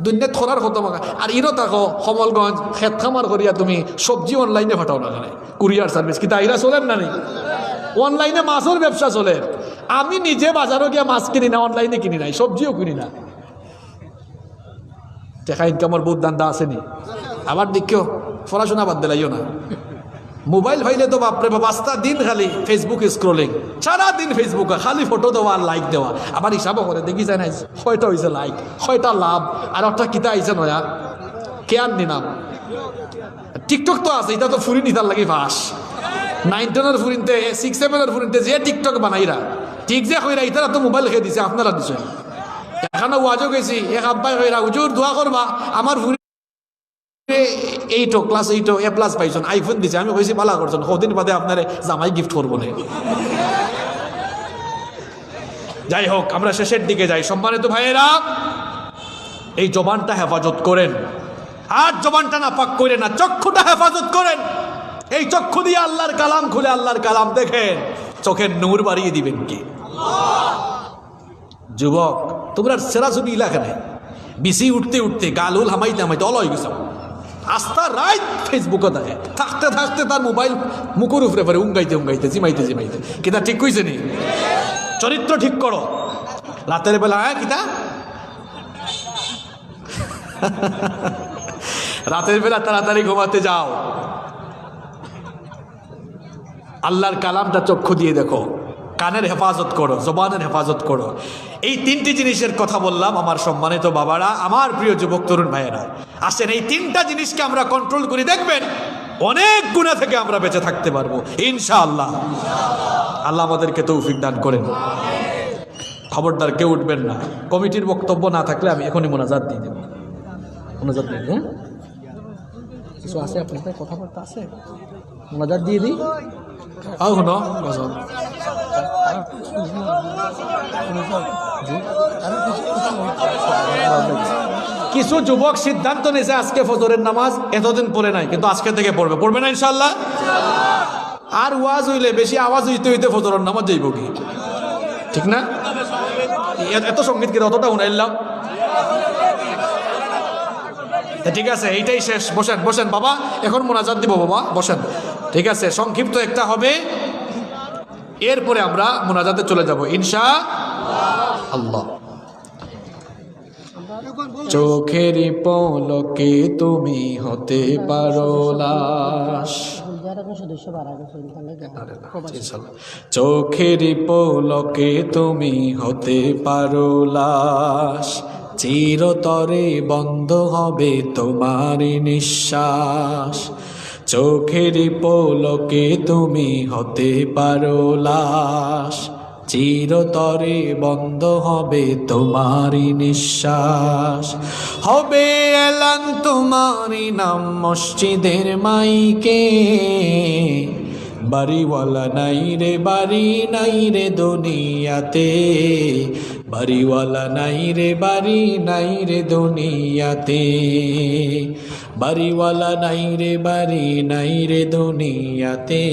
দুনিয়া থরার কত মাকা আর ইরো থাকো কমলগঞ্জ খেত খামার করিয়া তুমি সবজি অনলাইনে ফাটাও না কানে কুরিয়ার সার্ভিস কিন্তু আইরা চলেন না নি অনলাইনে মাছের ব্যবসা চলে আমি নিজে বাজারও গিয়া মাছ কিনি না অনলাইনে কিনি নাই সবজিও কিনি না টাকা ইনকামের বহুত দান্দা আসেনি আবার দেখিও পড়াশোনা বাদ দিলাইও না মোবাইল ভাইলে তো বাপরে বাবা 5 দিন খালি ফেসবুক স্ক্রলিং সারাদিন ফেসবুকে খালি ফটো দেওয়া আর লাইক দেওয়া আবার হিসাবও করে দেখি যায় না কয়টা হয়েছে লাইক কয়টা লাভ আর একটা কিতা আইছে নয়া কেয়ার নিনাম টিকটক তো আছে এটা তো ফুরি নিতার লাগে ফাঁস 9-10 ফুরিনতে 6-7 ফুরিনতে যে টিকটক বানাইরা ঠিক যে কইরা ইতারা তো মোবাইল খেয়ে দিছে আপনারা দিছেন এখানে ওয়াজও গেছি এক আব্বাই কইরা হুজুর দোয়া করবা আমার ফুরি 8 ক্লাস 8 A+ পাইছেন আইফোন দিছে আমি কইছি ভালো করছেন কদিন বাদে আপনারে জামাই গিফট করবো না যাই হোক আমরা শেষের দিকে যাই সম্মানিত ভাইয়েরা এই জবানটা হেফাজত করেন আর জবানটা না পাক করেন না চক্ষুটা হেফাজত করেন এই চক্ষু দিয়ে আল্লাহর কালাম খুলে আল্লাহর কালাম দেখেন চোখের নূর বাড়িয়ে দিবেন কি যুবক তোমরা সেরা ছবি ইলাকানে বিসি উঠতে উঠতে গালুল হামাইতে হামাইতে অলয় গেছ আস্তা রাইট ফেসবুকে দেখে থাকতে থাকতে তার মোবাইল মুখের উপরে পরে উঙ্গাইতে উঙ্গাইতে জিমাইতে জিমাইতে কিতা ঠিক কইছে নি চরিত্র ঠিক করো রাতের বেলা হ্যাঁ কিতা রাতের বেলা তাড়াতাড়ি ঘুমাতে যাও আল্লাহর কালামটা চক্ষু দিয়ে দেখো কানের হেফাজত করো জবানের হেফাজত করো এই 3টি জিনিসের কথা বললাম আমার সম্মানিত বাবারা আমার প্রিয় যুবক তরুণ ভাইয়েরা আসেন এই 3টা জিনিসকে আমরা কন্ট্রোল করে দেখবেন অনেক গুনাহ থেকে আমরা বেঁচে থাকতে পারবো ইনশাআল্লাহ আল্লাহ আমাদেরকে তৌফিক দান করেন খবরদার কেউ উঠবেন না কমিটির বক্তব্য না থাকলে আমি এখনই মোনাজাত দিয়ে দেব মোনাজাত দিয়ে দেব কিছু আছে আপনার সাথে কথাবার্তা আছে মোনাজাত দিয়ে দিই শুনো কিছু যুবক সিদ্ধান্ত নিয়েছে আজকে ফজরের নামাজ এতদিন পড়ে নাই কিন্তু আজকে থেকে পড়বে না ইনশাআল্লাহ আর ওয়াজ হইলে বেশি আওয়াজ হইতে হইতে ফজরের নামাজ যাইব কি ঠিক না এত সঙ্গীত কি অতটা উনাইলাম ঠিক আছে এইটাই শেষ বসেন বসেন বাবা এখন মোনাজাত দিব বাবা বসেন ঠিক আছে সংক্ষিপ্ত একটা হবে এরপরে আমরা মোনাজাতে চলে যাব ইনশাআল্লাহ চোখের পলকে তুমি হতে পারো লাশ চোখের পলকে তুমি হতে পারো লাশ চিরতরে বন্ধ হবে তোমার নিঃশ্বাস চোখের পলকে তুমি হতে পারো লাশ চিরতরে বন্ধ হবে তোমারই নিঃশ্বাস হবে এলান তোমারই নাম মসজিদের মাইকে বাড়িওয়ালা নাই রে বাড়ি নাই রে দুনিয়াতে বাড়িওয়ালা নাই রে বাড়ি নাই রে দুনিয়াতে বাড়িওয়ালা নাই রে বাড়ি নাই রে দুনিয়াতে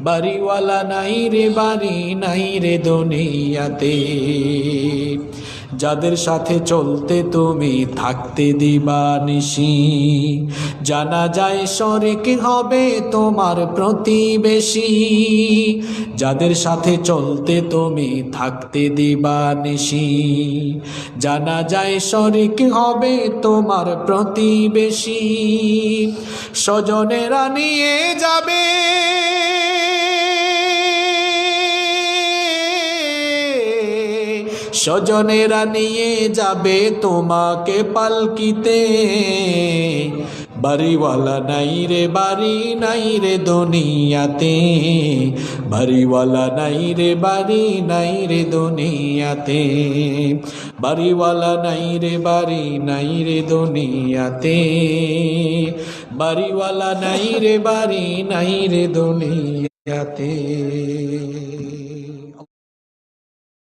বাড়িওয়ালা নাই রে বাড়ি নাই রে দুনিয়াতে যাদের সাথে চলতে তুমি থাকতে দিবা নিশি, জানা যায় শরিক হবে তোমার প্রতিবেশী, যাদের সাথে চলতে তুমি থাকতে দিবা নিশি, জানা যায় শরিক হবে তোমার প্রতিবেশী, স্বজনেরা নিয়ে যাবে স্বজনেরা নিয়ে যাবে তোমাকে পালকিতে, বাড়িওয়ালা নাই রে বাড়ি নাই রে দুনিয়াতে, বাড়িওয়ালা নাই রে বাড়ি নাই রে দুনিয়াতে, বাড়িওয়ালা নাই রে বাড়ি নাই রে দুনিয়াতে, বাড়িওয়ালা নাই রে বাড়ি নাই রে দুনিয়াতে।